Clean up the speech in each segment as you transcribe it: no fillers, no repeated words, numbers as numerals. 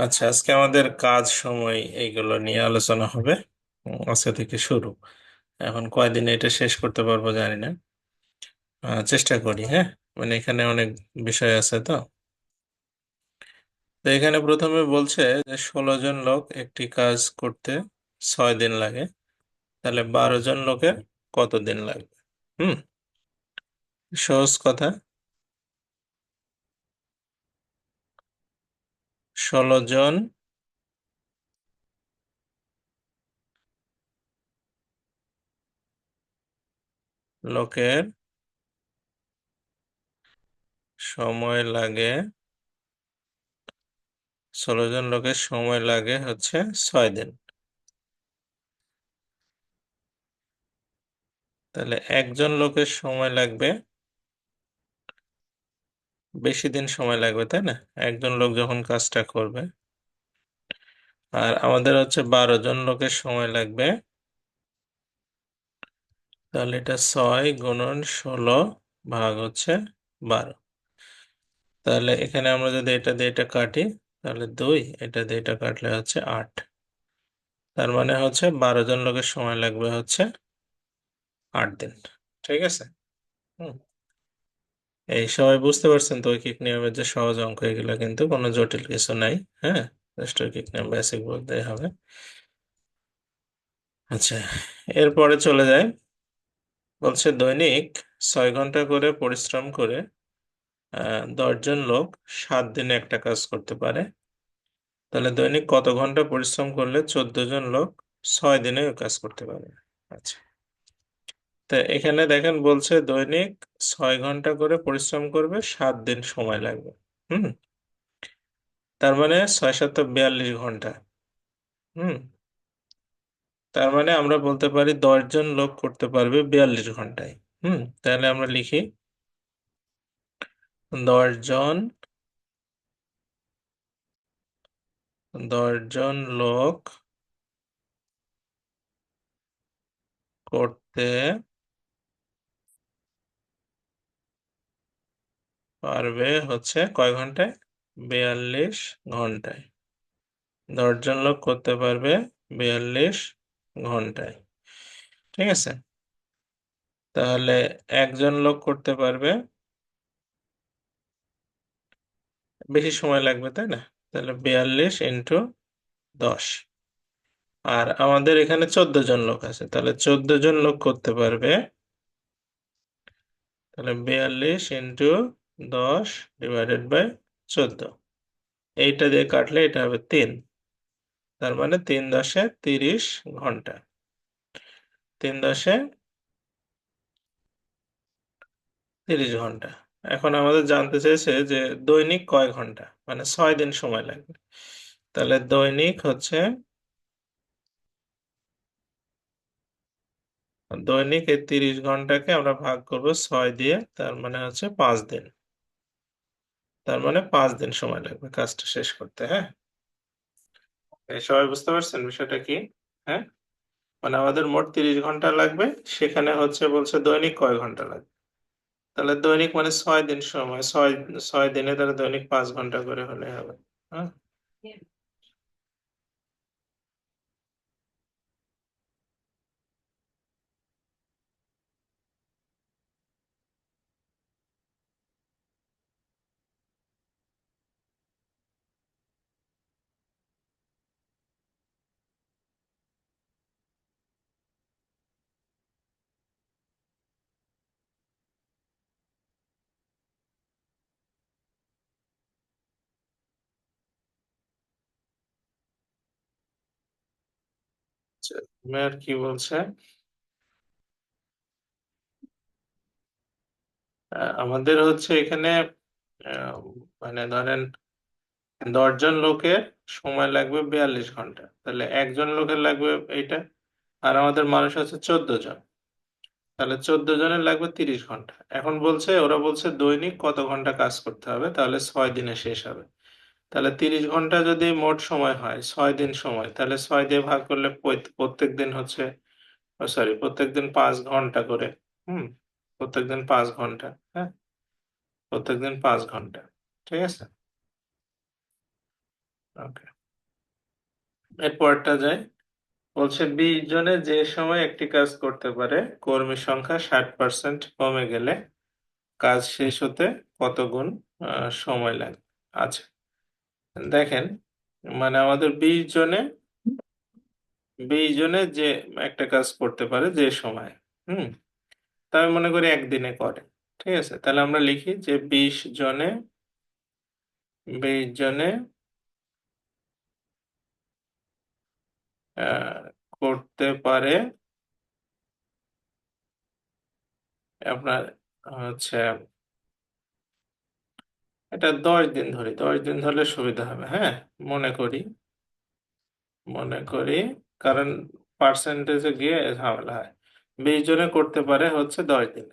আচ্ছা, আজকে আমাদের কাজ সময় এইগুলো নিয়ে আলোচনা হবে। আজকে থেকে শুরু। এখন কয়দিনে এটা শেষ করতে পারবো জানি না। চেষ্টা করি, হ্যাঁ। মানে এখানে অনেক বিষয় আছে তো। তো এখানে প্রথমে বলছে যে 16 জন লোক একটি কাজ করতে 6 দিন লাগে, তাহলে 12 জন লোকের কত দিন লাগবে? হুম। সহজ কথা। 16 জন লোকের সময় লাগে, 16 জন লোকের সময় লাগে হচ্ছে 6 দিন। তাহলে একজন লোকের সময় লাগবে বেশি দিন সময় লাগবে, তাই না? একজন লোক যখন কাজটা করবে। আর আমাদের হচ্ছে 12 জন লোকের সময় লাগবে, তাহলে এটা 6 × 16 ভাগ হচ্ছে 12। তাহলে এখানে আমরা যদি এটা দিয়ে এটা কাটি, তাহলে 2, এটা দিয়ে এটা কাটলে হচ্ছে 8। তার মানে হচ্ছে 12 জন লোকের সময় লাগবে হচ্ছে 8 দিন। ঠিক আছে। হুম। এই সবাই বুঝতে পারছেন তো? ঐকিক নিয়মের যে সহজ অঙ্ক, এগুলো কিন্তু কোনো জটিল কিছু নাই। হ্যাঁ, জাস্ট ঐকিক নিয়ম বেসিক বলতেই হবে। আচ্ছা, এরপরে চলে যায়। বলছে দৈনিক 6 ঘন্টা করে পরিশ্রম করে 10 জন লোক 7 দিনে একটা কাজ করতে পারে। তাহলে দৈনিক কত ঘন্টা পরিশ্রম করলে 14 জন লোক 6 দিনে ওই কাজ করতে পারবে? আচ্ছা, তা এখানে দেখেন বলছে দৈনিক 6 ঘন্টা করে পরিশ্রম করবে, 7 দিন সময় লাগবে। হুম। তার মানে 6 7 42 ঘন্টা। হুম। তার মানে আমরা বলতে পারি 10 জন লোক করতে পারবে 42 ঘন্টায়। হুম। তাহলে আমরা লিখি 10 জন 10 জন লোক করতে পারবে হচ্ছে কয় ঘন্টায়? 42 ঘন্টায়। 10 জন লোক করতে পারবে 42 ঘন্টায়। ঠিক আছে। তাহলে একজন লোক করতে পারবে বেশি সময় লাগবে, তাই না? তাহলে 42 × 10। আর আমাদের এখানে 14 জন লোক আছে, তাহলে 14 জন লোক করতে পারবে, তাহলে 42 × 10 ÷ 14। এইটা দিয়ে কাটলে এটা হবে 3। তার মানে 3×10 = 30 ঘন্টা। 3×10 = 30 ঘন্টা। এখন আমাদের জানতে চাইছে যে দৈনিক কয় ঘন্টা, মানে 6 দিন সময় লাগবে। তাহলে দৈনিক এই 30 ঘন্টাকে আমরা ভাগ করব 6 দিয়ে, তার মানে হচ্ছে 5 দিন। তার মানে 5 দিন সময় লাগবে কাজটা শেষ করতে। হ্যাঁ, এই সবাই বুঝতে পারছেন বিষয়টা কি? হ্যাঁ, মানে আমাদের মোট 30 ঘন্টা লাগবে, সেখানে হচ্ছে বলছে দৈনিক কয় ঘন্টা লাগবে। তাহলে দৈনিক মানে 6 দিন সময়, 6 দিনে তাহলে দৈনিক 5 ঘন্টা করে হলে হবে। হ্যাঁ। আচ্ছা, আর কি বলছে? আমাদের হচ্ছে এখানে আহ, মানে ধরেন 10 জন লোকের সময় লাগবে 42 ঘন্টা, তাহলে একজন লোকের লাগবে এইটা। আর আমাদের মানুষ আছে 14 জন, তাহলে 14 জনের লাগবে 30 ঘন্টা। এখন বলছে, ওরা বলছে দৈনিক কত ঘন্টা কাজ করতে হবে, তাহলে 6 দিনে শেষ হবে। তাহলে 30 ঘন্টা যদি মোট সময় হয়, 6 দিন সময়, তাহলে 6 দিয়ে ভাগ করলে প্রত্যেক দিন হচ্ছে, সরি, প্রত্যেক দিন 5 ঘন্টা করে। হুম। প্রত্যেক দিন 5 ঘন্টা। হ্যাঁ, প্রত্যেক দিন 5 ঘন্টা। ঠিক আছে। ওকে। এরপরটা যায়, বলছে 20 জনে যে সময় একটি কাজ করতে পারে কর্মী সংখ্যা 60% কমে গেলে কাজ শেষ হতে কত গুণ সময় লাগে। আচ্ছা, দেখেন, মানে আমাদের 20 জনে যে একটা কাজ করতে পারে যে সময়, হুম, তা আমি মনে করি একদিনে করে। ঠিক আছে, তাহলে আমরা লিখি যে 20 জনে আহ, করতে পারে আপনার হচ্ছে, এটা 10 দিন ধরে, 10 দিন ধরলে সুবিধা হবে। হ্যাঁ, মনে করি মনে করি কারণ পার্সেন্টেজে গিয়ে ঝামেলা হয়। 20 জনে করতে পারে হচ্ছে 10 দিন।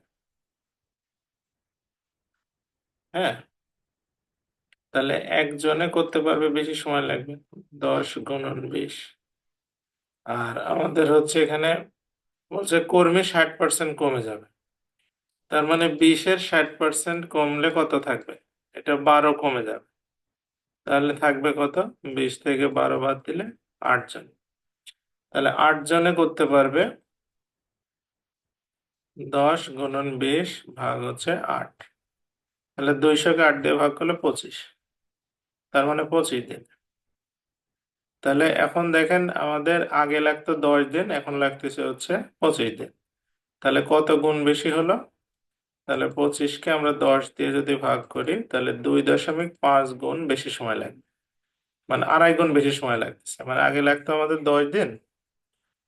হ্যাঁ, তাহলে একজনে করতে পারবে বেশি সময় লাগবে, 10 × 20। আর আমাদের হচ্ছে এখানে বলছে কর্মী 60% কমে যাবে, তার মানে 20-এর 60% কমলে কত থাকবে? এটা 12 কমে যাবে। তাহলে থাকবে কত? 20 থেকে 12 বাদ দিলে 8 জন। তাহলে 8 জনে করতে পারবে 10 × 20 ভাগ হচ্ছে 8। তাহলে 200-কে 8 দিয়ে ভাগ করলে 25, তার মানে 25 দিন। তাহলে এখন দেখেন, আমাদের আগে লাগতো 10 দিন, এখন লাগতেছে হচ্ছে 25 দিন। তাহলে কত গুণ বেশি হলো? তাহলে 25-কে আমরা 10 দিয়ে যদি ভাগ করি তাহলে 2.5 গুণ বেশি সময় লাগবে, মানে 2.5 গুণ বেশি সময় লাগতেছে। মানে আগে লাগতো আমাদের 10 দিন,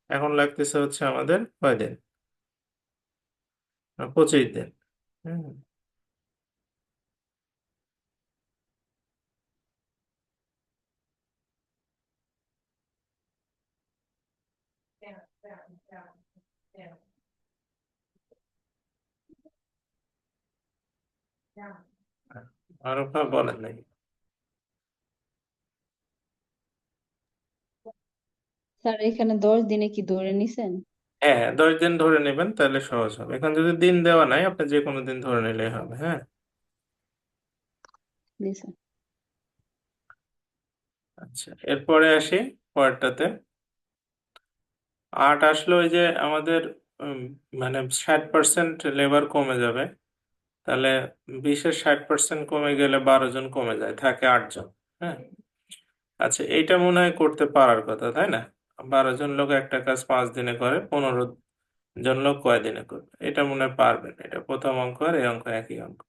এখন লাগতেছে হচ্ছে আমাদের কয় দিন? 25 দিন। হুম। আরো বলেন নাই। স্যার এখানে 10 দিনে কি ধরে নিছেন? হ্যাঁ হ্যাঁ, 10 দিন ধরে নেবেন তাহলে সহজ হবে। এখন যদি দিন দেওয়া নাই, আপনি যে কোনো দিন ধরে নিলেই হবে। হ্যাঁ, জি স্যার। আচ্ছা, এরপরে আসি পরেরটাতে। 8 আসলে ওই যে আমাদের উম, মানে 60% লেবার কমে যাবে। তাহলে 20-এর 60% কমে গেলে 12 জন কমে যায়, থাকে 8 জন। হ্যাঁ, আচ্ছা, এইটা মনে হয় করতে পারার কথা, তাই না? 12 জন লোক একটা কাজ 5 দিনে করে, 15 জন লোক কয়দিনে করবে? এটা মনে হয় পারবেন। এটা প্রথম অঙ্ক আর এই অঙ্ক একই অঙ্ক।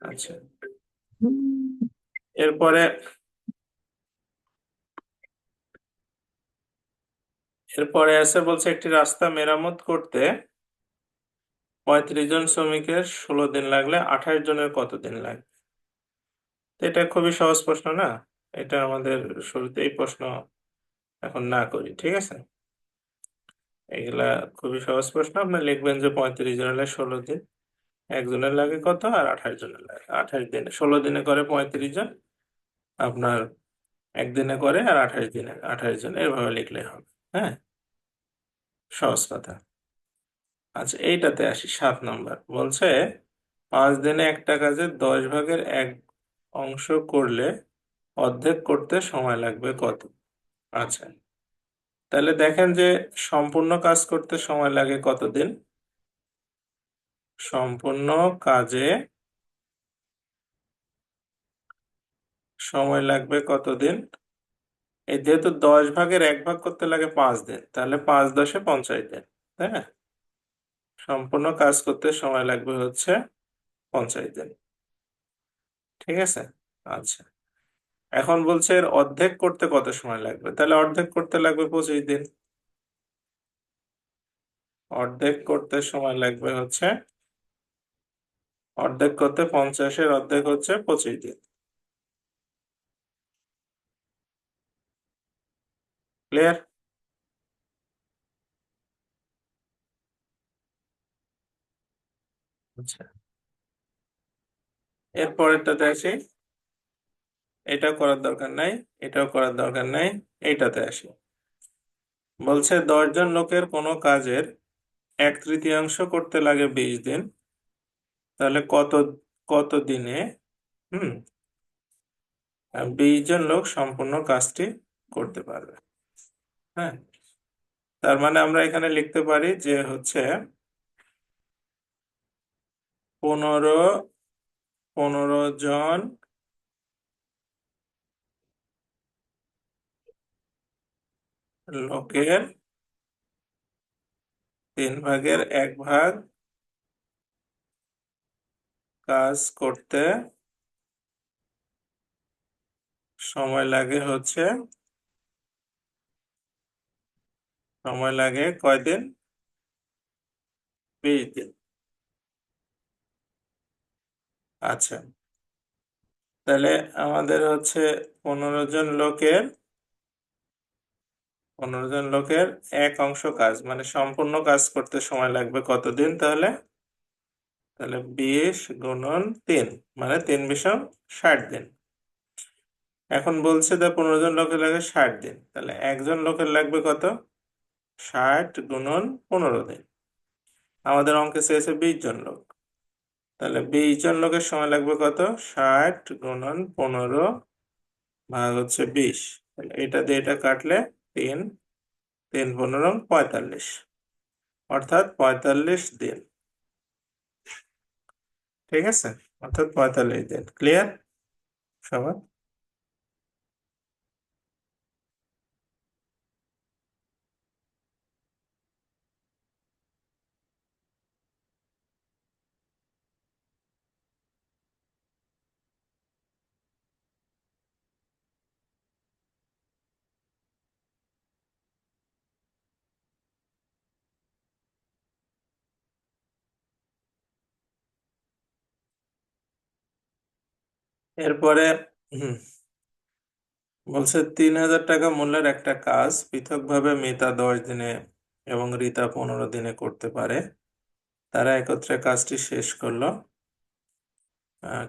আচ্ছা, এরপরে এরপরে আছে, বলছে একটি রাস্তা মেরামত করতে 35 জন শ্রমিকের 16 দিন লাগলে 28 জনের কত দিন লাগবে? তো এটা খুবই সহজ প্রশ্ন না? এটা আমাদের শুরুতেই প্রশ্ন এখন না করি, ঠিক আছে? এগুলা খুবই সহজ প্রশ্ন। আপনি লিখবেন যে 35 জন হলে 16 দিন, একজনের লাগে কত, আর 28 জনের লাগে 28 দিনে। 16 দিনে করে 35 জন, আপনার একদিনে করে, আর 28 দিনে 28 জন, এভাবে লিখলে হবে। হ্যাঁ, সহজ কথা। আচ্ছা, এইটাতে আসি। 7 নম্বর বলছে 5 দিনে একটা কাজের 10 ভাগের 1 অংশ করলে অর্ধেক করতে সময় লাগবে কত? আচ্ছা, তাহলে দেখেন যে সম্পূর্ণ কাজ করতে সময় লাগে কতদিন? সম্পূর্ণ কাজে সময় লাগবে কতদিন? এই যেহেতু 10 ভাগের 1 ভাগ করতে লাগে 5 দিন, তাহলে 5×10 = 50 দিন, তাই না? সম্পূর্ণ কাজ করতে সময় লাগবে হচ্ছে 50 দিন। ঠিক আছে, আচ্ছা, এখন বলছে এর অর্ধেক করতে কত সময় লাগবে? তাহলে অর্ধেক করতে লাগবে 25 দিন। অর্ধেক করতে সময় লাগবে হচ্ছে, অর্ধেক করতে 50-এর অর্ধেক হচ্ছে 25 দিন। ক্লিয়ার? আচ্ছা, এরপরেরটাতে আসি। এটাও করার দরকার নাই, এটাও করার দরকার নাই, এইটাতে আসি। বলছে 10 জন লোকের কোনো কাজের 1/3 করতে লাগে 20 দিন, তাহলে কত কত দিনে, হুম, 20 জন লোক সম্পূর্ণ কাজটি করতে পারবে। হ্যাঁ, তার মানে আমরা এখানে লিখতে পারি যে হচ্ছে 15 জন লোকের 1/3 কাজ করতে সময় লাগে হচ্ছে, সময় লাগে কয়দিন? 20 দিন। আচ্ছা, তাহলে আমাদের হচ্ছে 15 জন লোকের এক অংশ কাজ মানে সম্পূর্ণ কাজ করতে সময় লাগবে কতদিন তাহলে? তাহলে 20 × 3 মানে 3×20 = 60 দিন। এখন বলছে 15 জন লোকের লাগে 60 দিন, তাহলে একজন লোকের লাগবে কত? 60 × 15 দিন। আমাদের অঙ্কে চেয়েছে 20 জন লোক, তাহলে 20 জন লোকের সময় লাগবে কত? 60 × 15 ভাগ হচ্ছে 20। তাহলে এটা দিয়ে এটা কাটলে 3, 3×15 = 45, অর্থাৎ 45 দিন। ঠিক আছে, অর্থাৎ 45 দিন। ক্লিয়ার সবার? এরপরে হুম, বলছে 3,000 টাকা মূল্যের একটা কাজ পৃথকভাবে মিতা 10 দিনে এবং রিতা 15 দিনে করতে পারে। তারা একত্রে কাজটি শেষ করলো,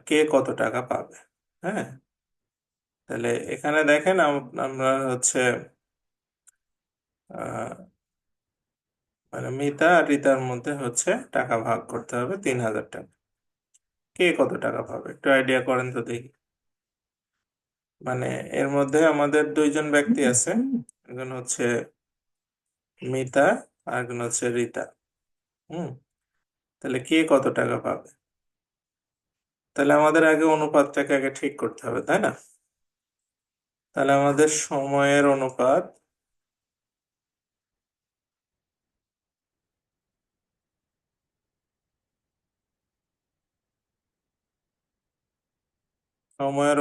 কে কত টাকা পাবে? হ্যাঁ, তাহলে এখানে দেখেন আমরা হচ্ছে আহ, মানে মিতা আর রিতার মধ্যে হচ্ছে টাকা ভাগ করতে হবে 3,000 টাকা। কে কত টাকা পাবে একটু আইডিয়া করেন তো দেখি। মানে এর মধ্যে আমাদের দুইজন ব্যক্তি আছে, একজন হচ্ছে মিতা আর একজন হচ্ছে রিতা। হুম, তাহলে কে কত টাকা পাবে? তাহলে আমাদের আগে অনুপাতটাকে আগে ঠিক করতে হবে, তাই না? তাহলে আমাদের সময়ের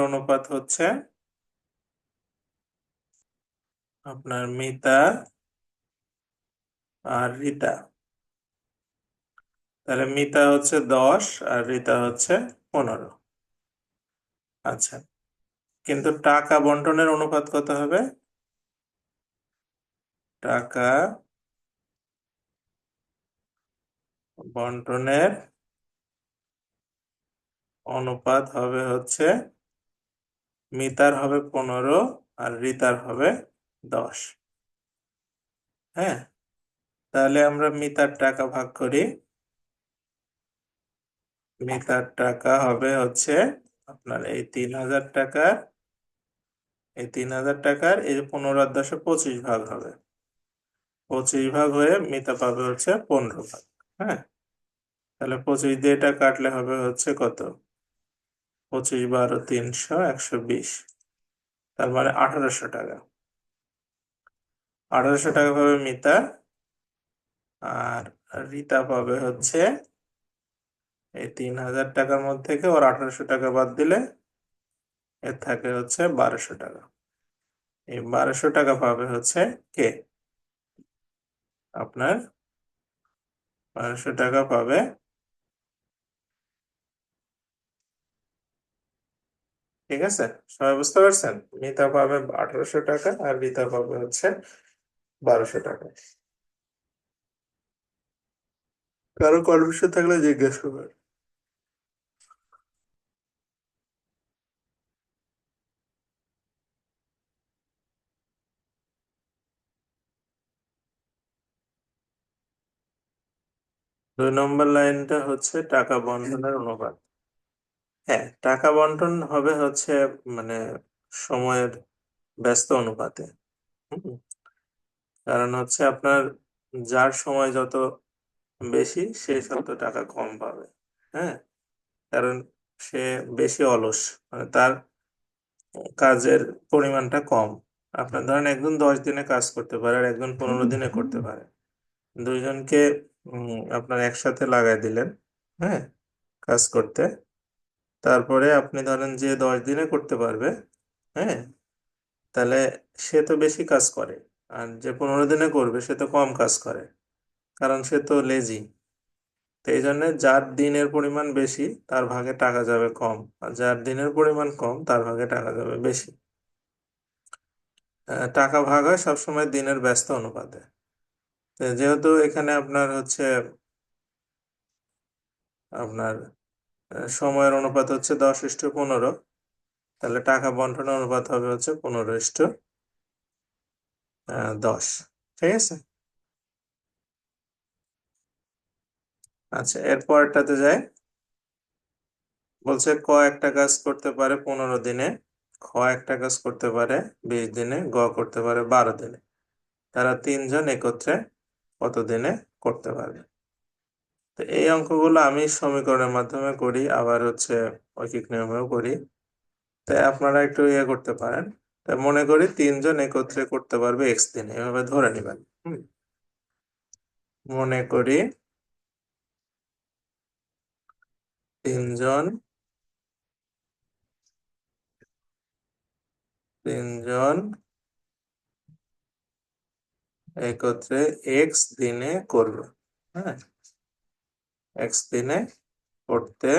অনুপাত হচ্ছে আপনার মিতা আর রিতা। তাহলে মিতা হচ্ছে 10 আর রিতা হচ্ছে 15। আচ্ছা, কিন্তু টাকা বন্টনের অনুপাত কত হবে? টাকা বন্টনের অনুপাত হবে হচ্ছে মিতার হবে 15 আর রিতার হবে 10। হ্যাঁ, তাহলে আমরা মিতার টাকা ভাগ করি। মিতার টাকা হবে হচ্ছে আপনার এই 3,000 টাকার এই 15 আর 10 25 ভাগ হবে। 25 ভাগ হয়ে মিতা পাবে হচ্ছে 15 ভাগ। হ্যাঁ, তাহলে 25 দিয়ে এটা কাটলে হবে হচ্ছে কত? 25 × 12 = 300, 120, তার মানে 1,800 টাকা। 1,800 টাকা পাবে মিতা, আর রিতা পাবে হচ্ছে এই 3,000 টাকার মধ্যে থেকে ওর 1,800 টাকা বাদ দিলে এর থাকে হচ্ছে 1,200 টাকা। এই 1,200 টাকা পাবে হচ্ছে কে? আপনার 1,200 টাকা পাবে, ঠিক আছে? সবাই বুঝতে পারছেন? মিতা পাবে 1,800 টাকা আর রিতা পাবে হচ্ছে 1,200 টাকা। কারো কনফিউশন থাকলে জিজ্ঞেস করবেন। 2 নম্বর লাইনটা হচ্ছে টাকা বন্টনের অনুপাত। হ্যাঁ, টাকা বন্টন হবে হচ্ছে মানে সময়ের ব্যস্ত অনুপাতে। হুম, কারণ হচ্ছে আপনার যার সময় যত বেশি সে তত টাকা কম পাবে। হ্যাঁ, কারণ সে বেশি অলস, মানে তার কাজের পরিমাণটা কম। আপনার ধরেন একজন 10 দিনে কাজ করতে পারে আর একজন 15 দিনে করতে পারে। দুইজনকে আপনার একসাথে লাগাই দিলেন, হ্যাঁ, কাজ করতে। তারপরে আপনি ধরেন যে 10 দিনে করতে পারবে, হ্যাঁ, তাহলে সে তো বেশি কাজ করে। আর যে 15 দিনে করবে সে তো কম কাজ করে, কারণ সে তো লেজি। তো এই জন্য যার দিনের পরিমাণ বেশি তার ভাগে টাকা যাবে কম, আর যার দিনের পরিমাণ কম তার ভাগে টাকা যাবে বেশি। টাকা ভাগ হয় সবসময় দিনের ব্যস্ত অনুপাতে। তো যেহেতু এখানে আপনার হচ্ছে আপনার সময়ের অনুপাত হচ্ছে 10:15, তাহলে টাকা বন্টনের অনুপাত হবে হচ্ছে 15:10। ঠিক আছে। আচ্ছা, এর পরেরটাতে যাই। বলছে ক একটা কাজ করতে পারে 15 দিনে, খ একটা কাজ করতে পারে 20 দিনে, গ করতে পারে 12 দিনে। তারা তিনজন একত্রে কত দিনে করতে পারবে? তো এই অঙ্কগুলো আমি সমীকরণের মাধ্যমে করি, আবার হচ্ছে ঐকিক নিয়মেও করি। তাই আপনারা একটু ইয়ে করতে পারেন। তাই মনে করি তিনজন একত্রে করতে পারবে এক্স দিনে, এভাবে ধরে নিবেন। মনে করি তিনজন তিনজন একত্রে এক্স দিনে করবে। হ্যাঁ, এক্স দিনে করতে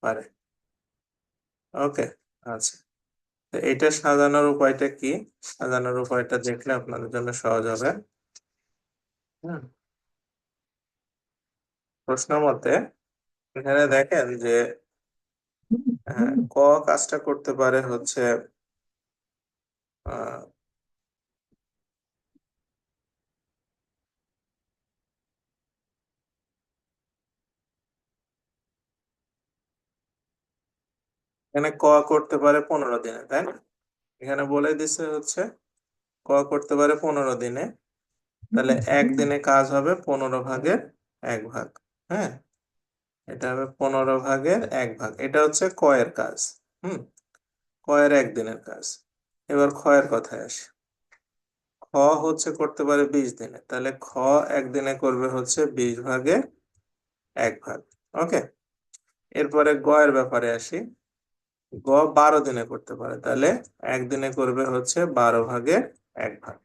পারে। ওকে। আচ্ছা, তো এটা সাজানোর উপায়টা কি? সাজানোর উপায়টা দেখলে আপনাদের জন্য সহজ হবে। হুম, প্রশ্ন মতে এখানে দেখেন যে ক কাজটা করতে পারে হচ্ছে আহ, এখানে ক করতে পারে 15 দিনে, তাই না? এখানে বলে দিছে হচ্ছে ক করতে পারে 15 দিনে, তাহলে একদিনে কাজ হবে 15 ভাগের 1 ভাগ। হ্যাঁ, এটা হবে 15 ভাগের 1 ভাগ, এটা হচ্ছে ক এর কাজ। হুম, ক এর একদিনের কাজ। এবার খ এর কথায় আসে। খ হচ্ছে করতে পারে 20 দিনে, তাহলে খ একদিনে করবে হচ্ছে 20 ভাগের 1 ভাগ। ওকে। এরপরে গ এর ব্যাপারে আসি। গ 12 দিনে করতে পারে, তাহলে একদিনে করবে হচ্ছে 12 ভাগের 1 ভাগ।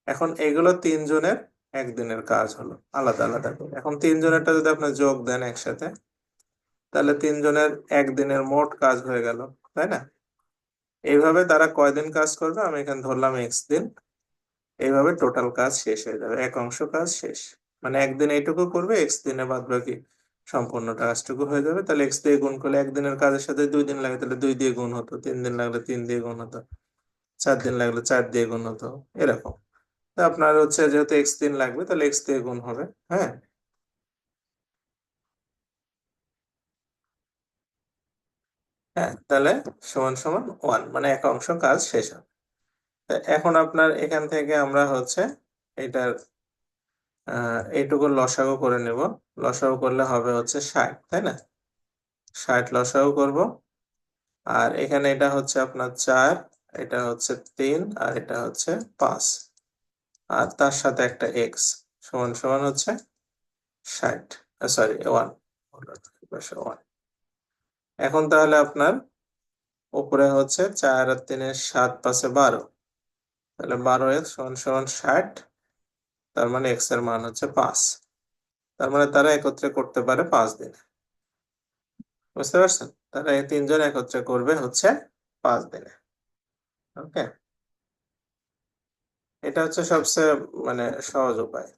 এখন এগুলো তিনজনের একদিনের কাজ হলো আলাদা আলাদা করে। এখন তিনজনেরটা যদি আপনি যোগ দেন একসাথে, তাহলে তিনজনের একদিনের মোট কাজ হয়ে গেল, তাই না? এইভাবে তারা কয়দিন কাজ করবে, আমি এখানে ধরলাম এক্স দিন। এইভাবে টোটাল কাজ শেষ হয়ে যাবে, এক অংশ কাজ শেষ। মানে একদিন এইটুকু করবে, এক্স দিনে বাদ বাকি সম্পূর্ণ কাজটুকু হয়ে যাবে। তাহলে এক্স দিয়ে গুণ করলে একদিনের কাজের সাথে 2 দিন লাগে, তাহলে 2 দিয়ে গুণ হতো। 3 দিন লাগলে 3 দিয়ে গুণ হতো। 4 দিন লাগলে 4 দিয়ে গুণ হতো। এরকম। তো আপনার হচ্ছে যেহেতু এক্স দিন লাগবে, তাহলে এক্স দিয়ে গুণ হবে। হ্যাঁ, হ্যাঁ, তাহলে সমান সমান 1, মানে এক অংশ কাজ শেষ হবে। তা এখন আপনার এখান থেকে আমরা হচ্ছে এটার এইটুকু লসাগু করে নেব। লসাগু করলে হবে হচ্ছে 60, তাই না? 60 লসাগু করব। আর এখানে এটা হচ্ছে আপনার 4, এটা হচ্ছে 3, আর এটা হচ্ছে 5, আর তার সাথে একটা এক্স, সমান সমান হচ্ছে 60, সরি 1। এখন তাহলে আপনার উপরে হচ্ছে 4 আর 3 7, 5 12, তাহলে 12 এক্স সমান সমান 60। তার মানে এক্স এর মান হচ্ছে 5। তার মানে তারা একত্রে করতে পারে 5 দিনে। বুঝতে পারছেন? তারা এই তিনজন একত্রে করবে হচ্ছে 5 দিনে। ওকে, এটা হচ্ছে সবচেয়ে মানে সহজ উপায়।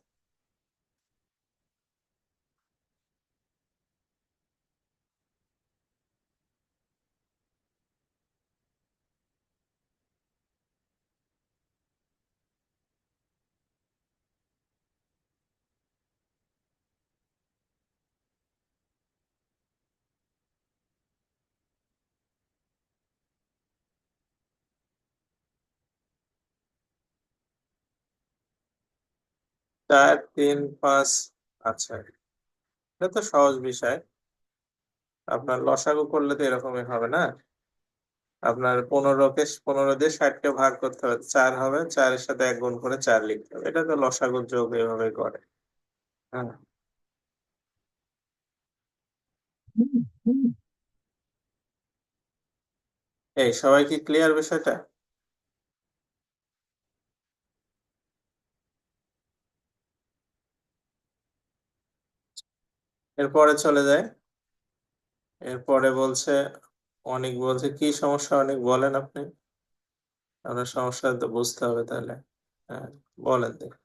চার, তিন, পাঁচ। আচ্ছা, এটা তো সহজ বিষয়। আপনার লসাগু করলে তো এরকমই হবে না? আপনার 15 দিয়ে 60কে ভাগ করতে হবে, 4 হবে, 4-এর সাথে 1 গুণ করে 4 লিখতে হবে। এটা তো লসাগুর যোগ এভাবে করে। হ্যাঁ। এই সবাই কি ক্লিয়ার বিষয়টা? এরপরে চলে যায়। এরপরে বলছে, অনেক বলছে কি সমস্যা, অনেক বলেন আপনি। আপনার সমস্যা তো বুঝতে হবে তাহলে। হ্যাঁ, বলেন দেখি।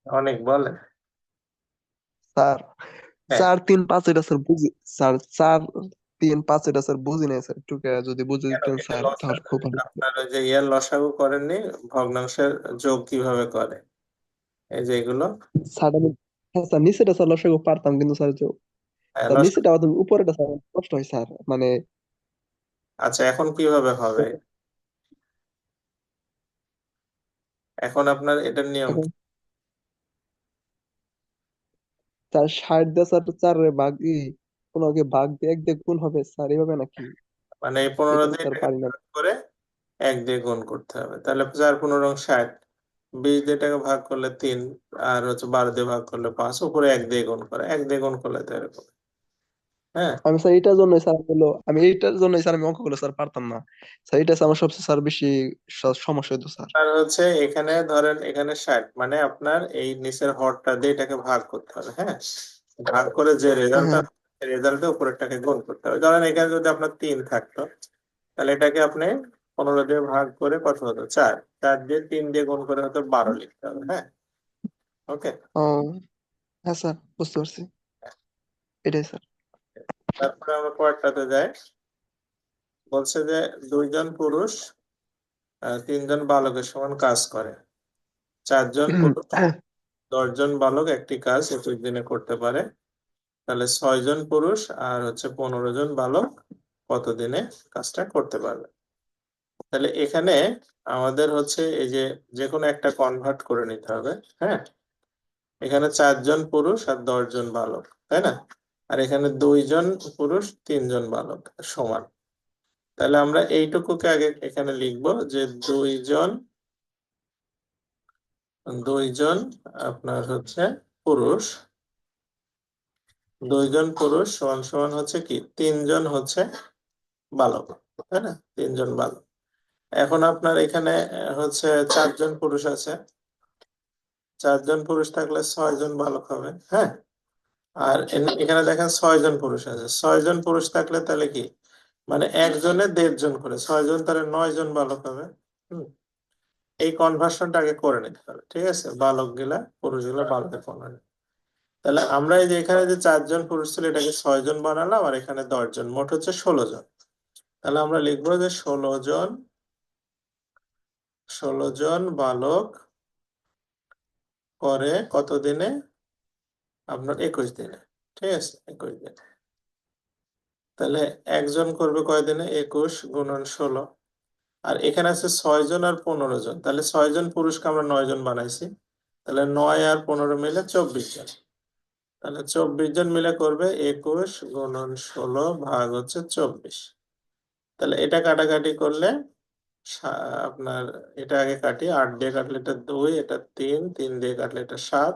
অনেক বলেন। স্যার, হ্যাঁ, 4 3 5 এটা স্যার বুঝি। স্যার, 4 3 5 এটা স্যার বুঝি নাই স্যার, একটু যদি বুঝে কেন দিতেন এটা স্যার তাহলে খুব ভালো হতো। আপনার ওই যে ইয়ার লসাগু করেননি? ভগ্নাংশের যোগ কিভাবে করে, এই যে এগুলো। স্যার আমি, হ্যাঁ স্যার নিচেটা স্যার লসাগু পারতাম, কিন্তু স্যার হ্যাঁ, স্যার নিচেটা আমাদের উপরেটা স্যার অনেক কষ্ট হয় স্যার, মানে আচ্ছা, এখন কিভাবে হবে? এখন আপনার এটার নিয়ম এখন কি? স্যার 60 দিয়ে স্যার 4 কোনোকে ভাগ দিয়ে 1 দিয়ে গুণ হবে স্যার, এইভাবে নাকি? মানে এই 15 এটা তো দিয়ে স্যার এটাকে পারি না। ভাগ করে 1 দিয়ে গুণ করতে হবে, তাহলে 4 15 60। 20 দিয়ে এটাকে ভাগ করলে 3, আর হচ্ছে 12 দিয়ে ভাগ করলে 5, উপরে 1 দিয়ে গুণ করে, 1 দিয়ে গুণ করলে তো এরকম। হ্যাঁ। আমি স্যার এইটার জন্যই স্যার আমি অঙ্কগুলো স্যার পারতাম না স্যার, এটা স্যার আমার সবচেয়ে স্যার বেশি সমস্যা হতো স্যার। আর হচ্ছে এখানে ধরেন, এখানে 60, মানে আপনার এই নিচের হরটা দিয়ে এটাকে ভাগ করতে হবে। হ্যাঁ, ভাগ করে যে রেজাল্টটা, হ্যাঁ। রেজাল্টে উপরেরটাকে গুণ করতে হবে। ধরেন এখানে যদি আপনার 3 থাকতো, তাহলে এটাকে আপনি 15 দিয়ে ভাগ করে কত হতো, 4। 4 দিয়ে 3 দিয়ে গুণ করে হতো 12 লিখতে হবে। হ্যাঁ। ওকে। ও হ্যাঁ স্যার, বুঝতে পারছি। এটাই স্যার। তারপরে আমরা পরেরটাতে যাই। বলছে যে 2 জন পুরুষ 3 জন বালকের সমান কাজ করে। 4 জন পুরুষ 10 জন বালক একটি কাজ 21 দিনে করতে পারে। তাহলে 6 জন পুরুষ আর হচ্ছে 15 জন বালক কত দিনে কাজটা করতে পারবে? তাহলে এখানে আমাদের হচ্ছে এই যে যে কোনো একটা কনভার্ট করে নিতে হবে। হ্যাঁ, এখানে 4 জন পুরুষ আর 10 জন বালক, তাই না? আর এখানে 2 জন পুরুষ 3 জন বালক সমান। তাহলে আমরা এইটুকুকে আগে এখানে লিখবো যে 2 জন, 2 জন আপনার হচ্ছে পুরুষ, 2 জন পুরুষ সমান সমান হচ্ছে কি 3 জন হচ্ছে বালক, তাই না? 3 জন বালক। এখন আপনার এখানে হচ্ছে 4 জন পুরুষ আছে। 4 জন পুরুষ থাকলে 6 জন বালক হবে। হ্যাঁ। আর এখানে দেখেন 6 জন পুরুষ আছে। 6 জন পুরুষ থাকলে তাহলে কি, মানে একজনে 1.5 জন করে, 6 জন তাহলে 9 জন বালক হবে। হুম। এই কনভার্সনটা আগে করে নিতে হবে, ঠিক আছে? বালক গুলা পুরুষ গুলা বালকে কনভার্ট। তাহলে আমরা এই যে এখানে যে 4 জন পুরুষ ছিল, এটাকে 6 জন বানালাম, আর এখানে 10 জন, মোট হচ্ছে 16 জন। তাহলে আমরা লিখবো যে 16 জন, 16 জন বালক করে কত দিনে? আপনার 21 দিনে। ঠিক আছে, 21 দিনে। তাহলে একজন করবে কয় দিনে? 21 গুণন 16। আর এখানে আছে 6 জন আর 15 জন, তাহলে 6 জন পুরুষকে আমরা 9 জন বানাইছি। তাহলে 9 আর 15 মিলে 24 জন। তাহলে 24 জন মিলে করবে 21 গুণন 16 ভাগ হচ্ছে 24। তাহলে এটা কাটাকাটি করলে আপনার, এটা আগে কাটি, 8 দিয়ে কাটলে এটা 2, এটা 3, 3 দিয়ে কাটলে এটা 7,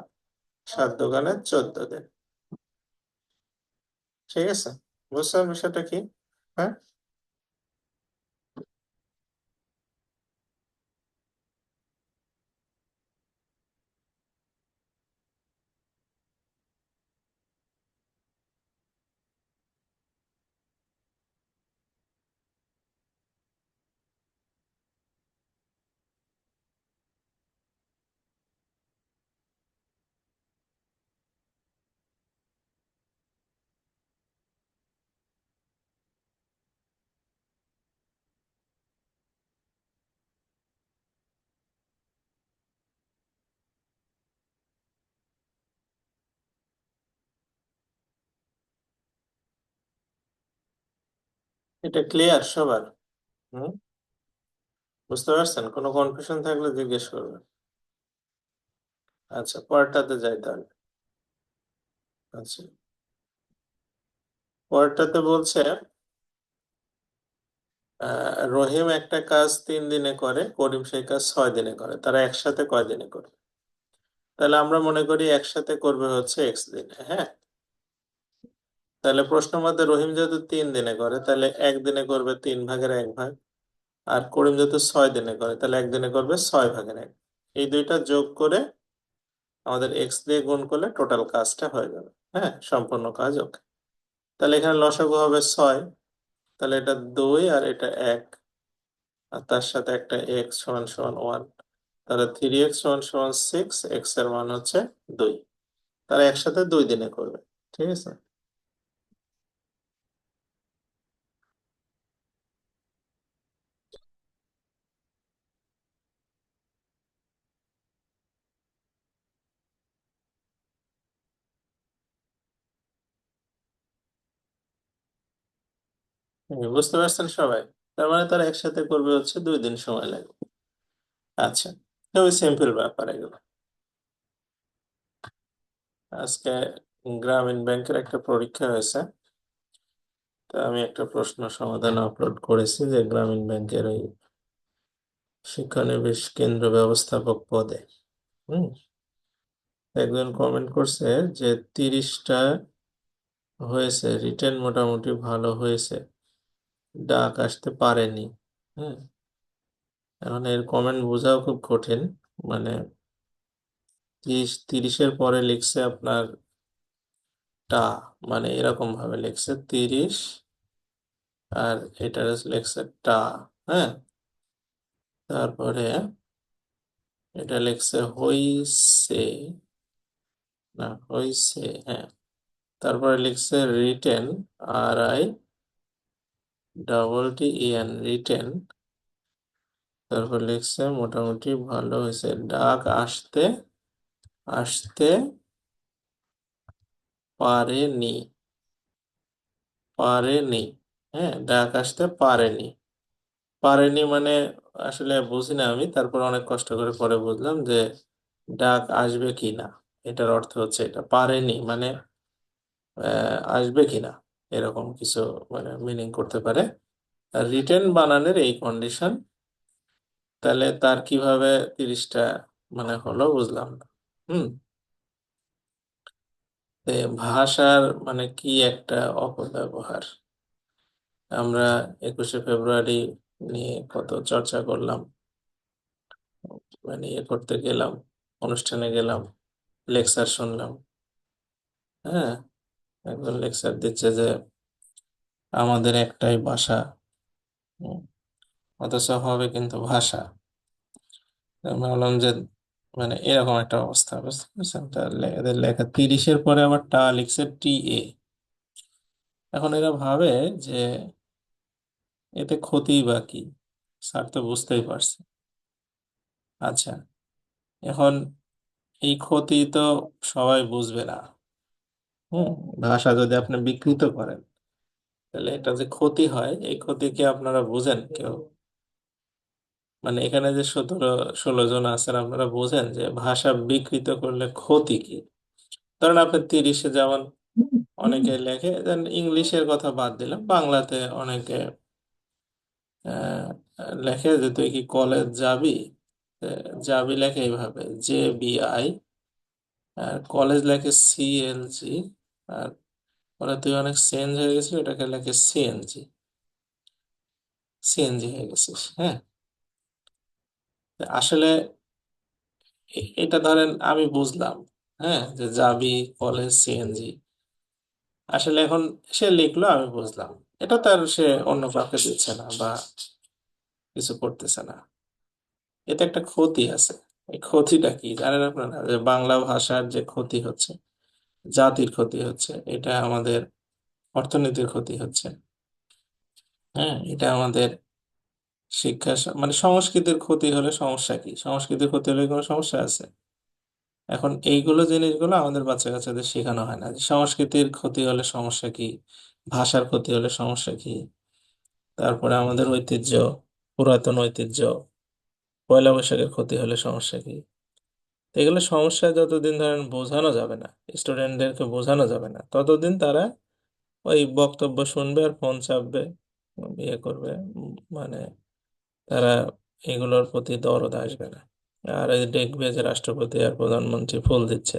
7 দোকানে 14 দিন। ঠিক আছে, বুঝছেন বিষয়টা কি? হ্যাঁ। এটা ক্লিয়ার সবার? হুম, বুঝতে পারছেন? কোনো কনফিউশন থাকলে জিজ্ঞেস করবেন। আচ্ছা, পরেরটাতে যাই তাহলে। আচ্ছা, পরেরটাতে বলছে রহিম একটা কাজ 3 দিনে করে, করিম সেই কাজ 6 দিনে করে, তারা একসাথে কয় দিনে করে? তাহলে আমরা মনে করি একসাথে করবে হচ্ছে এক্স দিনে, হ্যাঁ। তাহলে প্রশ্ন মতে রহিম যেহেতু 3 দিনে করে, তাহলে একদিনে করবে 3/1 ভাগ। আর করিম যেহেতু 6 দিনে করে, তাহলে একদিনে করবে 6/1। এই দুইটা যোগ করে আমাদের এক্স দিয়ে গুণ করলে টোটাল কাজটা হয়ে যাবে, হ্যাঁ, সম্পূর্ণ কাজ ওকে। তাহলে এখানে লসাগু হবে 6, তাহলে এটা 2 আর এটা 1, আর তার সাথে একটা এক্স সমান সমান 1, তাহলে 3x সমান সমান 6, এক্স এর মান হচ্ছে 2। তারা একসাথে 2 দিনে করবে, ঠিক আছে। বুঝতে পারছেন সবাই? তার মানে তারা একসাথে করবে হচ্ছে 2 দিন সময় লাগবে। আচ্ছা, খুবই সিম্পল ব্যাপার এগুলো। আজকে গ্রামীণ ব্যাংকের একটা পরীক্ষা হয়েছে, তা আমি একটা প্রশ্ন সমাধান আপলোড করেছি যে গ্রামীণ ব্যাংকের ওই শিক্ষানবিশ কেন্দ্র ব্যবস্থাপক পদে। হুম, একজন কমেন্ট করছে যে 30টা হয়েছে, রিটেন মোটামুটি ভালো হয়েছে, ডাক আসতে পারেনি। হ্যাঁ, এখন এর কমেন্ট বোঝাও খুব কঠিন। মানে 30-30-এর পরে লিখছে আপনার টা, মানে এরকম ভাবে লিখছে 30, আর এটা লিখছে টা, হ্যাঁ। তারপরে এটা লিখছে হইছে, না হইছে, হ্যাঁ। তারপরে লিখছে রিটেন, RIEEN, রিটেন। তারপর লিখছে মোটামুটি ভালো হয়েছে, ডাক আসতে আসতে পারেনি, পারেনি। হ্যাঁ, ডাক আসতে পারেনি। পারেনি মানে আসলে বুঝি না আমি, তারপর অনেক কষ্ট করে পরে বুঝলাম যে ডাক আসবে কি না, এটার অর্থ হচ্ছে এটা পারেনি মানে আসবে কি না, এরকম কিছু মানে মিনিং করতে পারে। আর রিটেন বানানের এই কন্ডিশন, তাহলে তার কিভাবে 30টা মানে হলো বুঝলাম না। হুম, ভাষার মানে কি একটা অপব্যবহার। আমরা 21শে ফেব্রুয়ারি নিয়ে কত চর্চা করলাম, মানে ইয়ে করতে গেলাম, অনুষ্ঠানে গেলাম, লেকচার শুনলাম। হ্যাঁ, একজন লেকচার দিচ্ছে যে আমাদের একটাই ভাষা, হুম, অথচ হবে কিন্তু ভাষা। আমি ভাবলাম যে মানে এরকম একটা অবস্থা, বুঝতে পারছেন? এদের লেখা 30-এর পরে আবার টা লিখছে TA। এখন এরা ভাবে যে এতে ক্ষতি বা কি, স্যার তো বুঝতেই পারছে। আচ্ছা, এখন এই ক্ষতি তো সবাই বুঝবে না। হুম, ভাষা যদি আপনি বিকৃত করেন, তাহলে এটা যে ক্ষতি হয়, এই ক্ষতি কি আপনারা বুঝেন কেউ? মানে এখানে যে 17-16 জন আছেন, আপনারা বুঝেন যে ভাষা বিকৃত করলে ক্ষতি কি? ধরেন আপনি 30-এ যেমন অনেকে লেখে, দেন ইংলিশের কথা বাদ দিলাম, বাংলাতে অনেকে আহ, লেখে যে তুই কি কলেজ যাবি। যাবি লেখে এইভাবে JBI, আর কলেজ লেখে CLG, আর বলে তুই অনেক চেঞ্জ হয়ে গেছিস, এটাকে লেখে CNG হয়ে গেছিস, হ্যাঁ। আসলে এটা ধরেন আমি বুঝলাম, হ্যাঁ, যে যাবি কলেজ CNG, আসলে এখন সে লিখলো আমি বুঝলাম, এটা তার সে অন্য কাউকে দিচ্ছে না বা কিছু করতেছে না, এতে একটা ক্ষতি আছে। এই ক্ষতিটা কি জানেন আপনারা? যে বাংলা ভাষার যে ক্ষতি হচ্ছে, জাতির ক্ষতি হচ্ছে, এটা আমাদের অর্থনীতির ক্ষতি হচ্ছে, হ্যাঁ, এটা আমাদের মানে সংস্কৃতির ক্ষতি হলে সমস্যা কি? সংস্কৃতির ক্ষতি হলে কোনো সমস্যা আছে? এখন এইগুলো জিনিসগুলো আমাদের বাচ্চা কাচ্চাদের শেখানো হয় না, যে সংস্কৃতির ক্ষতি হলে সমস্যা কি, ভাষার ক্ষতি হলে সমস্যা কি। তারপরে আমাদের ঐতিহ্য, পুরাতন ঐতিহ্য, পয়লা বৈশাখের ক্ষতি হলে সমস্যা কি? তো এগুলো সমস্যা যতদিন ধরেন বোঝানো যাবে না, স্টুডেন্টদেরকে বোঝানো যাবে না, ততদিন তারা ওই বক্তব্য শুনবে আর ফোন চাপবে, ইয়ে করবে, মানে তারা এগুলোর প্রতি দরদ আসবে না। আর এই দেখবে যে রাষ্ট্রপতি আর প্রধানমন্ত্রী ফুল দিচ্ছে,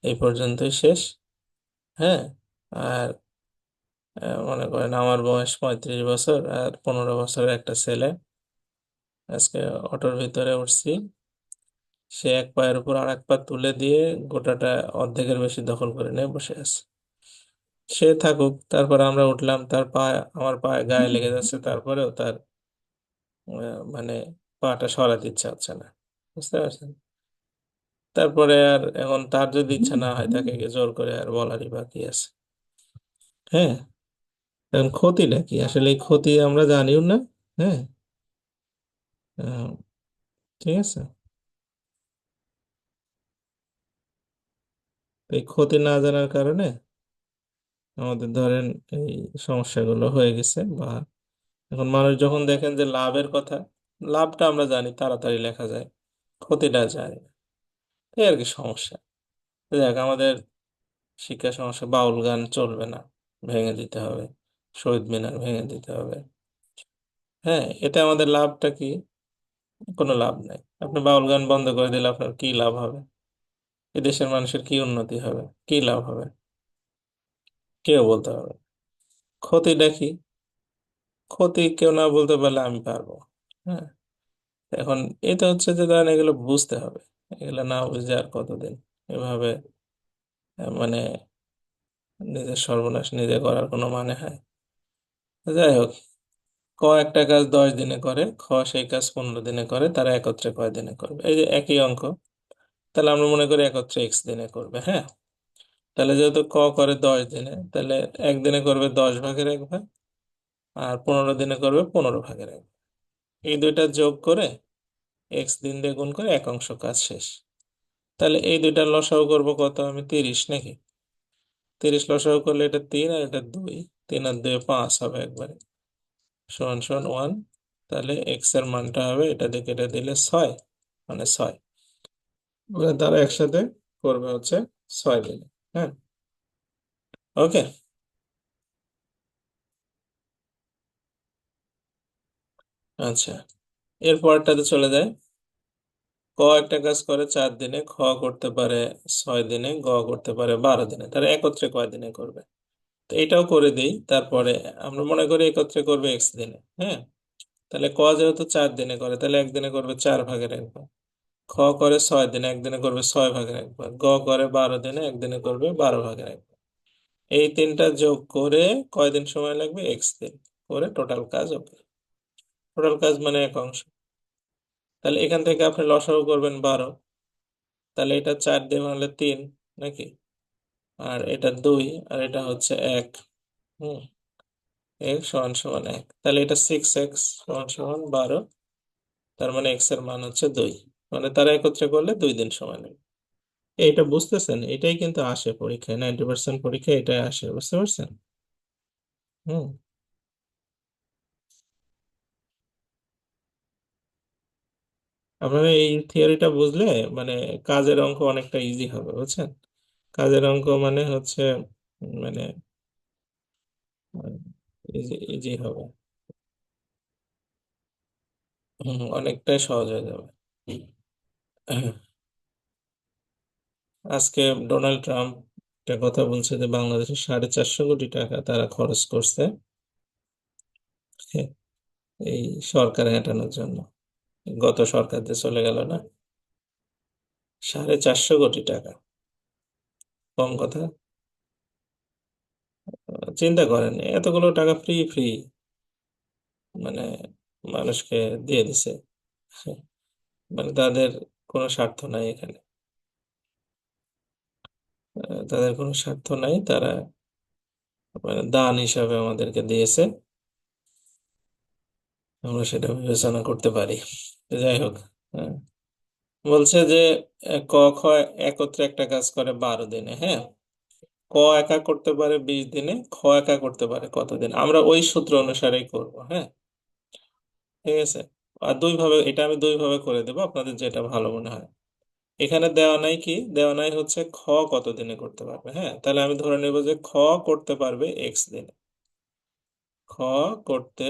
এই পর্যন্তই শেষ। হ্যাঁ। আর মনে করেন আমার বয়স 35 বছর, আর 15 বছরের একটা ছেলে, আজকে অটোর ভিতরে উঠছি, সে এক পায়ের উপর আর এক পা তুলে দিয়ে গোটাটা অর্ধেকের বেশি দখল করে নিয়ে বসে আছে। সে থাকুক, তারপরে আমরা উঠলাম, তার পা আমার পায়ে গায়ে লেগে যাচ্ছে, তারপরেও তার মানে পাটা সরাতে ইচ্ছা হচ্ছে না। বুঝতে পারছেন? তারপরে আর এখন তার যদি ইচ্ছা না হয়, তাকে কি জোর করে আর বলারই বাকি আছে? হ্যাঁ। এখন ক্ষতিটা কি আসলে? এই ক্ষতি আমরা জানিও না। হ্যাঁ। আহ, ঠিক আছে। তো এই ক্ষতি না জানার কারণে আমাদের ধরেন এই সমস্যাগুলো হয়ে গেছে। বা এখন মানুষ যখন দেখেন যে লাভের কথা, লাভটা আমরা জানি তাড়াতাড়ি লেখা যায়, ক্ষতিটা জানি না, এই আর কি সমস্যা। দেখ, আমাদের শিক্ষা সমস্যা, বাউল গান চলবে না, ভেঙে দিতে হবে, শহীদ মিনার ভেঙে দিতে হবে। হ্যাঁ, এতে আমাদের লাভটা কি? কোনো লাভ নাই। আপনি বাউল গান বন্ধ করে দিলে আপনার কি লাভ হবে? এ দেশের মানুষের কি উন্নতি হবে, কি লাভ হবে? কেউ বলতে হবে। ক্ষতিটা কি? ক্ষতি কেউ না বলতে পারলে আমি পারবো। হ্যাঁ। এখন এটা হচ্ছে যে ধরেন এগুলো বুঝতে হবে, এগুলো না বুঝে আর কতদিন এভাবে মানে নিজের সর্বনাশ নিজে করার কোনো মানে হয়? যাই হোক, ক একটা কাজ 10 দিনে করে, খ সেই কাজ 15 দিনে করে, তারা একত্রে কয় দিনে করবে? এই যে একই অঙ্ক, তাহলে আমরা মনে করি একত্রে X দিনে করবে। হ্যাঁ। তাহলে যেহেতু ক করে 10 দিনে, তাহলে একদিনে করবে 10 ভাগের 1 ভাগ, আর 15 দিনে করবে 15 ভাগের 1 ভাগ। এই দুইটা যোগ করে X দিন দিয়ে গুণ করে এক অংশ কাজ শেষ। তাহলে এই দুইটার লসাগু করবো কত? আমি 30 নাকি? 30 লসাগু করলে এটা 3 আর এটা 2, 3 আর 2 5 হবে একবারে, সমান সমান 1। তাহলে এক্স এর মানটা হবে, এটা দিয়ে কেটে দিলে 6, মানে 6। তারা একসাথে করবে হচ্ছে 6 দিনে। হ্যাঁ। ওকে। আচ্ছা, এর পরেরটাতে চলে যায়। ক একটা কাজ করে 4 দিনে, খ করতে পারে 6 দিনে, গ করতে পারে 12 দিনে, তারা একত্রে কয় দিনে করবে? তো এটাও করে দিই। তারপরে আমরা মনে করি একত্রে করবে X দিনে। হ্যাঁ। তাহলে ক যেহেতু 4 দিনে করে, তাহলে একদিনে করবে 4 ভাগের 1 ভাগ। খ করে 6 দিনে, একদিনে করবে 6 ভাগের 1 ভাগ। গ করে 12 দিনে, একদিনে করবে 12 ভাগের 1 ভাগ। এই তিনটা যোগ করে কয়দিন সময় লাগবে? X দিন করে টোটাল কাজ। ওকে, টোটাল কাজ মানে এক অংশ। তাহলে এখান থেকে আপনি লসাগু করবেন 12, তাহলে এটা 4 দিয়ে ভাঙলে 3 নাকি? আর এটা 2, আর এটা হচ্ছে 1। হুম। X=1, তাহলে এটা 6x=12। তার মানে এক্স এর মান হচ্ছে 2। মানে তারা একত্রে করলে 2 দিন সময় নেবে। এইটা বুঝতেছেন? এটাই কিন্তু আসে পরীক্ষায়, 90% পরীক্ষায় এটাই আসে। বুঝতে পারছেন? হুম। আপনারা এই থিওরিটা বুঝলে মানে কাজের অঙ্ক অনেকটা ইজি হবে, বুঝছেন? কাজের অঙ্ক মানে হচ্ছে মানে ইজি ইজি হবে। অনেকটাই সহজ হয়ে যাবে। আজকে ডোনাল্ড ট্রাম্প একটা কথা বলছে যে বাংলাদেশে 450 কোটি টাকা তারা খরচ করছে এই সরকার হটানোর জন্য। গত সরকার যে চলে গেল না, 450 কোটি টাকা, কম কথা? চিন্তা করেন, এতগুলো টাকা ফ্রি ফ্রি মানে মানুষকে দিয়ে দিছে। মানে তাদের কোনো স্বার্থ নাই এখানে, তাদের কোনো স্বার্থ নাই, তারা মানে দান হিসাবে আমাদেরকে দিয়েছে, আমরা সেটা বিবেচনা করতে পারি। তো যাই হোক। হ্যাঁ। বলছে যে ক খ একত্রে একটা কাজ করে 12 দিনে। হ্যাঁ। ক একা করতে পারে 20 দিনে, খ একা করতে পারে কতদিন, আমরা ওই সূত্র অনুসারেই করব। হ্যাঁ, ঠিক আছে। আর এটা আমি দুই ভাবে করে দেবো, আপনাদের যেটা ভালো মনে হয়। এখানে দেওয়া নাই, কি দেওয়া নাই হচ্ছে খ কতদিনে করতে পারবে। হ্যাঁ, তাহলে আমি ধরে নেব যে খ করতে পারবে এক্স দিনে, খ করতে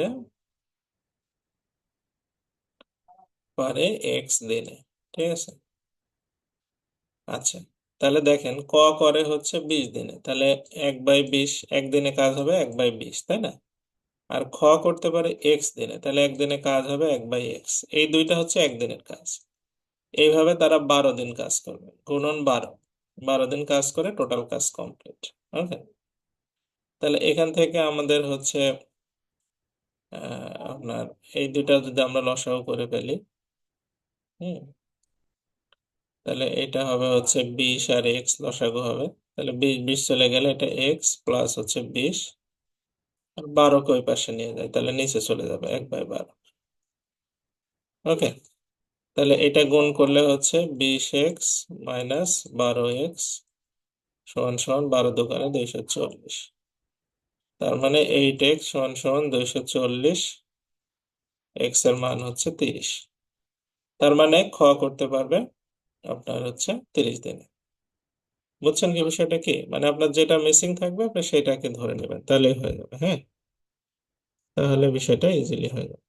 পারে এক্স দিনে। ঠিক আছে। আচ্ছা, তাহলে দেখেন ক করে হচ্ছে 20 দিনে, তাহলে 1/20, একদিনে কাজ হবে 1/20, তাই না? আর খ করতে পারে এক্স দিনে, তাহলে একদিনে কাজ হবে 1/x। এই দুইটা হচ্ছে একদিনের কাজ। এইভাবে তারা 12 দিন কাজ করবে, গুণন 12, 12 দিন কাজ করে টোটাল কাজ কমপ্লিট। ওকে, তাহলে এখান থেকে আমাদের হচ্ছে আপনার এই দুইটা যদি আমরা লসাগু করে ফেলি, হুম, তাহলে এটা হবে হচ্ছে 20 আর এক্স লসাগু হবে। তাহলে 20 20 চলে গেলে এটা এক্স প্লাস হচ্ছে 20, আর 12 কে ওই পাশে নিয়ে যায়, তাহলে নিচে চলে যাবে 1/12। ওকে, তাহলে এটা গুণ করলে হচ্ছে 20x মাইনাস 12x সমান সমান 12 × 240। তার মানে 8x সমান সমান 240, এক্স এর মান হচ্ছে 30। তার মানে খ করতে পারবে আপনার হচ্ছে 30 দিনে। বুঝছেন কি বিষয়টা? কি মানে আপনার যেটা মিসিং থাকবে আপনি সেটাকে ধরে নেবেন, তাহলেই হয়ে যাবে। হ্যাঁ, তাহলে বিষয়টা ইজিলি হয়ে যাবে।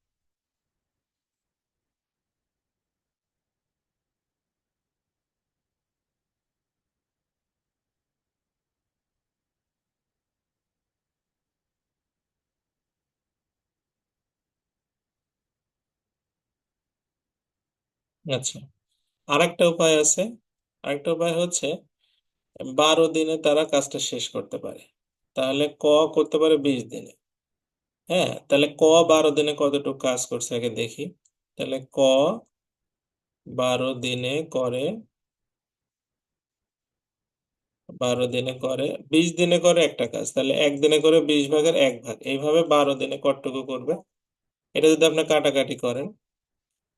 আচ্ছা, আরেকটা উপায় আছে। আরেকটা উপায় হচ্ছে 12 দিনে তারা কাজটা শেষ করতে পারে, তাহলে ক করতে পারে 20 দিনে। হ্যাঁ, তাহলে ক 12 দিনে কতটুকু কাজ করছে আগে দেখি। তাহলে ক 12 দিনে করে, 12 দিনে করে, 20 দিনে করে একটা কাজ, তাহলে একদিনে করে 20 ভাগের 1 ভাগ, এইভাবে 12 দিনে কতটুকু করবে। এটা যদি আপনি কাটাকাটি করেন,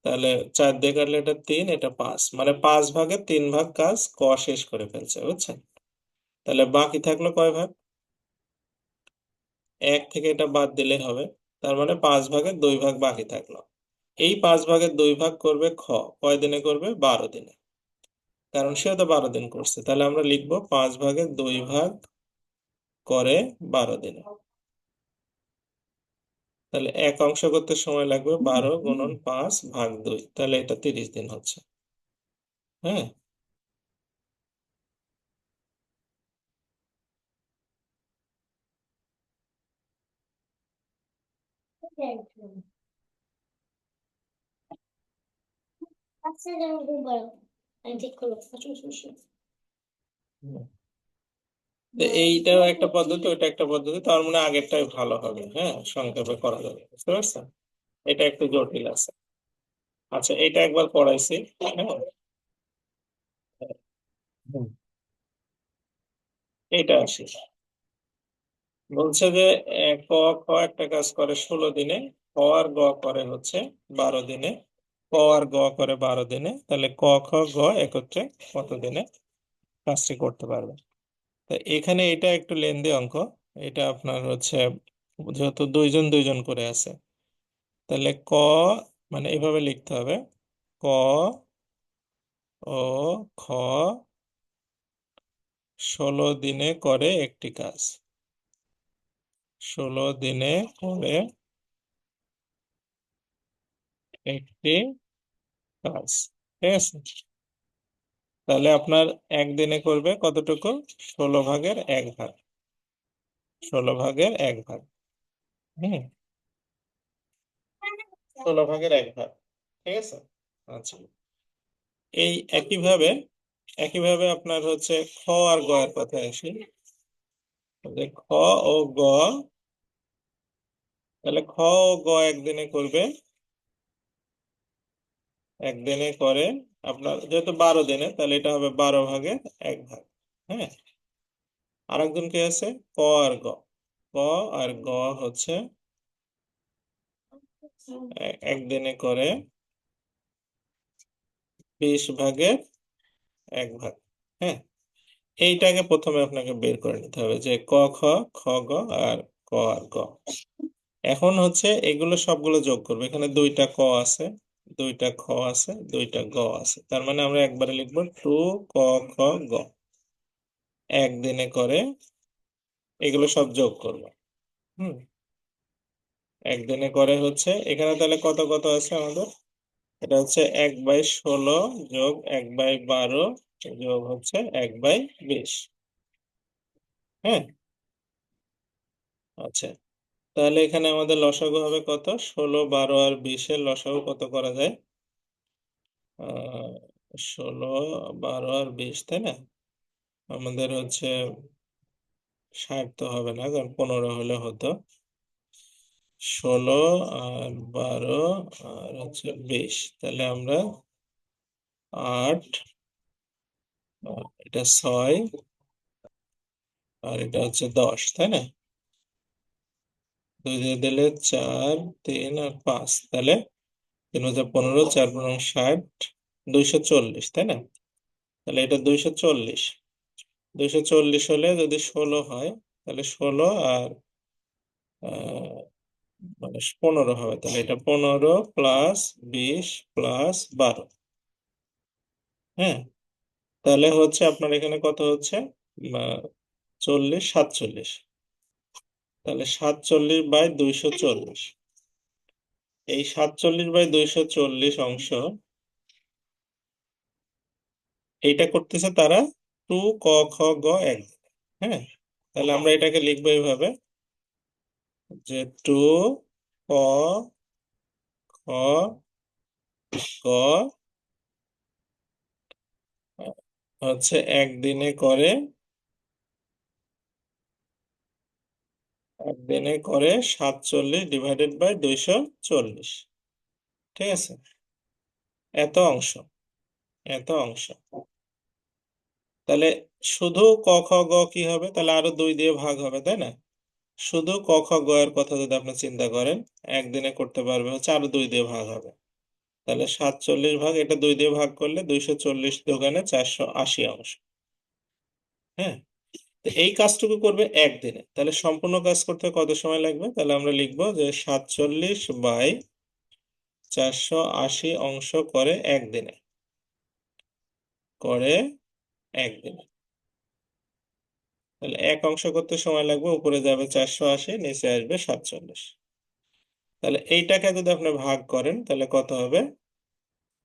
তাহলে 4 দিয়ে কাটলে এটা 3, এটা 5, মানে 5 ভাগের 3 ভাগ কাজ ক শেষ করে ফেলছে, বুঝছেন? তাহলে বাকি থাকলো কয় ভাগ? 1 থেকে এটা বাদ দিলে হবে, তার মানে 5 ভাগের 2 ভাগ বাকি থাকলো। এই 5 ভাগের 2 ভাগ করবে খ, কয় দিনে করবে? 12 দিনে, কারণ সেও তো 12 দিন করছে। তাহলে আমরা লিখবো 5 ভাগের 2 ভাগ করে 12 দিনে। তাহলে এক অংশ করতে সময় লাগবে 12 × 5 ভাগ 2, তাহলে এটা 30 দিন হচ্ছে। হ্যাঁ, হুম। তো এইটাও একটা পদ্ধতি, ওইটা একটা পদ্ধতি, তার মানে আগেরটাই ভালো হবে। হ্যাঁ, সংক্ষেপে করা যাবে, বুঝতে পারছেন? এটা একটু জটিল আছে। আচ্ছা, এটা একবার পড়াইছি। হ্যাঁ, হুম, এইটা আসি। বলছে যে ক খ একটা কাজ করে 16 দিনে, ক আর গ করে হচ্ছে 12 দিনে, ক আর গ করে 12 দিনে, তাহলে ক খ গ একত্রে কত দিনে কাজটি করতে পারবে। তো এখানে এটা একটু লেন্দি অঙ্ক। এটা আপনার হচ্ছে যেহেতু দুইজন দুইজন করে আছে, তাহলে ক মানে এভাবে লিখতে হবে, ক ও খ 16 দিনে করে একটি কাজ, 16 দিনে করে একটি কাজ। ঠিক আছে, তাহলে আপনার একদিনে করবে কতটুকু? 16 ভাগের 1 ভাগ, 16 ভাগের 1 ভাগ। হুম, 16 ভাগের 1 ভাগ। ঠিক আছে। আচ্ছা, এই একইভাবে আপনার হচ্ছে খ আর গ এর কথা আসি। যে খ ও গ, তাহলে খ ও গ একদিনে করবে, একদিনে করে আপনার যেহেতু 12 দিনে, তাহলে এটা হবে 12 ভাগের 1 ভাগ। হ্যাঁ, আরেকজন কে আছে? ক আর গ, ক আর গ হচ্ছে একদিনে করে 20 ভাগের 1 ভাগ। হ্যাঁ, এইটাকে প্রথমে আপনাকে বের করে নিতে হবে যে ক খ খ গ আর ক আর গ। এখন হচ্ছে এগুলো সবগুলো যোগ করবে। এখানে দুইটা ক আছে, দুইটা খ আছে, দুইটা গ আছে, তার মানে আমরা একবারে লিখবো টু ক খ গ। একদিনে করে এগুলো সব যোগ করবো। হুম, একদিনে করে হচ্ছে এখানে তাহলে কত কত আছে আমাদের? এটা হচ্ছে 1/16 যোগ 1/12 যোগ হচ্ছে 1/20। হ্যাঁ, আচ্ছা, তাহলে এখানে আমাদের লসাগু হবে কত? 16, 12 আর 20-এর লসাগু কত করা যায়? 16, 12 আর 20, তাই না? আমাদের হচ্ছে 60 তো হবে না, কারণ 15 হলে হতো। 16 আর 12 আর হচ্ছে 20, তাহলে আমরা 8, এটা 6 আর এটা হচ্ছে 10, তাই না? 2 দিয়ে দিলে 4, 3 আর 5, তাহলে 3×15, 4×15, 240, তাই না? তাহলে এটা 240। 240 হলে যদি 16 হয়, তাহলে 16 আর মানে 15 হবে, তাহলে এটা 15 প্লাস 20 প্লাস 12। হ্যাঁ, তাহলে হচ্ছে আপনার এখানে কত হচ্ছে? 40, 47। তাহলে 47/240। এই 47/240 অংশ এইটা করতেছে তারা টু ক খ গ এক। হ্যাঁ, তাহলে আমরা এটাকে লিখবো এইভাবে যে টু ক খ গ হচ্ছে একদিনে করে, একদিনে করে 47/240। ঠিক আছে, এত অংশ, এত অংশ। তাহলে শুধু ক খ গ কি হবে? তাহলে আরো 2 দিয়ে ভাগ হবে, তাই না? শুধু ক খ গ এর কথা যদি আপনি চিন্তা করেন, একদিনে করতে পারবে হচ্ছে আরো 2 দিয়ে ভাগ হবে। তাহলে 47 ভাগ, এটা 2 দিয়ে ভাগ করলে 240 দোকানে 480 অংশ। হ্যাঁ, তো এই কাজটুকু করবে একদিনে। তাহলে সম্পূর্ণ কাজ করতে কত সময় লাগবে? তাহলে আমরা লিখবো যে 47/480 অংশ করে একদিনে, করে একদিনে। তাহলে এক অংশ করতে সময় লাগবে, উপরে যাবে 480, নিচে আসবে 47। তাহলে এইটাকে যদি আপনি ভাগ করেন তাহলে কত হবে?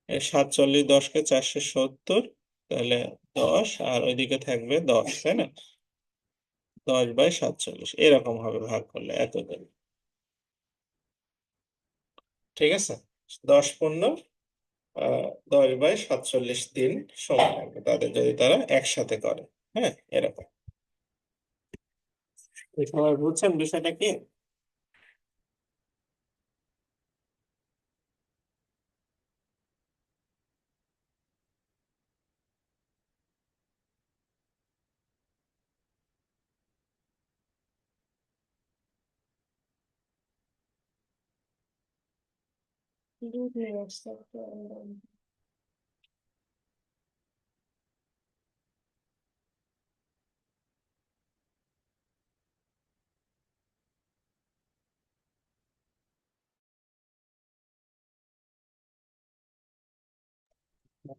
47, 10কে 470, তাহলে 10 আর ওইদিকে থাকবে 10, তাই না? 10/47 এরকম হবে ভাগ করলে এতদিন। ঠিক আছে, 10 পূর্ণ 10/47 দিন সময় লাগবে তাদের, যদি তারা একসাথে করে। হ্যাঁ, এরকম। সবাই বুঝছেন বিষয়টা কি?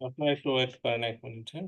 আপনারা একটু ওয়েট করেন 1 মিনিট। হ্যাঁ।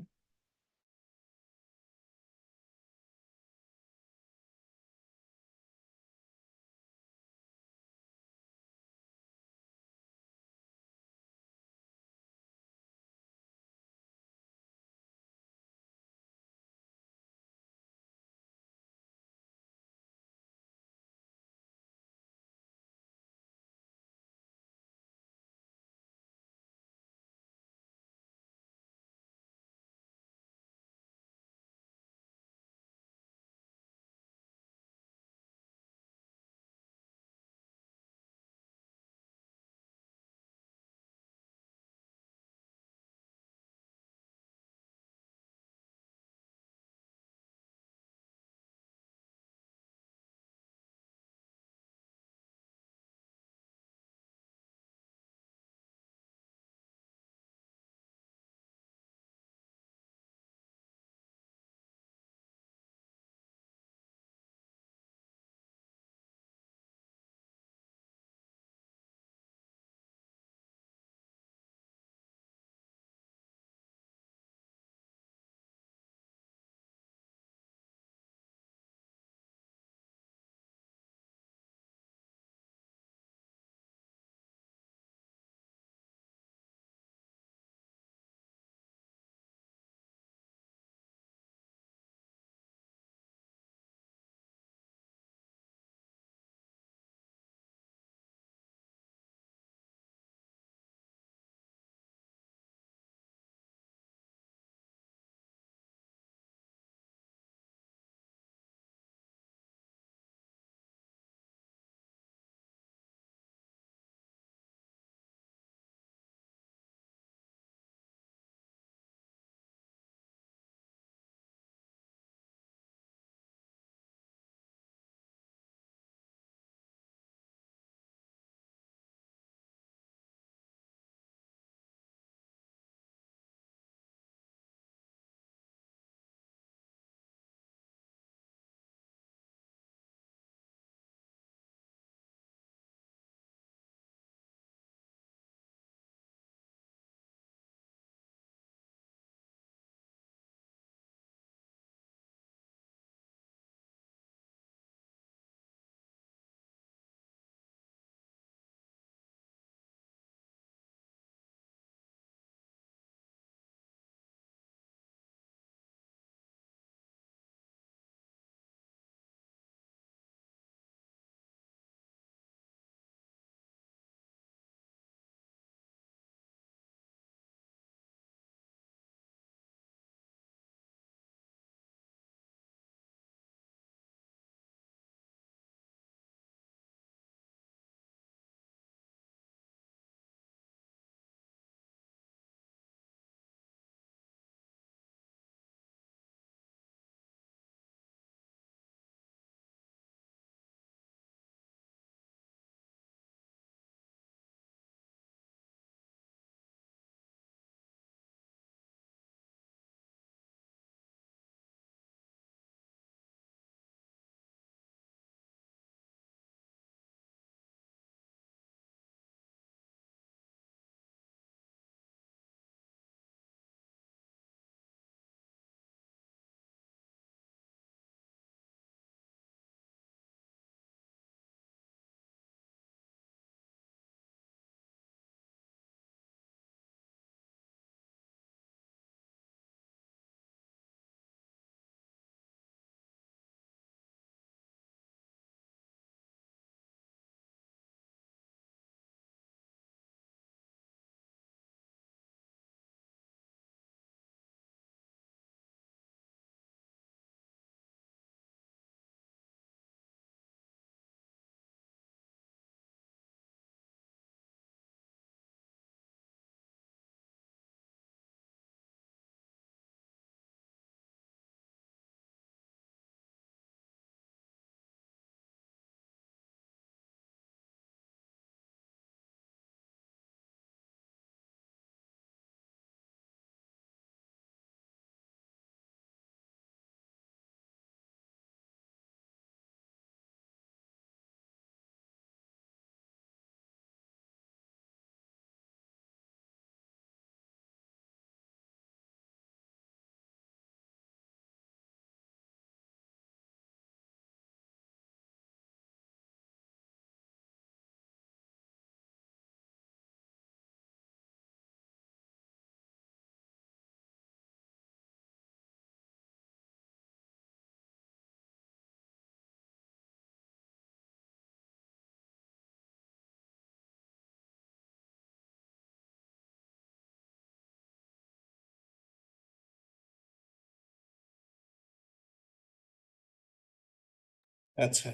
আচ্ছা,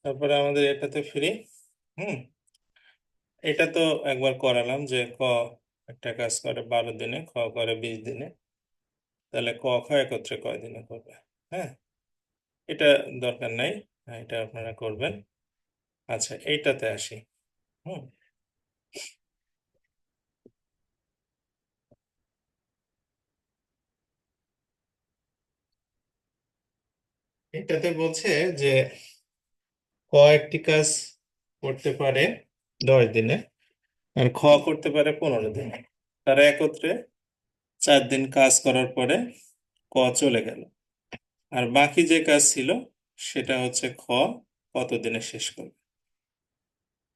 তারপরে আমাদের এটাতে ফ্রি। হুম, এটা তো একবার করালাম যে ক একটা কাজ করে 12 দিনে, খ করে 20 দিনে, তাহলে ক খ একত্রে কয় দিনে করবে? হ্যাঁ, এটা দরকার নাই, হ্যাঁ, এটা আপনারা করবেন। আচ্ছা, এইটাতে আসি। হুম, এটাতে বলছে যে ক একটি কাজ করতে পারে 10 দিনে, আর খ করতে পারে 15 দিনে। তারা একত্রে 4 দিন কাজ করার পরে ক চলে গেল, আর বাকি যে কাজ ছিল সেটা হচ্ছে খ কত দিনে শেষ করবে।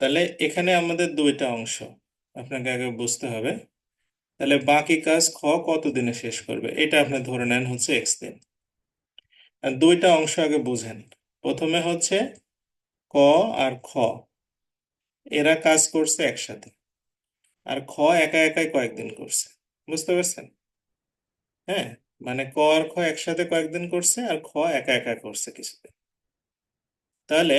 তাহলে এখানে আমাদের দুইটা অংশ আপনাকে আগে বুঝতে হবে। তাহলে বাকি কাজ খ কত দিনে শেষ করবে, এটা আপনি ধরে নেন হচ্ছে এক্স দিন। আর দুইটা অংশ আগে বুঝেন। প্রথমে হচ্ছে ক আর খ, এরা কাজ করছে একসাথে, আর খ একা একাই কয়েকদিন করছে। বুঝতে পারছেন? হ্যাঁ, মানে ক আর খ একসাথে কয়েকদিন করছে, আর খ একা একা করছে কিছুদিন। তাহলে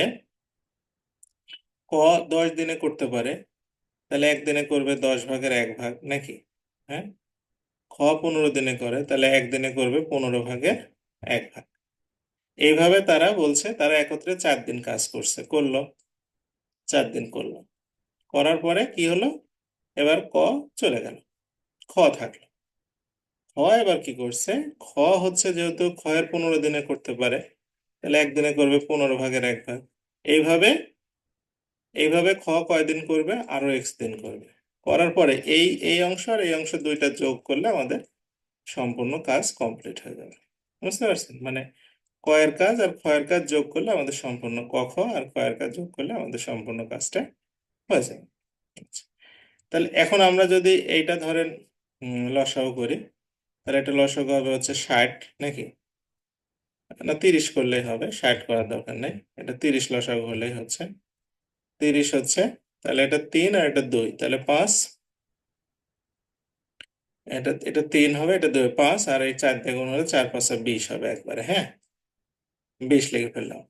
ক 10 দিনে করতে পারে, তাহলে একদিনে করবে 10 ভাগের 1 ভাগ নাকি? হ্যাঁ, খ 15 দিনে করে, তাহলে একদিনে করবে 15 ভাগের 1 ভাগ। এইভাবে তারা বলছে তারা একত্রে 4 দিন কাজ করছে, করলো 4 দিন করলো, করার পরে কি হলো, এবার ক চলে গেল, খ থাকলো। খ এবার কি করছে, খ হচ্ছে যেহেতু খ এর 15 দিনে করতে পারে, তাহলে একদিনে করবে 15 ভাগের 1 ভাগ। এইভাবে এইভাবে খ কয়দিন করবে, আরো এক্স দিন করবে। করার পরে এই এই অংশ আর এই অংশ দুইটা যোগ করলে আমাদের সম্পূর্ণ কাজ কমপ্লিট হয়ে যাবে। বুঝতে পারছেন? মানে ক এর কাজ আর খ এর কাজ যোগ করলে আমাদের সম্পূর্ণ, ক খ আর খ এর কাজ যোগ করলে আমাদের সম্পূর্ণ কাজটা হয়ে যাবে। আচ্ছা, তাহলে এখন আমরা যদি এইটা ধরেন লসাগু করি, তাহলে এটা লসাগু হবে হচ্ছে 60 নাকি? না, 30 করলেই হবে, 60 করার দরকার নেই। এটা 30 লসাগু হলেই হচ্ছে 30 হচ্ছে, তাহলে এটা 3 আর এটা 2, তাহলে 5। এটা এটা 3 হবে, এটা 2 5, আর এই 4 দিয়ে গুণ হলে 4 5 20 হবে একবারে। হ্যাঁ, 20 লিখে ফেললাম।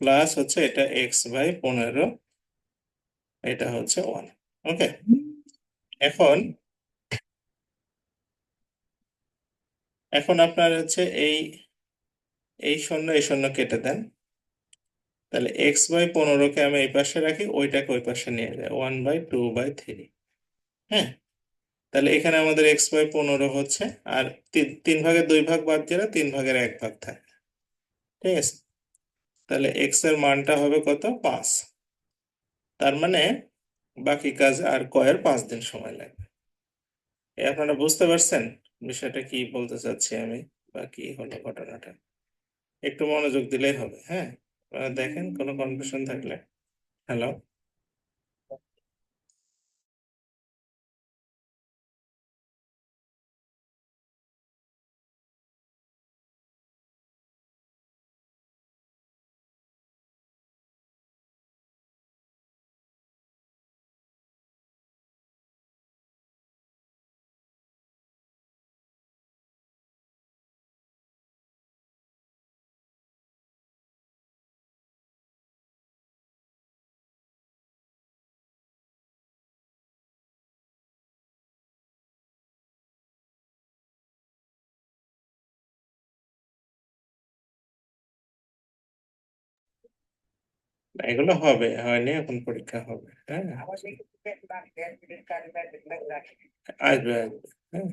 প্লাস হচ্ছে এটা x/15, এটা হচ্ছে 1। ওকে, এখন এখন আপনার হচ্ছে এই শূন্য এই শূন্য কেটে দেন। তাহলে x/15কে আমি এই পাশে রাখি, ওইটাকে ওই পাশে নিয়ে যাই, 1/2/3। হ্যাঁ, তাহলে এখানে আমাদের x/15 হচ্ছে, আর 3 ভাগের 2 ভাগ বাদ দিলে 3 ভাগের 1 ভাগ থাকে। ঠিক আছে, তাহলে x এর মানটা হবে কত, 5। তার মানে বাকি কাজ আর ক এর 5 দিন সময় লাগবে। আপনারা বুঝতে পারছেন বিষয়টা কি বলতে চাচ্ছি আমি, বা কি হলো ঘটনাটা? একটু মনোযোগ দিলেই হবে। হ্যাঁ, আপনারা দেখেন কোনো কনফিউশন থাকলে। হ্যালো। এগুলো হবে, হয়নি, এখন পরীক্ষা হবে। হ্যাঁ, আসবে আসবে। হ্যাঁ,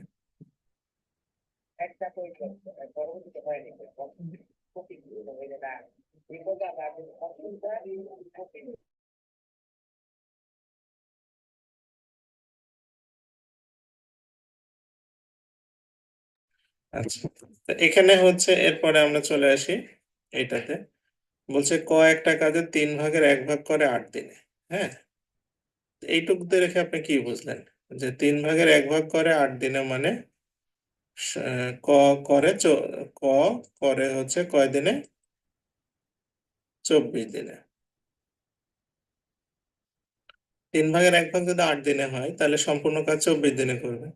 আচ্ছা, তো এখানে হচ্ছে এরপরে আমরা চলে আসি এইটাতে। বলছে ক একটা কাজে 3 ভাগের 1 ভাগ করে 8 দিনে। হ্যাঁ, এইটুক দিয়ে রেখে আপনি কি বুঝলেন, যে 3 ভাগের 1 ভাগ করে 8 দিনে, মানে ক করে ক করে হচ্ছে কয় দিনে, 24 দিনে। 3 ভাগের 1 ভাগ যদি 8 দিনে হয়, তাহলে সম্পূর্ণ কাজ 24 দিনে করবে।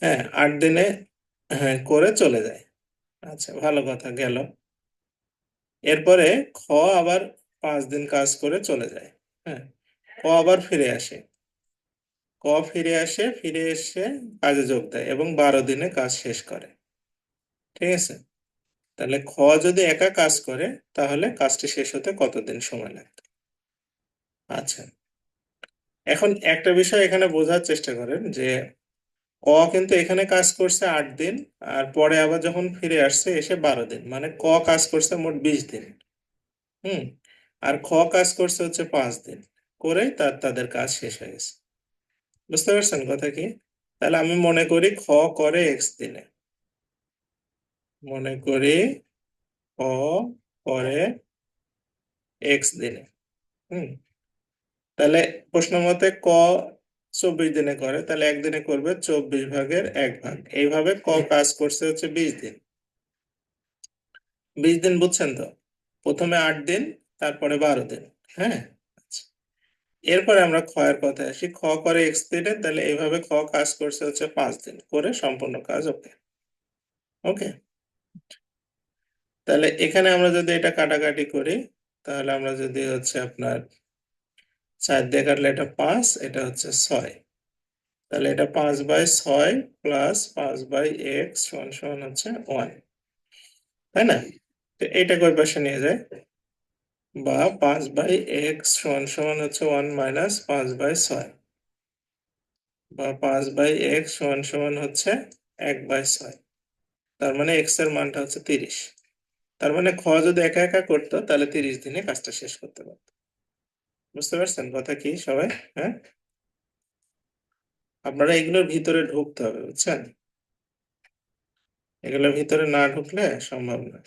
হ্যাঁ, 8 দিনে হ্যাঁ করে চলে যায়। আচ্ছা, ভালো কথা গেল। এরপরে খ আবার 5 দিন কাজ করে চলে যায়। হ্যাঁ, ক আবার ফিরে আসে, ফিরে এসে কাজে যোগ দেয় এবং 12 দিনে কাজ শেষ করে। ঠিক আছে, তাহলে খ যদি একা কাজ করে তাহলে কাজটি শেষ হতে কতদিন সময় লাগবে? আচ্ছা, এখন একটা বিষয় এখানে বোঝার চেষ্টা করেন যে ক কিন্তু এখানে কাজ করছে 8 দিন, আর পরে আবার যখন ফিরে আসছে এসে 12 দিন, মানে ক কাজ করছে মোট 20 দিন। হুম, আর খ কাজ করছে হচ্ছে 5 দিন, করেই তাদের কাজ শেষ হয়ে গেছে। বুঝতে পারছেন কথা কি? তাহলে আমি মনে করি খ করে x দিনে, মনে করি খ করে x দিনে। হুম, তাহলে প্রশ্ন মতে ক 24 দিনে করে, তাহলে একদিনে করবে 24/1 এইভাবে ক কাজ করছে হচ্ছে 20 দিন। 20 দিন বুঝছেন তো? প্রথমে 8 দিন, তারপরে 12 দিন। হ্যাঁ, আচ্ছা। এরপরে আমরা খ এর কথায় আসি, খ করে x দিনে, তাহলে এইভাবে খ কাজ করছে হচ্ছে 5 দিন, করে সম্পূর্ণ কাজ ওকে। ওকে, তাহলে এখানে আমরা যদি এটা কাটাকাটি করি, তাহলে আমরা যদি হচ্ছে আপনার 4 দিয়ে কাটলে এটা 5, এটা হচ্ছে 6, তাহলে এটা 5/6 প্লাস 5/x সমান সমান হচ্ছে 1, তাই না? তো এটাকে ওই পাশে নিয়ে যায়, বা 5/x সমান সমান হচ্ছে 1 মাইনাস 5/6, বা 5/x সমান সমান হচ্ছে 1/6। তার মানে x এর মানটা হচ্ছে 30। তার মানে খ যদি একা একা করতো তাহলে 30 দিনে কাজটা শেষ করতে পারতো। বুঝতে পারছেন কথা কি সবাই? হ্যাঁ, আপনারা এগুলোর ভিতরে ঢুকতে হবে, বুঝছেন? এগুলোর ভিতরে না ঢুকলে সম্ভব না।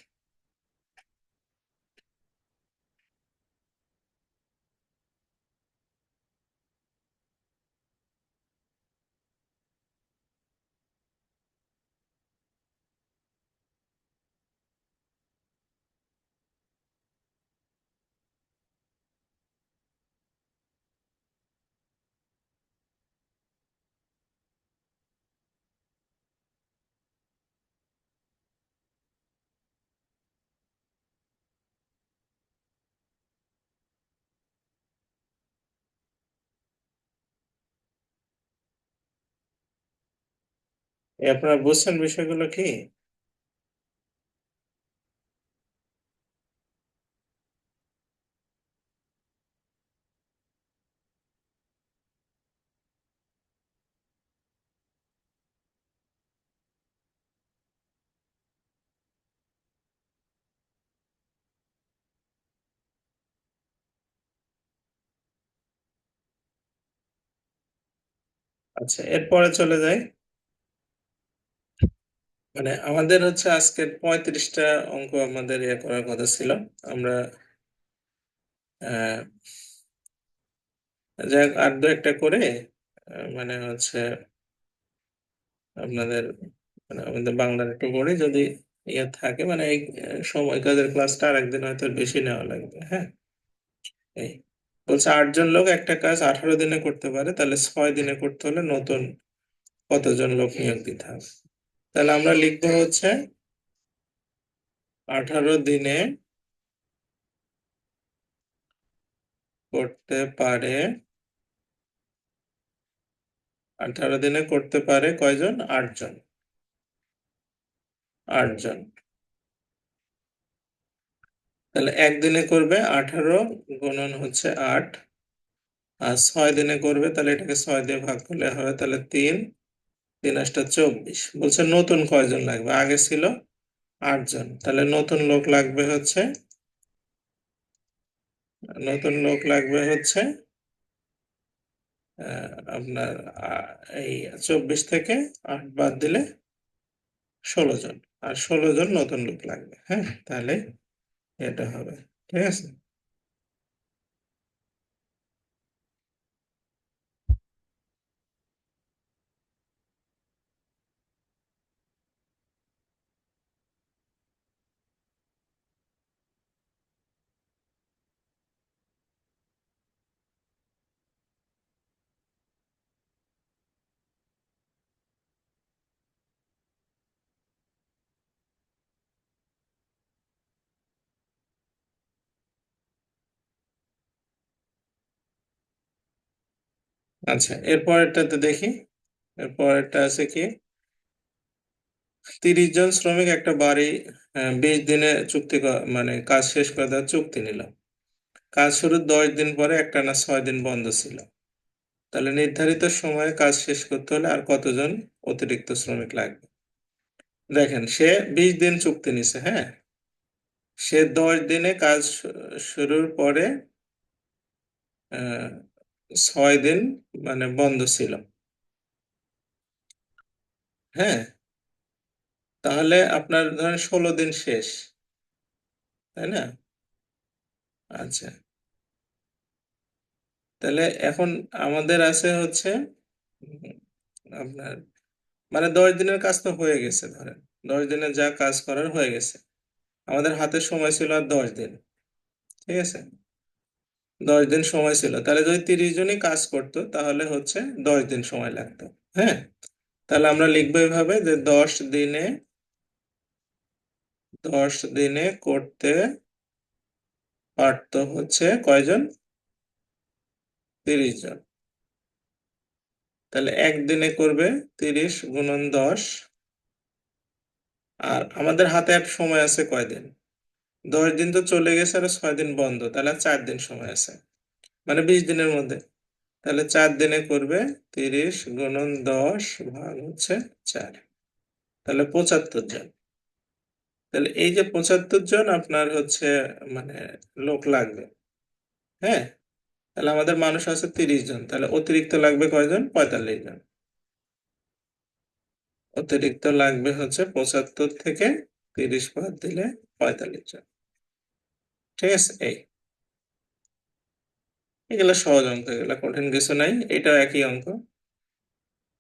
আপনারা বুঝছেন বিষয়গুলো কি? আচ্ছা, এরপরে চলে যাই। মানে আমাদের হচ্ছে আজকের 35টা অঙ্ক আমাদের ইয়ে করার কথা ছিল। আমরা আহ যাই হোক, আর দু একটা করে মানে হচ্ছে আপনাদের, মানে আমাদের বাংলার একটু পড়ে যদি ইয়ে থাকে, মানে এই সময় কাজের ক্লাসটা আর একদিন হয়তো বেশি নেওয়া লাগবে। হ্যাঁ, এই বলছে 8 জন লোক একটা কাজ 18 দিনে করতে পারে, তাহলে 6 দিনে করতে হলে নতুন কতজন লোক নিয়োগ দিতে হবে? তাহলে আমরা লিখবো হচ্ছে 18 দিনে করতে পারে, 18 দিনে করতে পারে কয়জন? 8 জন। 8 জন, তাহলে একদিনে করবে 18 গুণন হচ্ছে 8, আর 6 দিনে করবে, তাহলে এটাকে 6 দিয়ে ভাগ করলে হবে, তাহলে 3, 3 × 8 = 24। বলছে নতুন কয়জন লাগবে? আগে ছিল 8 জন, তাহলে নতুন লোক লাগবে হচ্ছে আপনার এই 24 থেকে 8 বাদ দিলে 16 জন, আর 16 জন নতুন লোক লাগবে। হ্যাঁ, তাহলে এটা হবে। ঠিক আছে, আচ্ছা, এরপরেরটাতে দেখি। এরপরেরটা আছে কি, 30 জন শ্রমিক একটা বাড়ি 20 দিনে মানে কাজ শেষ করে দেওয়ার চুক্তি নিল। কাজ শুরুর 10 দিন পরে একটানা 6 দিন বন্ধ ছিল। তাহলে নির্ধারিত সময়ে কাজ শেষ করতে হলে আর কতজন অতিরিক্ত শ্রমিক লাগবে? দেখেন, সে 20 দিন চুক্তি নিছে, হ্যাঁ। সে 10 দিনে কাজ শুরুর পরে 6 দিন মানে বন্ধ ছিল, হ্যাঁ। তাহলে আপনার ধরেন 16 দিন শেষ, তাই না? আচ্ছা, তাহলে এখন আমাদের আছে হচ্ছে উম, আপনার মানে 10 দিনের কাজ তো হয়ে গেছে, ধরেন 10 দিনে যা কাজ করার হয়ে গেছে। আমাদের হাতে সময় ছিল আর 10 দিন, ঠিক আছে। 10 দিন সময় ছিল, তাহলে যদি 30 জনই কাজ করতো তাহলে হচ্ছে 10 দিন সময় লাগতো, হ্যাঁ। তাহলে আমরা লিখবো এভাবে যে 10 দিনে করতে পারতো হচ্ছে কয়জন? 30 জন। তাহলে একদিনে করবে 30 × 10। আর আমাদের হাতে এক সময় আছে কয়দিন? 10 দিন তো চলে গেছে, আর 6 দিন বন্ধ, তাহলে আর 4 দিন সময় আছে, মানে 20 দিনের মধ্যে। তাহলে 4 দিনে করবে 30 × 10 ভাগ হচ্ছে 4, তাহলে 75 জন। তাহলে এই যে 75 জন আপনার হচ্ছে মানে লোক লাগবে, হ্যাঁ। তাহলে আমাদের মানুষ আছে 30 জন, তাহলে অতিরিক্ত লাগবে কয়জন? 45 জন। অতিরিক্ত লাগবে হচ্ছে 75 থেকে 30 বাদ দিলে 45 জন, ঠিক আছে। এগুলো সহজ অঙ্ক, এগুলো কঠিন কিছু নাই, এটাও একই অঙ্ক।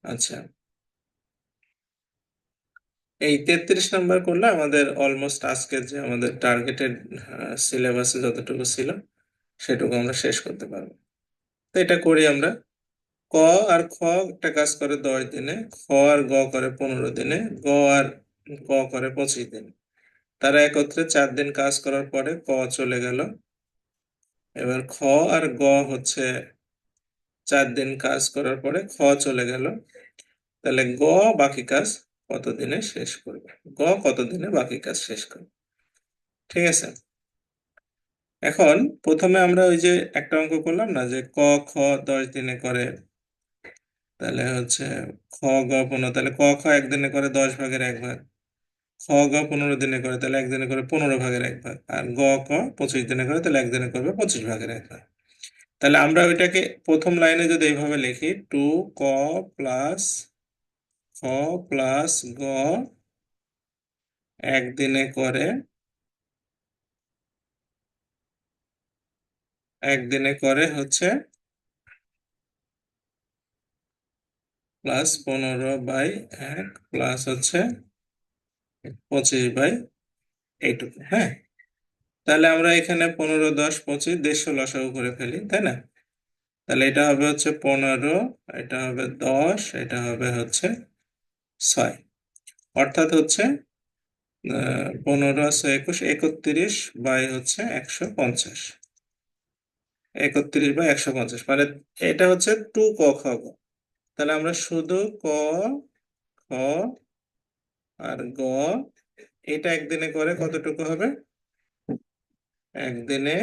আচ্ছা, এই 33 নাম্বার করলে আমাদের অলমোস্ট আজকের যে আমাদের টার্গেটেড সিলেবাসে যতটুকু ছিল সেটুকু আমরা শেষ করতে পারবো। তো এটা করি আমরা। ক আর খ একটা কাজ করে 10 দিনে, খ আর গ করে 15 দিনে, গ আর ক করে 25 দিন। তারা একত্রে 4 দিন কাজ করার পরে ক চলে গেল। এবার খ আর গ হচ্ছে 4 দিন কাজ করার পরে খ চলে গেল। তাহলে গ বাকি কাজ কতদিনে শেষ করবে? গ কতদিনে বাকি কাজ শেষ করবে, ঠিক আছে। এখন প্রথমে আমরা ওই যে একটা অঙ্ক করলাম না, যে ক খ 10 দিনে করে, তাহলে হচ্ছে খ গ 15, তাহলে ক খ একদিনে করে 10 ভাগের 1 ভাগ, খ গ 15 দিনে করে তাহলে একদিনে করে 15 ভাগের 1 ভাগ, আর গ ক 25 দিনে করে তাহলে একদিনে করবে 25 ভাগের 1 ভাগ। তাহলে আমরা ওইটাকে প্রথম লাইনে যদি এইভাবে লিখি, 2 ক প্লাস খ প্লাস গ একদিনে করে 1 দিনে করে হচ্ছে +15/1 প্লাস হচ্ছে 25/, এইটুকু, হ্যাঁ। তাহলে আমরা এখানে 15 10 25 150 লসাগু করে ফেলি, তাই না? তাহলে এটা হবে হচ্ছে 15, এটা হবে 10, এটা হবে হচ্ছে 6, অর্থাৎ হচ্ছে 15 আছে 21, 31 বাই হচ্ছে 150, 31/150, মানে এটা হচ্ছে 2 ক খ গ। তাহলে আমরা শুধু ক খ আর গ এটা একদিনে করে কতটুকু হবে? একদিনে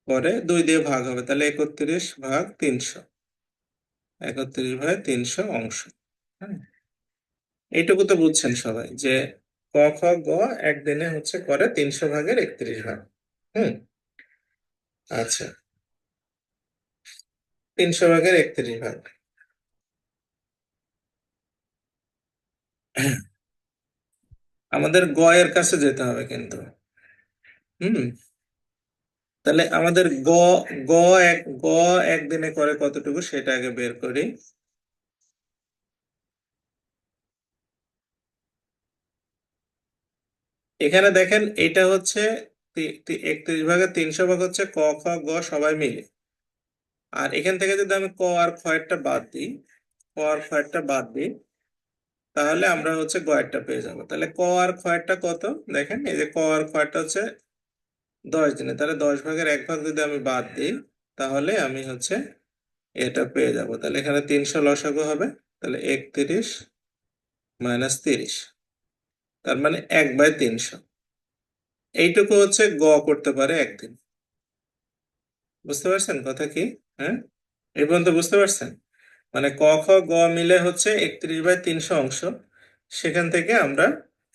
করে 2 দিয়ে ভাগ হবে, তাহলে 31/300, 31/300 অংশ, হ্যাঁ। এইটুকু তো বুঝছেন সবাই যে ক খ গ একদিনে হচ্ছে করে 300/31 ভাগ। হুম। আচ্ছা, 300/31 ভাগ। আমাদের গ এর কাছে যেতে হবে কিন্তু। হুম। তাহলে আমাদের গ গ একদিনে করে কতটুকু সেটা আগে বের করি। এখানে দেখেন এটা হচ্ছে 31/300 ভাগ হচ্ছে ক খ গ সবাই মিলে। আর এখান থেকে যদি আমি ক আর খ এরটা বাদ দিই, ক আর খ এরটা বাদ দিই, তাহলে আমরা হচ্ছে গ এরটা পেয়ে যাবো। তাহলে ক আর খ এরটা কত? দেখেন এই যে ক আর খ এরটা হচ্ছে 10 দিনে, তাহলে 10 ভাগের 1 ভাগ যদি আমি বাদ দিই, তাহলে আমি হচ্ছে এটা পেয়ে যাব। তাহলে এখানে 300 লসাগু হবে, তাহলে 31 মাইনাস 30, তার মানে 1/300। এইটুকু হচ্ছে গ করতে পারে একদিন। বুঝতে পারছেন কথা কি? হ্যাঁ, এই পর্যন্ত বুঝতে পারছেন? মানে ক খ গ মিলে হচ্ছে 31/300 অংশ। সেখান থেকে আমরা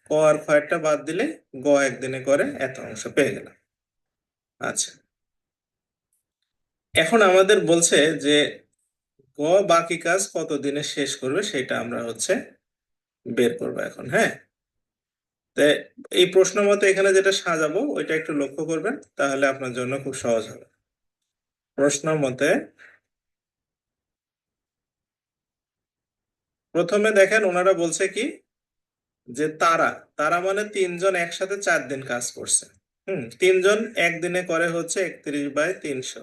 ক আর খ একটা বাদ দিলে গ একদিনে করে এত অংশ পেয়ে গেলাম। আচ্ছা, এখন আমাদের বলছে যে গ বাকি কাজ কত দিনে শেষ করবে সেটা আমরা হচ্ছে বের করবো এখন। হ্যাঁ, তো এই প্রশ্ন মতো এখানে যেটা সাজাবো ওইটা একটু লক্ষ্য করবেন, তাহলে আপনার জন্য খুব সহজ হবে। প্রশ্ন মতে প্রথমে দেখেন ওনারা বলছে কি, যে তারা তারা মানে তিনজন একসাথে 4 দিন কাজ করছে। তিনজন একদিনে করে হচ্ছে 31/300।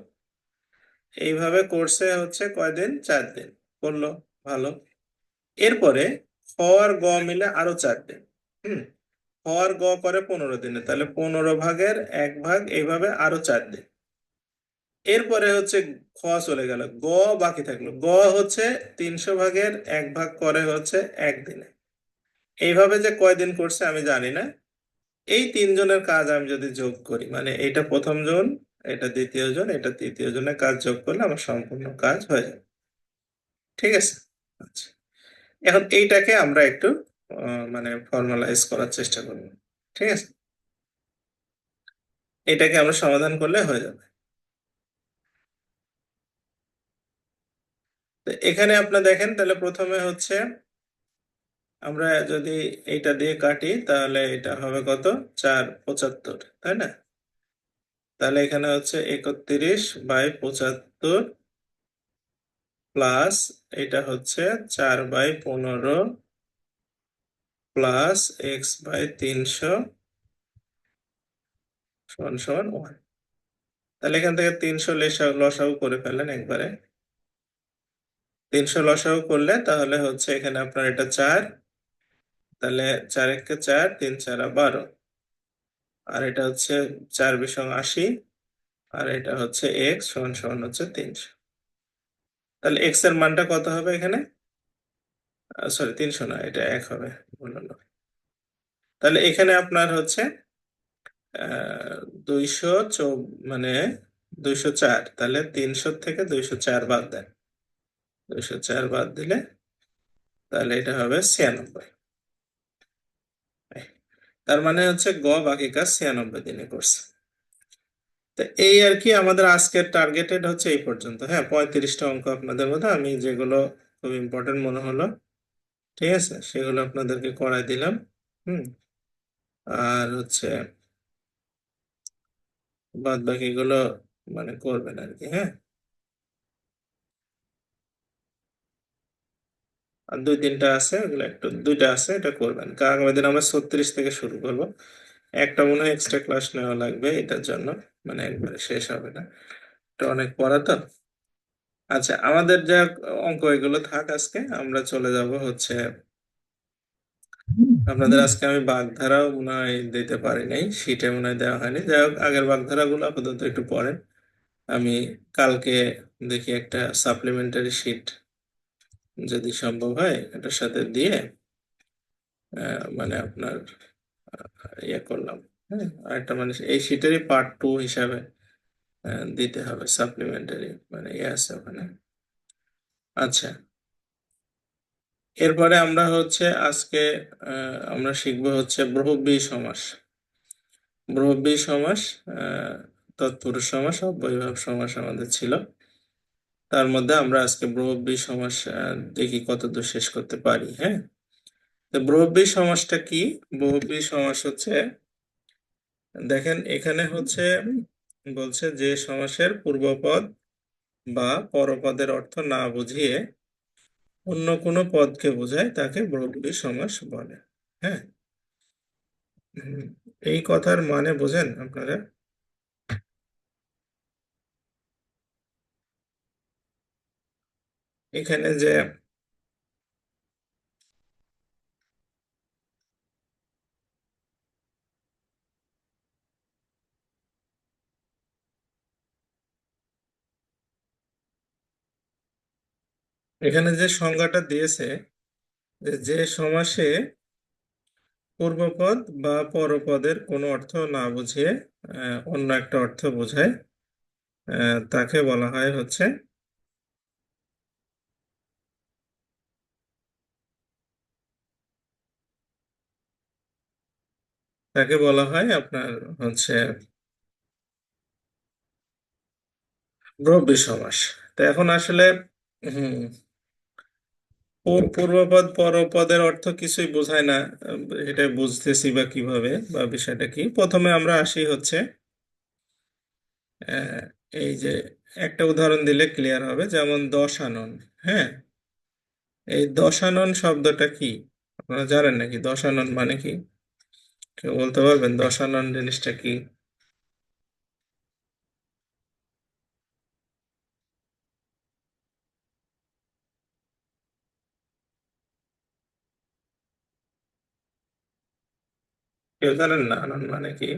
এইভাবে করছে হচ্ছে কয়দিন? 4 দিন করলো, ভালো। এরপরে খ আর গ মিলে আরো 4 দিন। হুম খ আর গ করে 15 দিনে, তাহলে 15 ভাগের 1 ভাগ, এইভাবে আরো 4 দিন। এরপরে হচ্ছে খ চলে গেল, গ বাকি থাকলো। গ হচ্ছে 300 ভাগের 1 ভাগ করে হচ্ছে একদিনে। এইভাবে যে কয়দিন করছে আমি জানি না। এই তিনজনের কাজ আমি যদি যোগ করি, মানে এটা প্রথম জন, এটা দ্বিতীয় জন, এটা তৃতীয় জনের কাজ যোগ করলে আমার সম্পূর্ণ কাজ হয়ে যাবে। ঠিক আছে? আচ্ছা, এখন এইটাকে আমরা একটু মানে ফর্মালাইজ করার চেষ্টা করব। ঠিক আছে, এটাকে আমরা সমাধান করলে হয়ে যাবে। তো এখানে আপনি দেখেন, তাহলে প্রথমে হচ্ছে আমরা যদি এইটা দিয়ে কাটি তাহলে এটা হবে কত? 4/75, তাই না? তাহলে এখানে হচ্ছে 31/75 প্লাস এটা হচ্ছে 4/15 প্লাস x/300 সমান সমান 1। তাহলে এখান থেকে 300 লসাগু করে ফেলেন একবারে। 300 লসাগু করলে তাহলে হচ্ছে এখানে আপনার এটা 4, তাহলে 4 একে 4, 3 4 12, আর এটা হচ্ছে 4 × 20 = 80, আর এটা হচ্ছে x সমান সমান হচ্ছে 300। তাহলে x এর মানটা কত হবে এখানে? সরি, 300 না, এটা 1 হবে, ভুল হলো। তাহলে এখানে আপনার হচ্ছে 200 মানে 204, তাহলে 300 থেকে 204 বাদ দেন। 204 বাদ দিলে তাহলে এটা হবে 96। তার মানে হচ্ছে গ বাকি কাজ 96 দিনে করছে। তো এই আর কি আমাদের আজকের টার্গেটেড হচ্ছে এই পর্যন্ত। হ্যাঁ, 35টা অঙ্ক আপনাদের মধ্যে আমি যেগুলো খুব ইম্পর্টেন্ট মনে হলো, ঠিক আছে, সেগুলো আপনাদেরকে করাই দিলাম। হুম আর হচ্ছে বাদ বাকিগুলো মানে করবেন আর কি। হ্যাঁ, আর 2 3টা আছে, ওগুলো একটু 2টা আছে, এটা করবেন, কারণ আগামী দিন আমরা 36 থেকে শুরু করব। একটা মনে হয় এক্সট্রা ক্লাস নেওয়া লাগবে এটার জন্য, মানে একবারে শেষ হবে না, এটা অনেক পড়া তো। আচ্ছা, আমাদের যা অঙ্ক এগুলো থাক, আজকে আমরা চলে যাব হচ্ছে আপনাদের। আজকে আমি বাগধারাও মনে হয় দিতে পারি নাই, শীটে মনে হয় দেওয়া হয়নি। যাই হোক, আগের বাগধারাগুলো আপাতত একটু পড়েন। আমি কালকে দেখি একটা সাপ্লিমেন্টারি শীট যদি সম্ভব হয় এটার সাথে দিয়ে মানে আপনার ইয়ে করলাম। হ্যাঁ, আরেকটা মানে এই শীটেরই পার্ট 2 হিসাবে দিতে হবে সাপ্লিমেন্টারি, মানে ইয়ে আছে ওখানে। আচ্ছা, এরপরে আমরা হচ্ছে আজকে আমরা শিখবো হচ্ছে বহুব্রীহি সমাস। বহুব্রীহি সমাস, তৎপুরুষ সমাস, অব্যয়ভাব সমাস আমাদের ছিল। তার মধ্যে আমরা আজকে বহুব্রীহি সমাস দেখি কতদূর শেষ করতে পারি। হ্যাঁ, তো বহুব্রীহি সমাসটা কি? বহুব্রীহি সমাস হচ্ছে, দেখেন এখানে হচ্ছে বলছে যে সমাসের পূর্বপদ বা পরপদের অর্থ না বুঝিয়ে অন্য কোনো পদকে বোঝায় তাকে বহুব্রীহি সমাস বলে। হ্যাঁ, হুম, এই কথার মানে বোঝেন আপনারা? এখানে যে এখানে যে সংজ্ঞাটা দিয়েছে, যে যে সমাসে পূর্বপদ বা পরপদের কোনো অর্থ না বুঝিয়ে অন্য একটা অর্থ বোঝায়, তাকে বলা হয় হচ্ছে, তাকে বলা হয় আপনার হচ্ছে ব্রহ্মী সমাস। তো এখন আসলে হুম পূর্বপদ পরপদের অর্থ কিছুই বোঝায় না। এটা বুঝতেছি বা কিভাবে, বা বিষয়টা কি, প্রথমে আমরা আসি হচ্ছে আহ, এই যে একটা উদাহরণ দিলে ক্লিয়ার হবে, যেমন দশানন। হ্যাঁ, এই দশানন শব্দটা কি আপনারা জানেন নাকি? দশানন মানে কি? কেউ বলতে পারবেন দশানন জিনিসটা কি? কেউ জানেন না আনন মানে কি?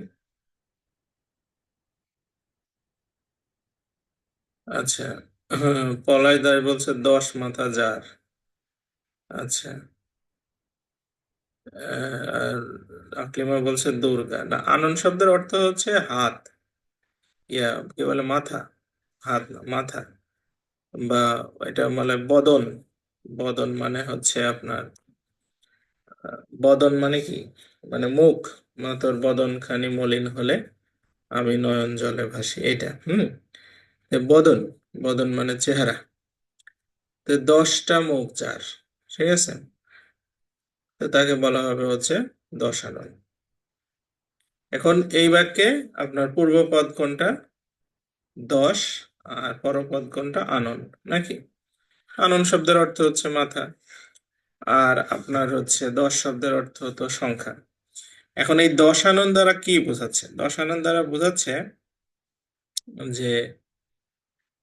আচ্ছা, হ্যাঁ, পলাই দাই বলছে 10 মাথা যার। আচ্ছা, আর আকলিমা বলছে দুর্গা। না, আনন শব্দের অর্থ হচ্ছে হাত, কি বলে, মাথা। হাত না, মাথা। বা এটা মানে বদন। বদন মানে হচ্ছে আপনার বদন মানে কি, মানে মুখ। তোর বদন খানি মলিন হলে আমি নয়ন জলে ভাসি, এটা বদন। বদন মানে চেহারা। তো 10টা মুখ যার, ঠিক আছে, তো তাকে বলা হবে হচ্ছে দশানন। এখন এই বাক্যে আপনার পূর্বপদ কোনটা? 10। আর পরপদ কোনটা? আনন, নাকি? আনন শব্দের অর্থ হচ্ছে মাথা, আর আপনার হচ্ছে 10 শব্দের অর্থ হতো সংখ্যা। এখন এই দশানন দ্বারা কি বোঝাচ্ছে? দশানন দ্বারা বোঝাচ্ছে যে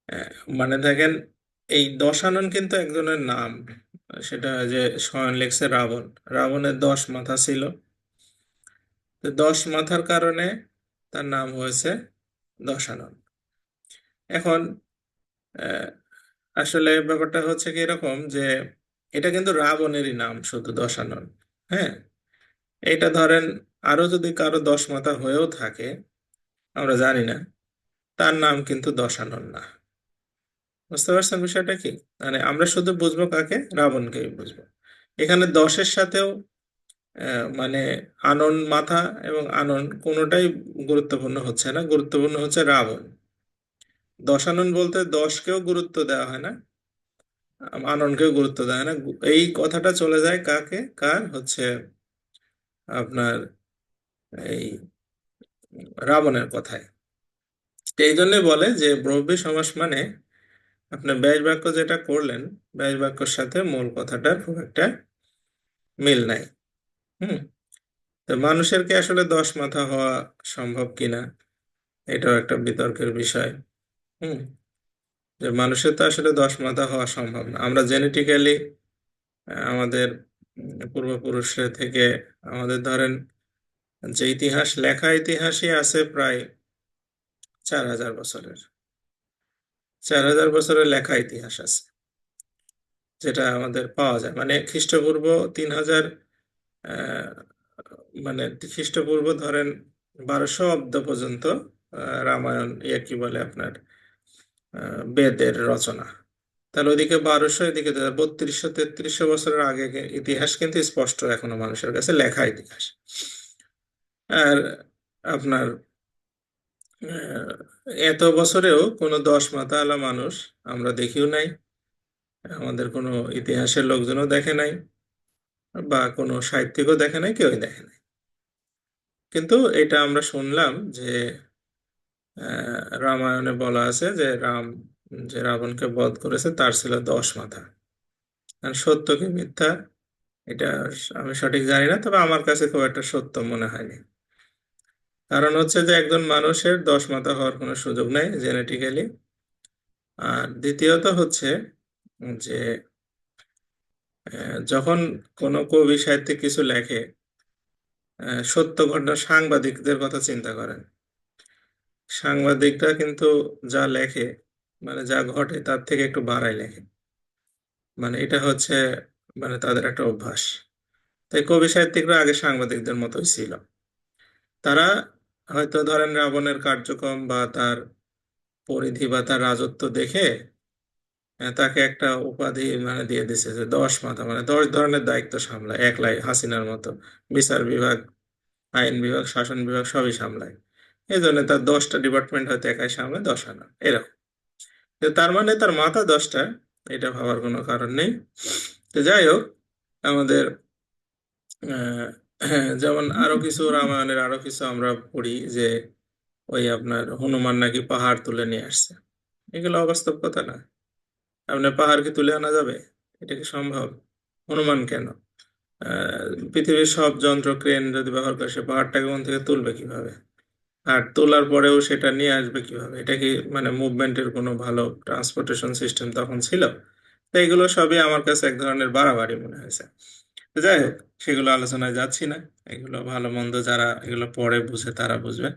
আহ, মানে দেখেন, এই দশানন কিন্তু একজনের নাম। সেটা যে স্বয়ং লেখছে রাবণ। রাবণের 10 মাথা ছিল। তো 10 মাথার কারণে তার নাম হয়েছে দশানন। এখন আহ, আসলে ব্যাপারটা হচ্ছে কি এরকম যে এটা কিন্তু রাবণেরই নাম শুধু, দশানন। হ্যাঁ, এটা ধরেন আরো যদি কারো 10 মাথা হয়েও থাকে, আমরা জানি না, তার নাম কিন্তু দশানন না। বুঝতে পারছেন বিষয়টা কি? মানে আমরা শুধু বুঝবো কাকে? রাবণকেই বুঝবো। এখানে 10-এর সাথেও মানে আনন মাথা এবং আনন কোনোটাই গুরুত্বপূর্ণ হচ্ছে না, গুরুত্বপূর্ণ হচ্ছে রাবণ। দশানন বলতে 10কেও গুরুত্ব দেওয়া হয় না, আননকেও গুরুত্ব দেয় না। এই কথাটা চলে যায় কাকে? কার হচ্ছে আপনার এই রাবণের কথায়। তো এই জন্যই বলে যে ব্রহ্মী সমাস মানে আপনি ব্যাস বাক্য যেটা করলেন, ব্যাস বাক্যের সাথে মূল কথাটার খুব একটা মিল নাই। হুম তো মানুষের কি আসলে 10 মাথা হওয়া সম্ভব কিনা, এটাও একটা বিতর্কের বিষয়। হুম যে মানুষের তো আসলে 10 মাথা হওয়া সম্ভব না। আমরা জেনেটিক্যালি আমাদের পূর্বপুরুষের থেকে, আমাদের ধরেন যে ইতিহাস, লেখা ইতিহাসই আছে প্রায় 4000 বছরের। 4000 বছরের লেখা ইতিহাস আছে, যেটা আমাদের পাওয়া যায়, মানে খ্রিস্টপূর্ব 3000, আহ, মানে খ্রিস্টপূর্ব ধরেন 1200 অব্দ পর্যন্ত রামায়ণ, কি বলে আপনার, বেদের রচনা। তাহলে ওইদিকে 1200, এদিকে 3200 3300 বছরের আগে ইতিহাস কিন্তু স্পষ্ট এখনো মানুষের কাছে লেখা ইতিহাস। আর আপনার আহ, এত বছরেও কোনো 10 মাথাওয়ালা মানুষ আমরা দেখিও নাই, আমাদের কোনো ইতিহাসের লোকজনও দেখে নাই, বা কোনো সাহিত্যিকও দেখে নাই, কেউই দেখে নাই। কিন্তু এটা আমরা শুনলাম যে রামায়ণে বলা আছে যে রাম যে রাবণকে বধ করেছে তার ছিল 10 মাথা। আর সত্য কি মিথ্যা, এটা আমি সঠিক জানি না, তবে আমার কাছে খুব একটা সত্য মনে হয়নি। কারণ হচ্ছে যে একজন মানুষের 10 মাথা হওয়ার কোনো সুযোগ নেই জেনেটিক্যালি। আর দ্বিতীয়ত হচ্ছে যে যখন কোনো কবি সাহিত্যিক কিছু লেখে, সত্য ঘটনা, সাংবাদিকদের কথা চিন্তা করেন। সাংবাদিকরা কিন্তু যা লেখে, মানে যা ঘটে তার থেকে একটু বাড়াই লেখে। মানে এটা হচ্ছে মানে তাদের একটা অভ্যাস। তাই কবি সাহিত্যিকরা আগে সাংবাদিকদের মতোই ছিল। তারা হয়তো ধরেন রাবণের কার্যক্রম বা তার পরিধি বা তার রাজত্ব দেখে তাকে একটা উপাধি মানে দিয়ে দিছে যে 10 মাথা, মানে 10 ধরনের দায়িত্ব সামলায় একলাই, হাসিনার মতো বিচার বিভাগ, আইন বিভাগ, শাসন বিভাগ সবই সামলায়। এই জন্য তার 10টা ডিপার্টমেন্ট হয়তো একাই সামলায় 10 আনা এরকম। তো তার মানে তার মাথা 10টা, এটা ভাবার কোনো কারণ নেই। তো যাই হোক, আমাদের আহ, হ্যাঁ, যেমন আরো কিছু রামায়ণের আরো কিছু আমরা পড়ি যে ওই আপনার হনুমান নাকি পাহাড় তুলে নিয়ে আসছে। এগুলো অবাস্তব কথা না। আপনার পাহাড় কি তুলে আনা যাবে? এটা কি সম্ভব? হনুমান কেন? পৃথিবীর সব যন্ত্র ক্রেন যদি ব্যবহার করে, সে পাহাড়টাকে কোন থেকে তুলবে কিভাবে? আর তোলার পরেও সেটা নিয়ে আসবে কিভাবে? এটা কি মানে মুভমেন্টের কোনো ভালো ট্রান্সপোর্টেশন সিস্টেম তখন ছিল? তো এগুলো সবই আমার কাছে এক ধরনের বাড়াবাড়ি মনে হয়েছে। তো যাই হোক, সেগুলো আলোচনায় যাচ্ছি না। এগুলো ভালো মন্দ যারা এগুলো পড়ে বুঝে তারা বুঝবে।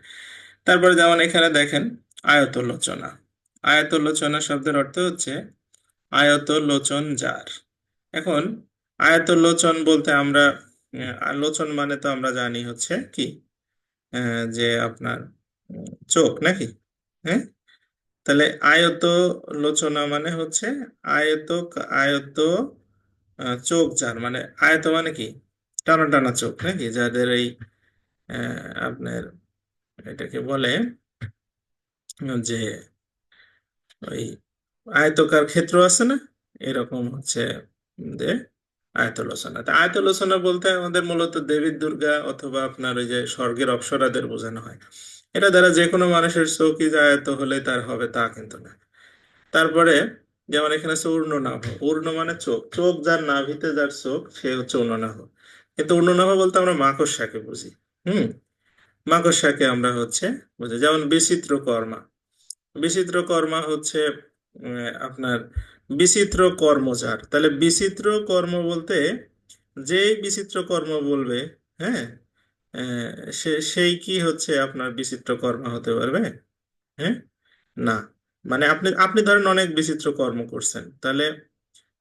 তারপরে যেমন এখানে দেখেন, আয়তলোচনা। আয়তলোচনা শব্দের অর্থ হচ্ছে আয়তলোচন যার। এখন আয়তলোচন বলতে আমরা লোচন মানে তো আমরা জানি হচ্ছে কি, যে আপনার চোখ নাকি? হ্যাঁ, তাহলে আয়ত লোচনা মানে হচ্ছে আয়ত, আয়ত চোখ যার, মানে আয়ত মানে কি, টানা টানা চোখ নাকি, যাদের এই আপনার এটাকে বলে যে ওই আয়তকার ক্ষেত্র আছে না, এরকম হচ্ছে যে আয়তলোচনা। তা আয়তলোচনা বলতে আমাদের মূলত দেবী দুর্গা অথবা আপনার ওই যে স্বর্গের অপ্সরাদের বোঝানো হয়। এটা দ্বারা যে কোনো মানুষের চোখই যে আয়ত হলে তার হবে তা কিন্তু না। তারপরে যেমন এখানে আছে ঊর্ণনাভ। ঊর্ণ মানে চোখ, চোখ যার নাভিতে যার চোখ সে হচ্ছে ঊর্ণনাভ। কিন্তু ঊর্ণনাভ বলতে আমরা মাকড়সাকে বুঝি। হুম, মাকড়সাকে আমরা হচ্ছে বুঝি। যেমন বিচিত্র কর্মা। বিচিত্র কর্মা হচ্ছে আপনার বিচিত্র কর্মচার। তাহলে বিচিত্র কর্ম বলতে যেই বিচিত্র কর্ম বলবে, হ্যাঁ, সেই কি হচ্ছে আপনার বিচিত্র কর্মা হতে পারবে? হ্যাঁ, না। মানে আপনি আপনি ধরেন অনেক বিচিত্র কর্ম করছেন, তাহলে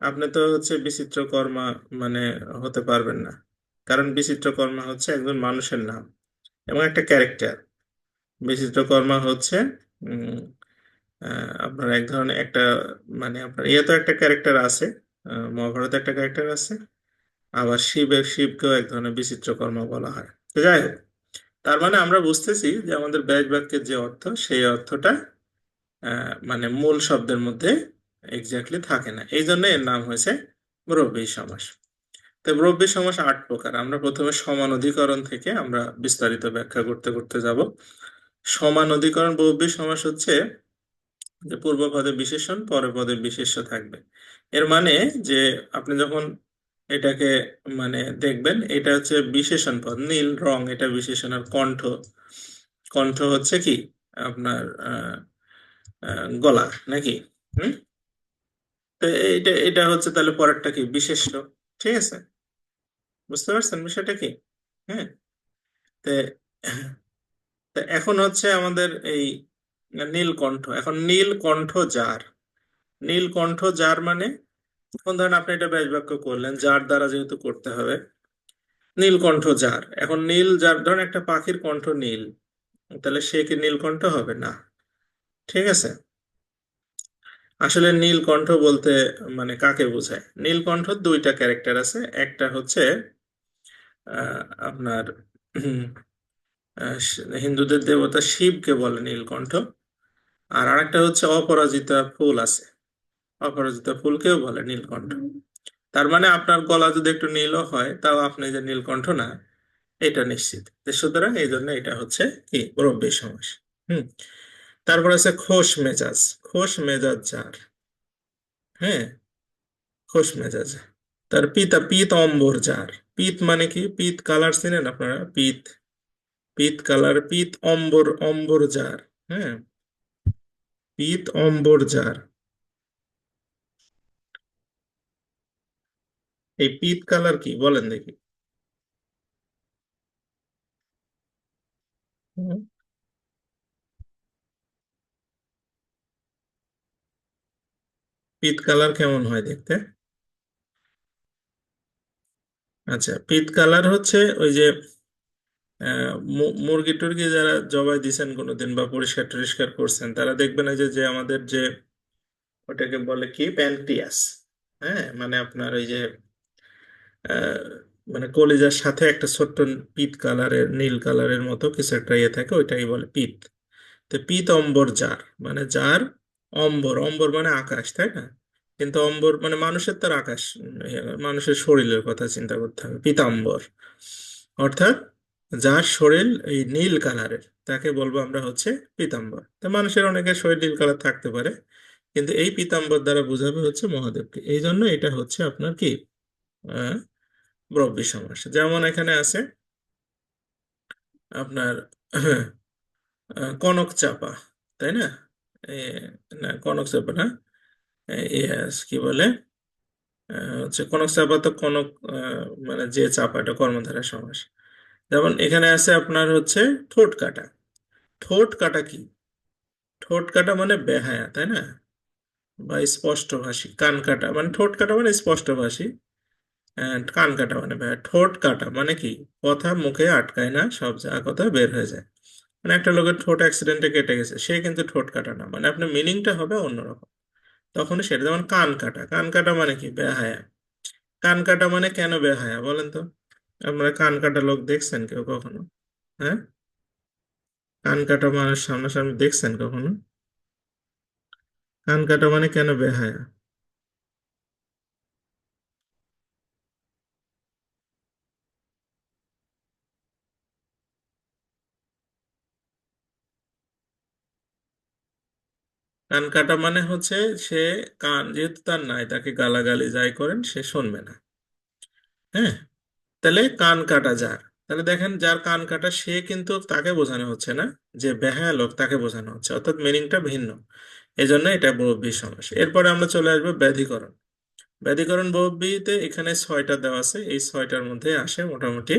আপনি তো হচ্ছে বিচিত্র কর্মা মানে হতে পারবেন না। কারণ বিচিত্র কর্মা হচ্ছে একজন মানুষের নাম এবং একটা ক্যারেক্টার। বিচিত্রকর্মা হচ্ছে উম, আপনার এক ধরনের একটা মানে আপনার ইয়ে তো একটা ক্যারেক্টার আছে, মহাভারতে একটা ক্যারেক্টার আছে। আবার শিবকেও এক ধরনের বিচিত্রকর্মা বলা হয়। তো যাই হোক, তার মানে আমরা বুঝতেছি যে আমাদের ব্যাস বাক্যের যে অর্থ সেই অর্থটা মানে মূল শব্দের মধ্যে এক্স্যাক্টলি থাকে না, এই জন্য এর নাম হয়েছে মুরব্বী সমাস। তো মুরব্বী সমাস 8 প্রকার। আমরা প্রথমে সমান অধিকরণ থেকে আমরা বিস্তারিত ব্যাখ্যা করতে করতে যাব। সমান অধিকরণ বহুব্রী সমাস হচ্ছে যে পূর্ব পদে বিশেষণ পরের পদে বিশেষ্য থাকবে। এর মানে যে আপনি যখন এটাকে মানে দেখবেন, এটা হচ্ছে বিশেষণ পদ, নীল রং এটা বিশেষণ, আর কণ্ঠ, কণ্ঠ হচ্ছে কি আপনার গলা নাকি? হুম, তো এটা এটা হচ্ছে তাহলে পরেরটা কি বিশেষ্য। ঠিক আছে, বুঝতে পারছেন বিষয়টা কি? হ্যাঁ, তো তো এখন হচ্ছে আমাদের এই নীলকণ্ঠ। এখন নীলকণ্ঠ যার, নীলকণ্ঠ যার মানে এখন ধরেন আপনি এটা ব্যাস বাক্য করলেন, যার দ্বারা যেহেতু করতে হবে, নীলকণ্ঠ যার। এখন নীল যার, ধরেন একটা পাখির কণ্ঠ নীল, তাহলে সে কি নীলকণ্ঠ হবে না? ঠিক আছে, আসলে নীলকণ্ঠ বলতে মানে কাকে বোঝায়? নীলকণ্ঠ দুইটা ক্যারেক্টার আছে। একটা হচ্ছে আপনার উম, হিন্দুদের দেবতা শিবকে বলে নীলকণ্ঠ। আর আরেকটা হচ্ছে অপরাজিতা ফুল আছে, অপরাজিতা ফুলকেও বলে নীলকণ্ঠ। তার মানে আপনার গলা যদি একটু নীলও হয় তাও আপনি যে নীলকণ্ঠ না, এটা নিশ্চিত। তো সুতরাং এই জন্য এটা হচ্ছে কি মুরব্বী সমাস। হুম, তারপর আছে খোশ মেজাজ। খোশ মেজাজ যার, হ্যাঁ, খোশ মেজাজ। তার পিতা পিত অম্বর যার। পিত মানে কি, পিত কালার চিনেন আপনারা? পিত, পিত কালার, পিত অম্বর, অম্বর যার। হ্যাঁ, পিত অম্বর যার। এই পিত কালার কি বলেন দেখি? হুম, পিত কালার কেমন হয় দেখতে? আচ্ছা, পিত কালার হচ্ছে ওই যে মুরগি টুরগি যারা জবাই দিছেন কোনোদিন বা পরিষ্কার টরিষ্কার করছেন, তারা দেখবেন এই যে যে আমাদের যে ওটাকে বলে কি প্যানক্রিয়াস। হ্যাঁ, মানে আপনার ওই যে আহ, মানে কলিজার সাথে একটা ছোট্ট পিত কালারের নীল কালারের মতো কিছু একটা ইয়ে থাকে, ওইটাই বলে পিত। তো পিত অম্বর যার, মানে যার অম্বর, অম্বর মানে আকাশ, তাই না? কিন্তু অম্বর মানে মানুষের, তার আকাশ, মানুষের শরীরের কথা চিন্তা করতে হবে। পীতাম্বর অর্থাৎ যার শরীর এই নীল কালারের, তাকে বলবো আমরা হচ্ছে পীতাম্বর। তো মানুষের অনেকের শরীর নীল কালার থাকতে পারে, কিন্তু এই পীতাম্বর দ্বারা বোঝাবে হচ্ছে মহাদেবকে। এই জন্য এটা হচ্ছে আপনার কি আহ ব্রহ্মী সমাস। যেমন এখানে আছে আপনার কনক চাপা, তাই না? এ, না, কনক চাপা না, ইয়েস, কি বলে, হচ্ছে কনক চাপা তো কনক, মানে যে চাপাটা কর্মধারয় সমাস। যেমন এখানে আছে আপনার হচ্ছে ঠোঁট কাটা। ঠোঁট কাটা কি? ঠোঁট কাটা মানে বেহায়া, তাই না? বা স্পষ্টভাষী। কান কাটা মানে, ঠোঁট কাটা মানে স্পষ্টভাষী, কান কাটা মানে বেহায়া। ঠোঁট কাটা মানে কি? কথা মুখে আটকায় না, সব যা কথা বের হয়ে যায়। মানে একটা লোকের ঠোঁট অ্যাক্সিডেন্টে কেটে গেছে, সে কিন্তু ঠোঁট কাটা না, মানে আপনার মিনিংটা হবে অন্যরকম তখন সেটা। যেমন কান কাটা, কান কাটা মানে কি? বেহায়া। কান কাটা মানে কেন বেহায়া বলেন তো? আপনারা কান কাটা লোক দেখছেন কেউ কখনো? হ্যাঁ, কান কাটা মানুষ সামনাসামনি দেখছেন কখনো? কান কাটা মানে কেন বেহায়া? কান কাটা মানে হচ্ছে সে, কান যেহেতু তার নাই, তাকে গালাগালি যাই করেন সে শুনবে না। হ্যাঁ, তাহলে কান কাটা যার, তাহলে দেখেন যার কান কাটা সে কিন্তু, তাকে বোঝানো হচ্ছে না যে বেহায়া লোক, তাকে বোঝানো হচ্ছে, অর্থাৎ মিনিংটা ভিন্ন। এই জন্য এটা বহুব্রীহি সমাস। এরপরে আমরা চলে আসবো ব্যাধিকরণ। ব্যাধিকরণ বহুব্রীহিতে এখানে 6টা দেওয়া আছে, এই 6টার মধ্যে আসে মোটামুটি।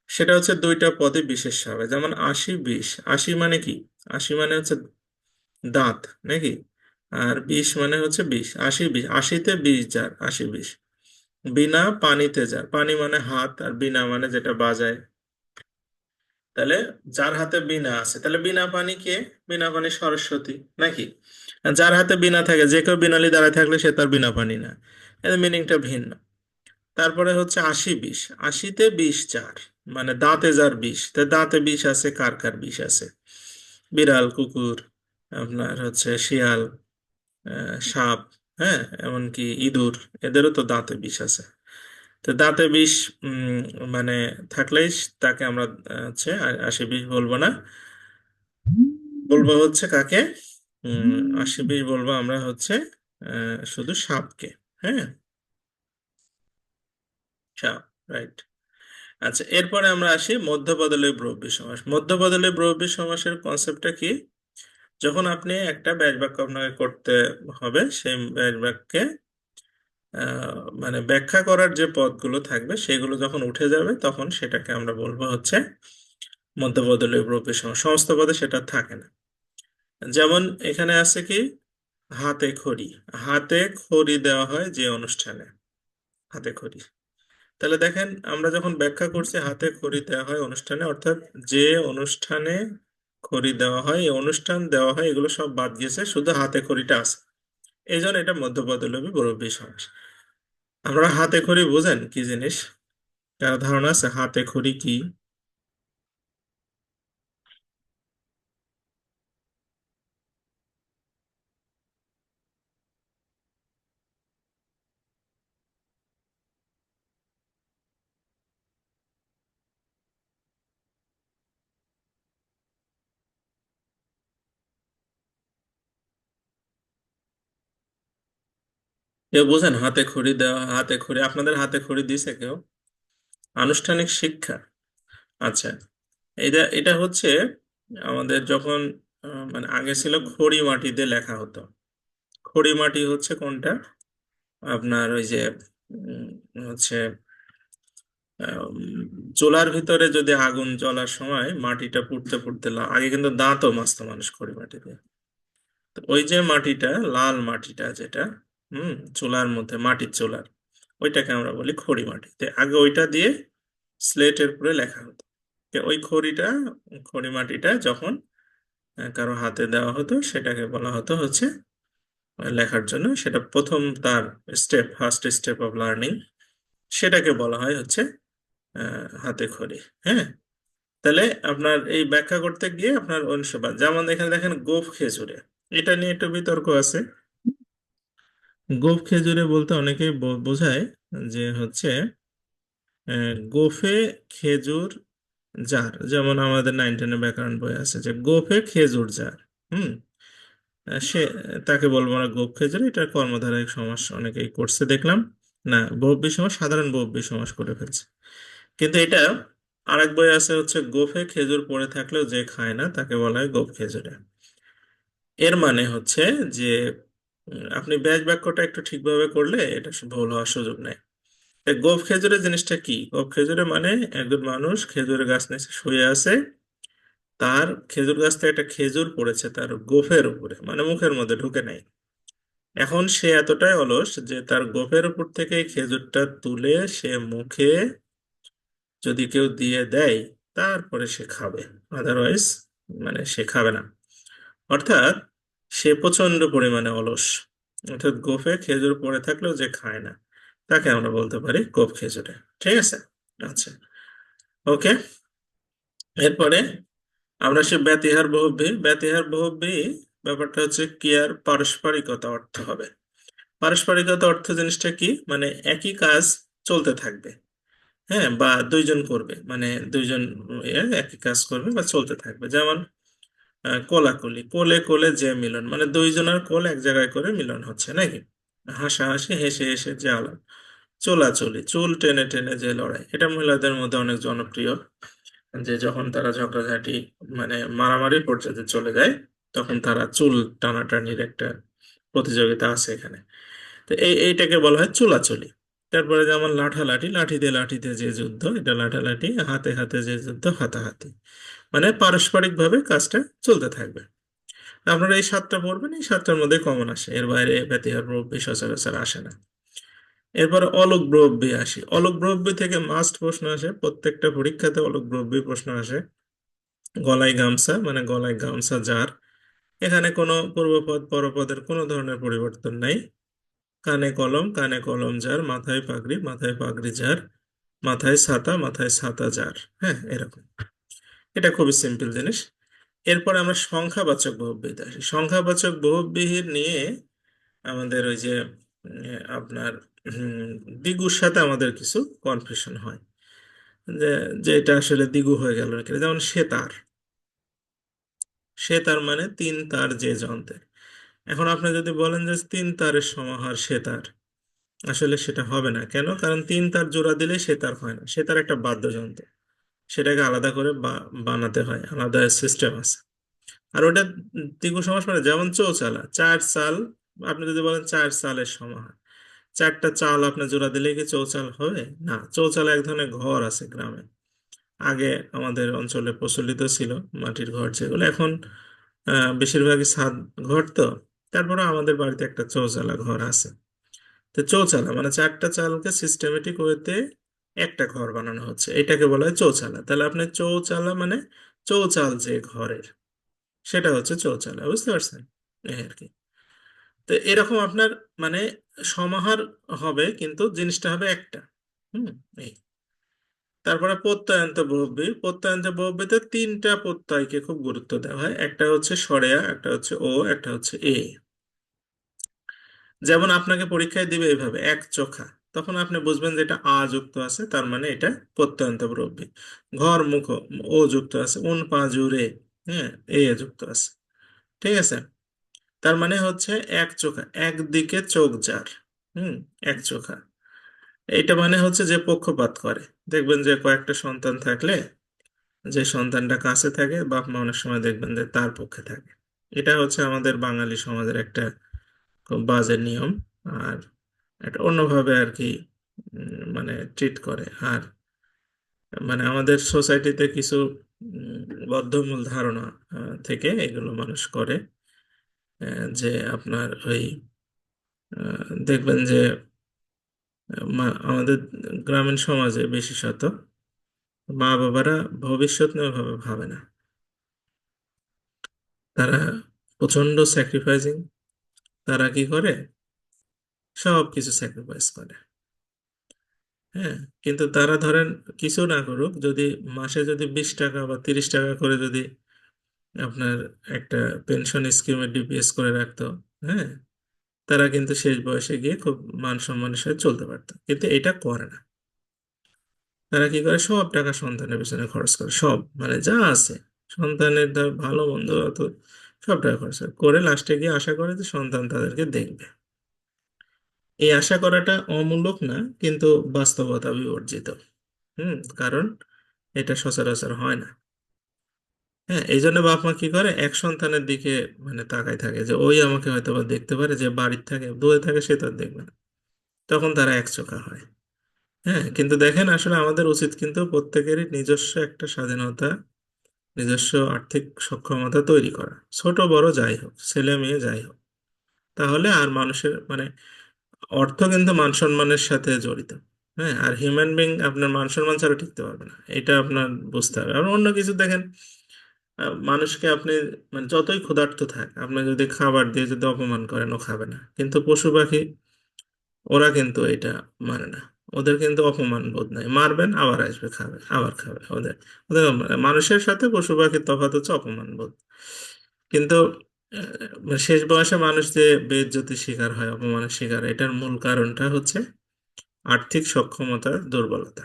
সেটা হচ্ছে দুইটা পদে বিশেষ্য হবে। যেমন 80 20। 80 মানে কি? 80 মানে হচ্ছে দাঁত, নাকি? আর 20 মানে হচ্ছে বিষ। 80 20, 80-তে 20 যার, 80 20। বিনা পানিতে যার, পানি মানে হাত, আর বিনা মানে যেটা বাজায়। তাহলে যার হাতে বিনা আছে, তাহলে বিনা পানি কে? বিনা পানি সরস্বতী, নাকি? আর যার হাতে বিনা থাকে, যে কেউ বিনালি দাঁড়ায় থাকলে সে তার বিনা পানি না। এর মিনিংটা ভিন্ন। তারপরে হচ্ছে 80 20। 80-তে 20 যার, মানে দাঁতে যার বিষ। তা দাঁতে বিষ আছে, কার কার বিষ আছে? বিড়াল, কুকুর, আপনার হচ্ছে শিয়াল, সাপ, হ্যাঁ, এমনকি ইঁদুর, এদেরও তো দাঁতে বিষ আছে। তো দাঁতে বিষ উম, মানে থাকলেই তাকে আমরা হচ্ছে 80 20 বলবো না। বলবো হচ্ছে কাকে? 80 20 বলবো আমরা হচ্ছে শুধু সাপকে। হ্যাঁ, সাপ, রাইট। আচ্ছা, এরপরে আমরা আসি মধ্যপদলোপী বহুব্রীহি সমাস। মধ্যপদলোপী বহুব্রীহি সমাসের কনসেপ্টটা কি? যখন আপনি একটা ব্যাস বাক্য আপনাকে করতে হবে, সেই ব্যাস বাক্যে মানে ব্যাখ্যা করার যে পদগুলো থাকবে সেগুলো যখন উঠে যাবে, তখন সেটাকে আমরা বলবো হচ্ছে মধ্যপদলোপী বহুব্রীহি সমাস। সমস্ত পদে সেটা থাকে না। যেমন এখানে আছে কি, হাতে খড়ি। হাতে খড়ি দেওয়া হয় যে অনুষ্ঠানে, হাতে খড়ি। তাহলে দেখেন, আমরা যখন ব্যাখ্যা করছি হাতে খড়ি দেওয়া হয় অনুষ্ঠানে, অর্থাৎ যে অনুষ্ঠানে খড়ি দেওয়া হয়, এই অনুষ্ঠান দেওয়া হয়, এগুলো সব বাদ গেছে, শুধু হাতে খড়িটা আছে। এই জন্য এটা মধ্যপদলোপী বহুব্রীহি সমাস। আমরা হাতে খড়ি বোঝেন কি জিনিস? কার ধারণা আছে হাতে খড়ি কি? কেউ বোঝেন হাতে খড়ি দেওয়া? হাতে খড়ি, আপনাদের হাতে খড়ি দিছে কেউ? আনুষ্ঠানিক শিক্ষা। আচ্ছা, এটা এটা হচ্ছে আমাদের যখন মানে আগে ছিল খড়ি মাটিতে লেখা হতো। খড়ি মাটি হচ্ছে কোনটা? আপনার ওই যে উম, হচ্ছে চুলার ভিতরে যদি আগুন জ্বলার সময় মাটিটা পুড়তে পুড়তে আগে কিন্তু দাঁতও মাজতো মানুষ খড়ি মাটিতে। তো ওই যে মাটিটা, লাল মাটিটা যেটা, চুলার মধ্যে, মাটির চুলার, ওইটাকে আমরা বলি খড়ি মাটি। তো আগে ওইটা দিয়ে স্লেটের উপরে লেখা হতো। তো ওই খড়ি মাটিটা যখন কারো হাতে দেওয়া হতো, সেটাকে বলা হতো হচ্ছে লেখার জন্য, সেটা প্রথম তার ফার্স্ট স্টেপ অফ লার্নিং, সেটাকে বলা হয় হচ্ছে হাতে খড়ি। হ্যাঁ, তাহলে আপনার এই ব্যাখ্যা করতে গিয়ে আপনার অনুশীলন, যেমন এখানে দেখেন গোঁফ খেজুরে, এটা নিয়ে একটু বিতর্ক আছে। গোঁফ খেজুরে বলতে অনেকেই বোঝায় যে হচ্ছে গোঁফে খেজুর জার, যেমন আমাদের 9 10 ব্যাকরণ বই আছে যে গোঁফে খেজুর জার। হুম, সে তাকে বলবো না গোঁফ খেজুর, এটা কর্মধারয় সমাস অনেকেই করছে দেখলাম। না, বহুব্রীহি সমাস, সাধারণ বহুব্রীহি সমাস করে ফেলছে। কিন্তু এটা আরেক বই আছে হচ্ছে গোঁফে খেজুর পড়ে থাকলেও যে খায় না তাকে বলা হয় গোঁফ খেজুরে। এর মানে হচ্ছে যে আপনি ব্যাস বাক্যটা একটু ঠিকভাবে করলে এটা ভুল হওয়ার সুযোগ নেই। গোঁফ খেজুরের জিনিসটা কি? গোঁফ খেজুরে মানে একজন মানুষ খেজুরের গাছ নিচে শুয়ে আছে, তার খেজুর গাছ থেকে একটা খেজুর পড়েছে তার গোঁফের উপরে, মানে মুখের মধ্যে ঢুকে নাই। এখন সে এতটাই অলস যে তার গোঁফের উপর থেকে এই খেজুরটা তুলে সে মুখে যদি কেউ দিয়ে দেয় তারপরে সে খাবে, আদারওয়াইজ মানে সে খাবে না। অর্থাৎ সে প্রচন্ড পরিমাণে অলস। অর্থাৎ গোঁফে খেজুর পড়ে থাকলেও যে খায় না তাকে আমরা বলতে পারি গোঁফ খেজুরে। ঠিক আছে? আচ্ছা, ওকে। এরপরে আমরা সে ব্যতিহার বহুব্রীহি। ব্যতিহার বহুব্রীহি ব্যাপারটা হচ্ছে ক্রিয়ার পারস্পরিকতা অর্থ হবে। পারস্পরিকতা অর্থ জিনিসটা কি? মানে একই কাজ চলতে থাকবে। হ্যাঁ, বা দুইজন করবে, মানে দুইজন একই কাজ করবে বা চলতে থাকবে। যেমন কোলাকুলি, কোলে কোলে যে মিলন, মানে দুইজনের কোল এক জায়গায় করে মিলন হচ্ছে নাকি। হাসাহাসি, হেসে হেসে যে আলাপ। চোলাচলি, চুল টেনে টেনে যে লড়াই, এটা মহিলাদের মধ্যে অনেক জনপ্রিয়। যে যখন তারা ঝগড়াঝাটি মানে মারামারি পর্যায়ে চলে যায়, তখন তারা চুল টানাটানির একটা প্রতিযোগিতা আছে এখানে। তো এইটাকে বলা হয় চুলাচুলি। তারপরে যেমন লাঠালাঠি, লাঠি দিয়ে যে যুদ্ধ, এটা লাঠালাঠি। হাতে হাতে যে যুদ্ধ, হাতাহাতি। মানে পারস্পরিক ভাবে কাজটা চলতে থাকবে। আপনারা এই 7টা পড়বেন, এই 7টার মধ্যে কমন আসে, এর বাইরে ব্যতিহার প্রবৃত্তি সচরাচর আসে না। এরপরে অলোক প্রবৃত্তি আসি। অলোক প্রবৃত্তি থেকে মাস্ট প্রশ্ন আসে, প্রত্যেকটা পরীক্ষাতে অলোক প্রবৃত্তি প্রশ্ন আসে। গলায় গামছা, মানে গলায় গামছা যার, এখানে কোনো পূর্বপদ পরপদের কোনো ধরনের পরিবর্তন নাই। কানে কলম যার, মাথায় পাগড়ি যার, মাথায় ছাতা যার। হ্যাঁ, এরকম। এটা খুবই সিম্পল জিনিস। এরপর আমরা সংখ্যাবাচক বহুব্রীহিতে আসি। সংখ্যাবাচক বহুব্রীহির নিয়ে আমাদের ওই যে আপনার দ্বিগুর সাথে আমাদের কিছু কনফিউশন হয়, যে যে এটা আসলে দ্বিগু হয়ে গেল নাকি। যেমন সেতার, সেতার মানে 3 তার যে যন্ত্রের। এখন আপনি যদি বলেন যে 3 তারের সমাহার সেতার, আসলে সেটা হবে না। কেন? কারণ 3 তার জোড়া দিলে সেতার হয় না, সেতার একটা বাদ্যযন্ত্র, সেটাকে আলাদা করে বানাতে হয়, আলাদা সিস্টেম আছে। আর ওটা দ্বিগু সমাস মানে যেমন চৌচালা, 4 চাল। আপনি যদি বলেন 4 চালের সমাহার, 4টা চাল আপনার জোড়া দিলে কি চৌচাল হবে? না। চৌচালা এক ধরনের ঘর আছে গ্রামে, আগে আমাদের অঞ্চলে প্রচলিত ছিল, মাটির ঘর যেগুলো। এখন বেশিরভাগই ছাদ ঘর তো। তারপরে আমাদের বাড়িতে একটা চৌচালা ঘর আছে। তো চৌচালা মানে 4টা চালকে সিস্টেমেটিক ওয়েতে একটা ঘর বানানো হচ্ছে, এটাকে বলা হয় চৌচালা। তাহলে আপনি চৌচালা মানে চৌচাল যে ঘরের, সেটা হচ্ছে চৌচালা। বুঝতে পারছেন? এই আর কি। তো এরকম আপনার মানে সমাহার হবে, কিন্তু জিনিসটা হবে একটা। হুম, এই। তারপরে প্রত্যয়ান্ত বহুব্রীহি। প্রত্যয়ান্ত বহুব্রীহিতে 3টা প্রত্যয়কে খুব গুরুত্ব দেওয়া হয়। একটা হচ্ছে সরেয়া, একটা হচ্ছে ও, একটা হচ্ছে এ। যেমন আপনাকে পরীক্ষায় দিবে এইভাবে এক চোখা, তখন আপনি বুঝবেন যে এটা আ যুক্ত আছে, তার মানে এটা প্রত্যয়ন্ত বহুব্রীহি। ঘর মুখ, ও যুক্ত আছে। উন পা জুড়ে, হ্যাঁ, এ যুক্ত আছে। ঠিক আছে? তার মানে হচ্ছে এক চোখা, একদিকে চোখ যার। হুম, এক চোখা। এটা মানে হচ্ছে যে পক্ষপাত করে। দেখবেন যে কয়েকটা সন্তান থাকলে, যে সন্তানটা কাছে থাকে বাপ মা অনেক সময় দেখবেন যে তার পক্ষে থাকে। এটা হচ্ছে আমাদের বাঙালি সমাজের একটা খুব বাজে নিয়ম। আর এটা অন্যভাবে আর কি মানে ট্রিট করে। আর মানে আমাদের সোসাইটিতে কিছু বদ্ধমূল ধারণা থেকে এগুলো মানুষ করে। যে আপনার ওই দেখবেন যে আমাদের গ্রামীণ সমাজে বিশেষত মা বাবারা ভবিষ্যৎ নিয়ে ভাবে ভাবে না। তারা প্রচন্ড স্যাক্রিফাইসিং। তারা কি করে, সব কিছু স্যাক্রিফাইস করে। হ্যাঁ, কিন্তু তারা ধরেন কিছু না করুক, যদি মাসে যদি 20 টাকা বা 30 টাকা করে যদি আপনার একটা পেনশন স্কিমে ডিপিএস করে রাখতো, হ্যাঁ, তারা কিন্তু শেষ বয়সে গিয়ে খুব মান সম্মানের সাথে চলতে পারতো, কিন্তু এটা করে না। তারা কি করে, সব টাকা সন্তানের পেছনে খরচ করে, সব মানে যা আছে সন্তানের ধর ভালো মন্দ অত সব টাকা খরচ করে লাস্টে গিয়ে আশা করে যে সন্তান তাদেরকে দেখবে। এই আশা করাটা অমূলক না, কিন্তু বাস্তবতা বিবর্জিত। কারণ এটা সচরাচর হয় না। হ্যাঁ, এই জন্য বাপ মা কি করে, এক সন্তানের দিকে মানে তাকায় থাকে যে ওই আমাকে হয়তো বা দেখতে পারে, যে বাড়ির থাকে দূরে থাকে সে তো আর দেখবে না। তখন তারা একচোখা হয়। হ্যাঁ, কিন্তু দেখেন আসলে আমাদের উচিত কিন্তু প্রত্যেকেরই নিজস্ব একটা স্বাধীনতা, নিজস্ব আর্থিক সক্ষমতা তৈরি করা, ছোট বড় যাই হোক, ছেলে মেয়ে যাই হোক। তাহলে আর মানুষের মানে অর্থ কিন্তু মান সম্মানের সাথে জড়িত। হ্যাঁ, আর হিউম্যান বিং আপনার মান সম্মান ছাড়া টিকতে পারবে না, এটা আপনার বুঝতে হবে। আর অন্য কিছু দেখেন, মানুষকে আপনি মানে যতই ক্ষুধার্ত থাক, আপনি যদি খাবার দিয়ে যদি অপমান করেন ও খাবে না, কিন্তু পশু পাখি ওরা কিন্তু এটা মানে না। ওদের কিন্তু অপমান বোধ নাই, মারবেন আবার আসবে খাবে আবার খাবে। ওদের ওদের মানুষের সাথে পশু পাখির তফাৎ হচ্ছে অপমান বোধ। কিন্তু শেষ বয়সে মানুষ যে বেইজ্জতির শিকার হয়, অপমানের শিকার হয়, এটার মূল কারণটা হচ্ছে আর্থিক সক্ষমতার দুর্বলতা।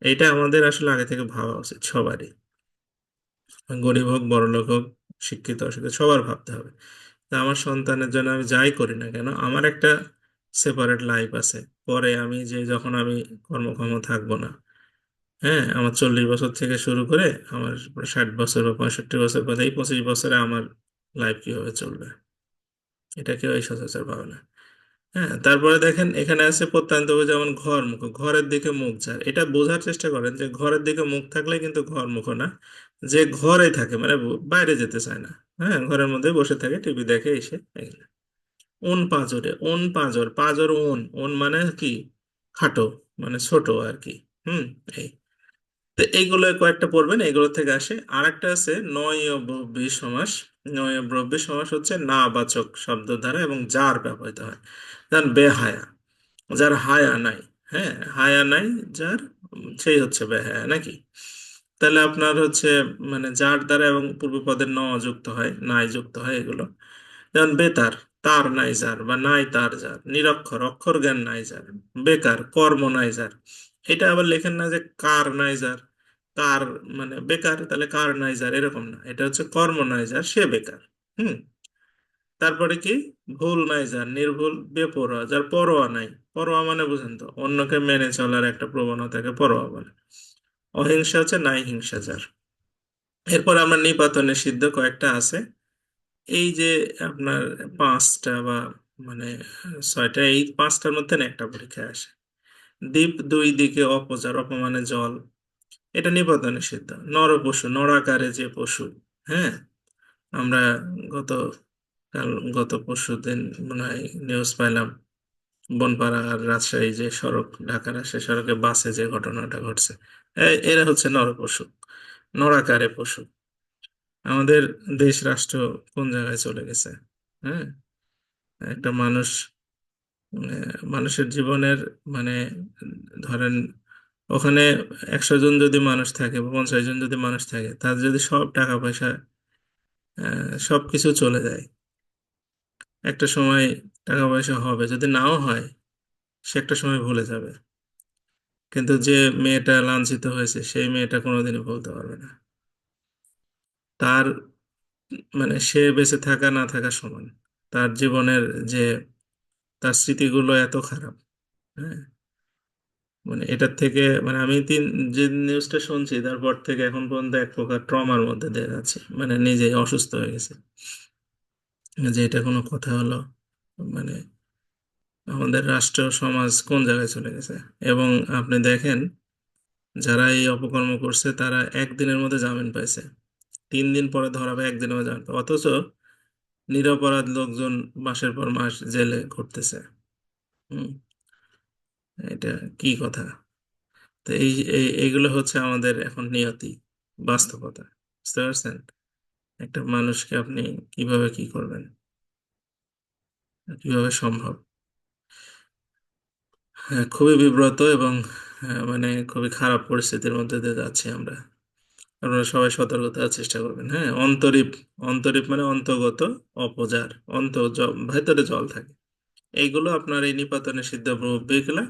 এইটা আমাদের আসলে আগে থেকে ভাবা উচিত সবারই, গরিব হোক বড়লোক হোক, শিক্ষিত অশিক্ষিত সবার ভাবতে হবে। তা আমার সন্তানের জন্য আমি যাই করি না কেন, আমার একটা সেপারেট লাইফ আছে। পরে আমি যে যখন আমি কর্মক্ষম থাকবো না, হ্যাঁ, আমার 40 বছর থেকে শুরু করে আমার 60 বছর বা 65 বছর পর্যন্ত, এই 25 বছরে আমার লাইফ কিভাবে চলবে, এটা কেউ এই সচরাচর ভাবে না। হ্যাঁ, তারপরে দেখেন এখানে আছে প্রত্যয়ন্ত যেমন ঘর মুখ, ঘরের দিকে মুখ যার, এটা বোঝার চেষ্টা করেন যে ঘরের দিকে মুখ থাকলে কিন্তু ঘর মুখ না। যে ঘরে থাকে মানে বাইরে যেতে চায় না, হ্যাঁ, ঘরের মধ্যে বসে থাকে, টিভি দেখে এসে এগুলো। ওন পাঁজরে, ওন পাঁজর, পাঁজর ওন, ওন মানে কি, খাটো, মানে ছোট আর কি। হুম এই তো এইগুলো কয়েকটা পড়বেন, এগুলো থেকে আসে। আর একটা আছে নয়ব্যয়ী সমাস। নয়ব্যয়ী সমাস হচ্ছে না বাচক শব্দ দ্বারা এবং যার ব্যবহৃত হয়। যেমন বেহায়া, যার হায়া নাই। হ্যাঁ, হায়া নাই যার, সেই হচ্ছে বেহায়া নাকি। তাহলে আপনার হচ্ছে মানে যার দ্বারা এবং পূর্বপদের ন যুক্ত হয়, নাই যুক্ত হয় এগুলো। যেমন বেতার, তার নাই যার বা নাই তার যার। নিরক্ষর, অক্ষর জ্ঞান নাই যার। বেকার, কর্ম নাই যার। এটা আবার লেখেন না যে কার নাই যার, কার মানে বেকার, তাহলে কার নাই যার এরকম না, এটা হচ্ছে কর্ম নাই যার সে বেকার। হুম তারপরে কি, ভুল নাই যার, নির্ভুল, বেপরোয়া যার পরোয়া নাই। পরোয়া মানে বুঝেন তো, অন্যকে মেনে চলার একটা প্রবণতাকে পরোয়া বলে। অহিংসা হচ্ছে নাই হিংসা যার। এরপর আমরা নিপাতনে সিদ্ধ কয়েকটা আছে। এই যে আপনার পাঁচটা বা মানে ছয়টা, এই পাঁচটার মধ্যে না একটা পরীক্ষায় আসে। দ্বীপ দুই দিকে অপচার, অপমানে জল, এটা নিপাত নিষিদ্ধ। নরপশু, নরাকারে যে পশু। হ্যাঁ, আমরা গত কাল গত পরশু দিন মনে হয় নিউজ পাইলাম, বনপাড়া আর রাজশাহী যে সড়ক, ঢাকার সে সড়কে বাসে যে ঘটনাটা ঘটছে, এরা হচ্ছে নরপশু, নরাকারে পশু। আমাদের দেশ রাষ্ট্র কোন জায়গায় চলে গেছে। হ্যাঁ, একটা মানুষ মানুষের জীবনের মানে ধরেন ওখানে 100 জন যদি মানুষ থাকে বা 50 জন যদি মানুষ থাকে, তার যদি সব টাকা পয়সা সব কিছু চলে যায়, একটা সময় টাকা পয়সা হবে, যদি নাও হয় সে একটা সময় ভুলে যাবে। কিন্তু যে মেয়েটা লাঞ্ছিত হয়েছে সেই মেয়েটা কোনোদিনই ভুলতে পারবে না। তার মানে সে বেঁচে থাকা না থাকা সমান। তার জীবনের যে তার স্মৃতিগুলো এত খারাপ। হ্যাঁ, মানে এটার থেকে মানে আমি যে নিউজটা শুনছি তারপর থেকে এখন পর্যন্ত এক প্রকার ট্রমার মধ্যে দিয়ে যাচ্ছে, মানে নিজেই অসুস্থ হয়ে গেছে, যে এটা কোনো কথা হলো। মানে আমাদের রাষ্ট্র সমাজ কোন জায়গায় চলে গেছে। এবং আপনি দেখেন, যারা এই অপকর্ম করছে তারা একদিনের মধ্যে জামিন পাইছে, 3 দিন পরে ধরাবে, একদিনের মধ্যে জামিন পাবে। অথচ নিরপরাধ লোকজন মাসের পর মাস জেলে ঘুরতেছে। হুম এটা কি কথা? তো এইগুলো হচ্ছে আমাদের এখন নিয়তি, বাস্তবতা। বুঝতে পারছেন? একটা মানুষকে আপনি কিভাবে কি করবেন, কিভাবে সম্ভব? হ্যাঁ, খুবই বিব্রত এবং মানে খুবই খারাপ পরিস্থিতির মধ্যে দিয়ে যাচ্ছি আমরা। আপনারা সবাই সতর্ক থাকার চেষ্টা করবেন। হ্যাঁ, অন্তরীপ। অন্তরীপ মানে অন্তর্গত, অপজার, ভেতরে জল থাকে। এইগুলো আপনার এই নিপাতনে সিদ্ধ প্রভাবগুলা,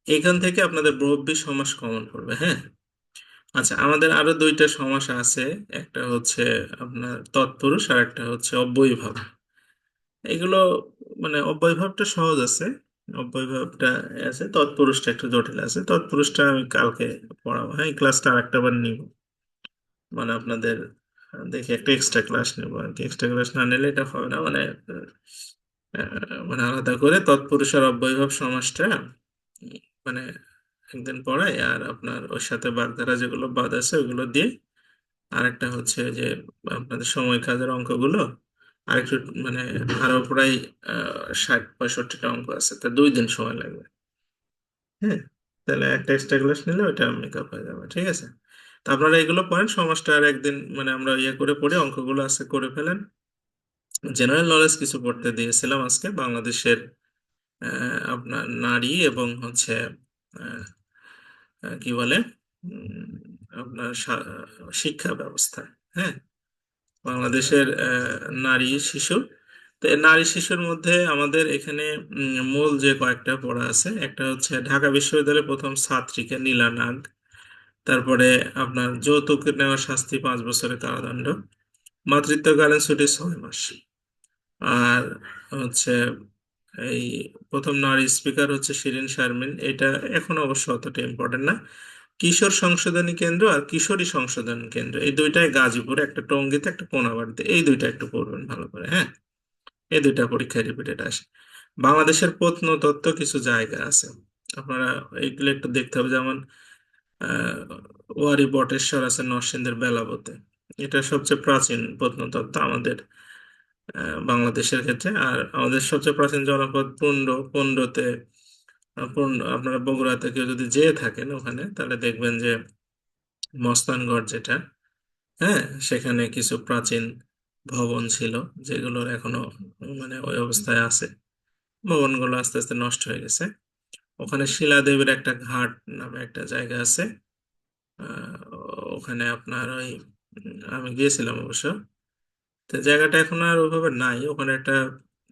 এখান থেকে আপনাদের ব্রহ্মী সমাস কমন পড়বে। হ্যাঁ। আচ্ছা, আমাদের আরো দুইটা সমাস আছে। একটা হচ্ছে আপনার তৎপুরুষ, আর একটা হচ্ছে অব্যয়ীভাব। এগুলো মানে অব্যয়ীভাবটা সহজ আছে, অব্যয়ীভাবটা আছে, তৎপুরুষটা একটু জটিল আছে। তৎপুরুষটা আমি কালকে পড়াবো। হ্যাঁ, এই ক্লাসটা আরেকটা বার নিব, মানে আপনাদের দেখি একটা এক্সট্রা ক্লাস নেব আর কি। এক্সট্রা ক্লাস না নিলে এটা হবে না, মানে মানে আলাদা করে তৎপুরুষ আর অব্যয়ীভাব সমাসটা মানে একদিন পড়াই, আর আপনার ওর সাথে বাগধারা যেগুলো বাদ আছে ওগুলো দিয়ে আরেকটা হচ্ছে যে আপনাদের সময় কাজের অঙ্কগুলো আরেকটু মানে আরো প্রায় 60-65টা অঙ্ক আছে, তা 2 দিন সময় লাগবে। হ্যাঁ, তাহলে একটা এক্সট্রা ক্লাস নিলে ওইটা মেকআপ হয়ে যাবে। ঠিক আছে? তা আপনারা এগুলো পড়েন, সমাজটা আর একদিন মানে আমরা ইয়ে করে পড়ে অঙ্কগুলো আছে করে ফেলেন। জেনারেল নলেজ কিছু পড়তে দিয়েছিলাম আজকে, বাংলাদেশের আপনার নারী এবং হচ্ছে আহ, কি বলে উম, আপনার শিক্ষা ব্যবস্থা। হ্যাঁ, বাংলাদেশের নারী শিশু। তো এই নারী শিশুর মধ্যে আমাদের এখানে মূল যে কয়েকটা পড়া আছে, একটা হচ্ছে ঢাকা বিশ্ববিদ্যালয়ের প্রথম ছাত্রীকে নীলা নাগ। তারপরে আপনার যৌতুক নেওয়ার শাস্তি 5 বছরের কারাদণ্ড, মাতৃত্বকালীন ছুটি 6 মাস। আর হচ্ছে এই প্রথম নারী স্পিকার হচ্ছে শিরিন শারমিন। এটা এখন অবশ্য অতটা ইম্পর্টেন্ট না। কিশোর সংশোধনী কেন্দ্র আর কিশোরী সংশোধনী কেন্দ্র, এই দুইটাই গাজীপুরে, একটা টঙ্গীতে একটা কোনাবাড়িতে। এই দুইটা একটু পড়বেন ভালো করে। হ্যাঁ, এই দুইটা পরীক্ষায় রিপিটেড আসে। বাংলাদেশের প্রত্নতত্ত্ব কিছু জায়গা আছে, আপনারা এইগুলো একটু দেখতে হবে। যেমন আহ ওয়ারী বটেশ্বর আছে নরসিংদীর বেলাবতে। এটা সবচেয়ে প্রাচীন প্রত্নতত্ত্ব আমাদের বাংলাদেশের ক্ষেত্রে। আর আমাদের সবচেয়ে প্রাচীন জনপদ পুন্ড। পুন্ডতে আপনারা বগুড়াতে কেউ যদি যেয়ে থাকেন ওখানে, তাহলে দেখবেন যে মস্তানগড় যেটা, হ্যাঁ, সেখানে কিছু প্রাচীন ভবন ছিল, যেগুলোর এখনো মানে ওই অবস্থায় আছে। ভবনগুলো আস্তে আস্তে নষ্ট হয়ে গেছে। ওখানে শিলাদেবীর একটা ঘাট নামে একটা জায়গা আছে। আহ, ওখানে আপনার ওই আমি গিয়েছিলাম অবশ্য। তো জায়গাটা এখন আর ওইভাবে নাই। ওখানে একটা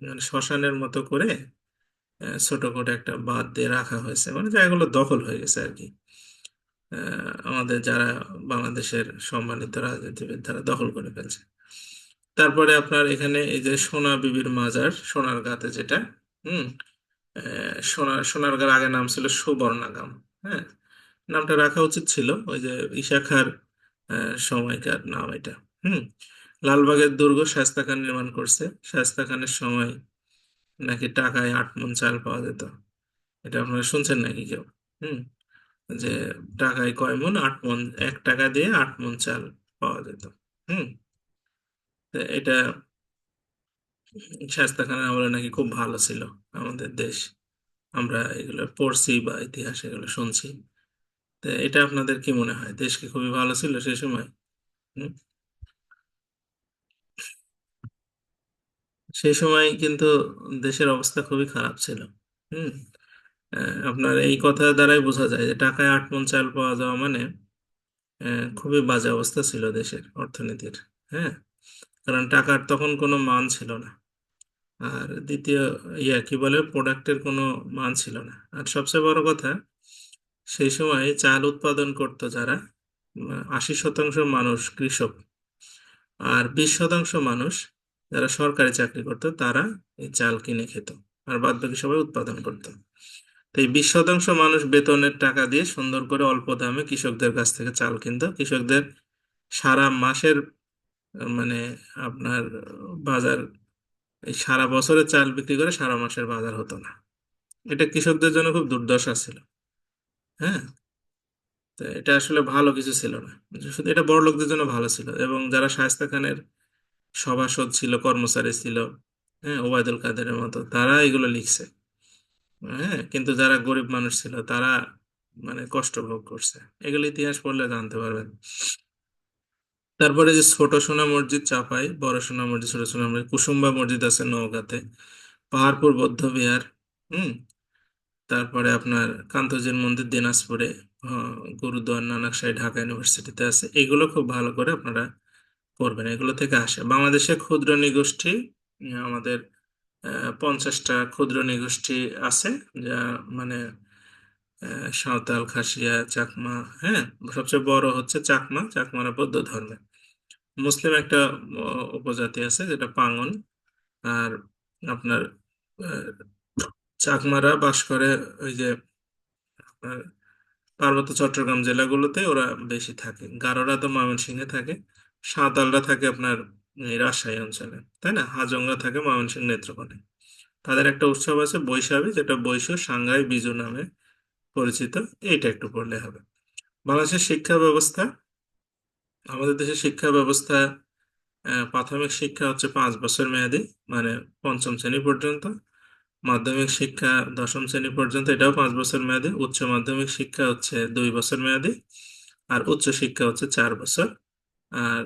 মানে শ্মশানের মতো করে ছোট করে একটা বাঁধ দিয়ে রাখা হয়েছে, মানে জায়গাগুলো দখল হয়ে গেছে আর কি। আমাদের যারা বাংলাদেশের সম্মানিত রাজনীতিবিদ তারা দখল করে ফেলছে। তারপরে আপনার এখানে এই যে সোনা বিবির মাজার সোনারগাঁতে যেটা, হুম, সোনারগাঁর আগে নাম ছিল সুবর্ণাগাম। হ্যাঁ, নামটা রাখা উচিত ছিল, ওই যে ইশা খার সময়কার নাম এটা। হুম। লালবাগের দুর্গ শায়েস্তা খান নির্মাণ করছে। শায়েস্তা খানের সময় নাকি টাকায় 8 মণ চাল পাওয়া যেত। এটা আপনারা শুনছেন নাকি কেউ? হুম। যে টাকায় কয় মণ, 8 মণ, 1 টাকা দিয়ে 8 মণ চাল পাওয়া যেত। হুম। তো এটা শায়েস্তা খানের আমলে নাকি খুব ভালো ছিল আমাদের দেশ। আমরা এগুলো পড়ছি বা ইতিহাসে এগুলো শুনছি। তো এটা আপনাদের কি মনে হয়, দেশ কি খুবই ভালো ছিল সেই সময়? হুম? সেই সময় কিন্তু দেশের অবস্থা খুবই খারাপ ছিল। হুম। আপনার এই কথা দ্বারাই বোঝা যায় যে টাকায় 8 মণ চাল পাওয়া যাওয়া মানে খুবই বাজে অবস্থা ছিল দেশের অর্থনীতির। হ্যাঁ, কারণ টাকার তখন কোনো মান ছিল না। আর দ্বিতীয় কি বলে, প্রোডাক্টের কোনো মান ছিল না। আর সবচেয়ে বড় কথা, সেই সময় চাল উৎপাদন করতো যারা, 80% মানুষ কৃষক, আর 20% মানুষ যারা সরকারি চাকরি করতো, তারা এই চাল কিনে খেত, আর বাদ বাকি সবাই উৎপাদন করতো। তো এই 20% মানুষ বেতনের টাকা দিয়ে সুন্দর করে অল্প দামে কৃষকদের কাছ থেকে চাল কিনতো। কৃষকদের সারা মাসের মানে আপনার বাজার, এই সারা বছরের চাল বিক্রি করে সারা মাসের বাজার হতো না। এটা কৃষকদের জন্য খুব দুর্দশা ছিল। হ্যাঁ, তো এটা আসলে ভালো কিছু ছিল না। শুধু এটা বড় লোকদের জন্য ভালো ছিল, এবং যারা শায়েস্তা খানের সভাসদ ছিল, কর্মচারী ছিল, হ্যাঁ, ওবায়দুল কাদেরের মতো, তারা এগুলো লিখছে। হ্যাঁ, কিন্তু যারা গরিব মানুষ ছিল তারা মানে কষ্ট ভোগ করছে, এগুলো ইতিহাস পড়লে জানতে পারবেন। তারপরে যে ছোট সোনা মসজিদ চাপাই, বড় সোনা মসজিদ, ছোট সোনা মসজিদ, কুসুম্বা মসজিদ আছে নওগাঁতে, পাহাড়পুর বৌদ্ধ বিহার, হুম, তারপরে আপনার কান্তজির মন্দির দিনাজপুরে, গুরুদ্বার নানকশাহী ঢাকা ইউনিভার্সিটিতে আছে। এগুলো খুব ভালো করে আপনারা পড়বেন, এগুলো থেকে আসে। বাংলাদেশে ক্ষুদ্র নৃগোষ্ঠী আমাদের 50টা ক্ষুদ্র নৃগোষ্ঠী আছে, যা মানে সাঁওতাল, খাসিয়া, চাকমা। হ্যাঁ, সবচেয়ে বড় হচ্ছে চাকমা, চাকমারা বৌদ্ধ ধর্মে। মুসলিম একটা উপজাতি আছে যেটা পাঙ্গন। আর আপনার আহ, চাকমারা বাস করে ওই যে আপনার পার্বত্য চট্টগ্রাম জেলাগুলোতে ওরা বেশি থাকে। গারোরা তো ময়মনসিংহে থাকে। সাঁওতালরা থাকে আপনার এই রাজশাহী অঞ্চলে, তাই না? হাজংরা থাকে ময়মনসিংহ নেত্রকোণে। তাদের একটা উৎসব আছে বৈশাখী, যেটা বৈশ সাংগাই বিজু নামে পরিচিত। এইটা একটু পড়লে হবে। বাংলাদেশের শিক্ষা ব্যবস্থা, আমাদের দেশের শিক্ষা ব্যবস্থা প্রাথমিক শিক্ষা হচ্ছে 5 বছর মেয়াদি, মানে পঞ্চম শ্রেণী পর্যন্ত। মাধ্যমিক শিক্ষা 10ম শ্রেণী পর্যন্ত, এটাও 5 বছর মেয়াদি। উচ্চ মাধ্যমিক শিক্ষা হচ্ছে 2 বছর মেয়াদি। আর উচ্চ শিক্ষা হচ্ছে 4 বছর আর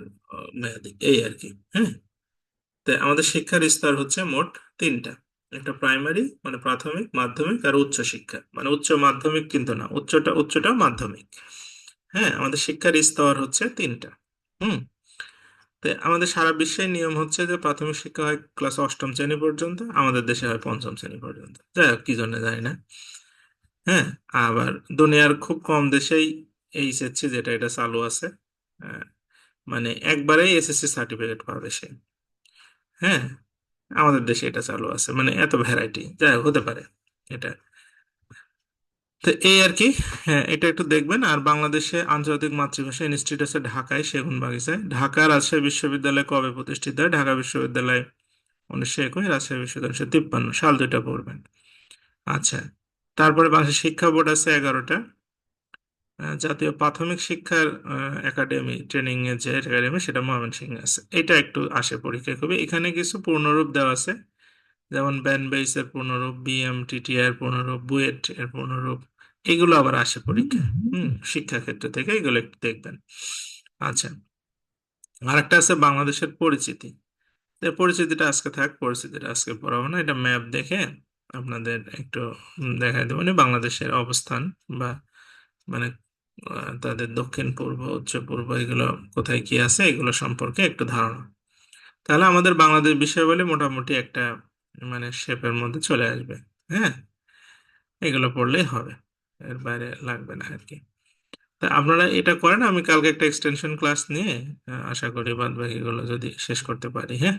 মেয়াদি, এই আর কি। হ্যাঁ, তো আমাদের শিক্ষার স্তর হচ্ছে মোট তিনটা। একটা প্রাইমারি মানে প্রাথমিক, মাধ্যমিক আর উচ্চ শিক্ষা। মানে উচ্চ মাধ্যমিক কিন্তু না, উচ্চটা মাধ্যমিক। হ্যাঁ, আমাদের শিক্ষার স্তর হচ্ছে তিনটা। হুম। তো আমাদের সারা বিশ্বের নিয়ম হচ্ছে যে প্রাথমিক শিক্ষা হয় ক্লাস 8ম শ্রেণী পর্যন্ত, আমাদের দেশে হয় 5ম শ্রেণী পর্যন্ত। যাই হোক, কি জন্য জানি না। হ্যাঁ, আবার দুনিয়ার খুব কম দেশেই এইচএসসি যেটা, এটা চালু আছে। হ্যাঁ, মানে একবারেই এসএসসি সার্টিফিকেট পাবে সে। হ্যাঁ, আমাদের দেশে এটা চালু আছে, মানে এত ভ্যারাইটি, যাই হোক, হতে পারে এটা। তো এই আর কি। হ্যাঁ, এটা একটু দেখবেন। আর বাংলাদেশে আন্তর্জাতিক মাতৃভাষা ইনস্টিটিউট আছে ঢাকায়, সেগুনবাগিচায়। ঢাকা রাজশাহী বিশ্ববিদ্যালয় কবে প্রতিষ্ঠিত হয়? ঢাকা বিশ্ববিদ্যালয় 1921, রাজশাহী বিশ্ববিদ্যালয় 1953 সাল, দুইটা পড়বেন। আচ্ছা, তারপরে বাংলাদেশ শিক্ষা বোর্ড আছে 11টা। জাতীয় প্রাথমিক শিক্ষার একাডেমি, ট্রেনিং এর যে একাডেমি, সেটা ময়মনসিংহে আছে। এটা একটু আসে পরীক্ষায় খুবই। এখানে কিছু পূর্ণরূপ দেওয়া আছে, যেমন ব্যান বেইস এর পূর্ণরূপ, বিএমটিটিআই এর পূর্ণরূপ, বুয়েট এর পূর্ণরূপ। এগুলো আবার আসে পরীক্ষায়। শিক্ষা ক্ষেত্র থেকে এগুলো একটু দেখবেন। আচ্ছা, আরেকটা আছে বাংলাদেশের পরিচিতি। তো পরিচিতিটা আজকে থাক, পরিচিতিটা আজকে পড়াবো না। এটা ম্যাপ দেখে আপনাদের একটু দেখাই দেবো, মানে বাংলাদেশের অবস্থান বা মানে তাদের দক্ষিণ পূর্ব, উত্তর পূর্ব, এগুলো কোথায় কি আছে এগুলো সম্পর্কে একটু ধারণা। তাহলে আমাদের বাংলাদেশ বিষয় বলে মোটামুটি একটা মানে শেপের মধ্যে চলে আসবে। হ্যাঁ, এগুলো পড়লেই হবে, এর বাইরে লাগবে না আর কি। তা আপনারা এটা করেন, আমি কালকে একটা এক্সটেনশন ক্লাস নিয়ে আশা করি বাদ বাকিগুলো যদি শেষ করতে পারি। হ্যাঁ।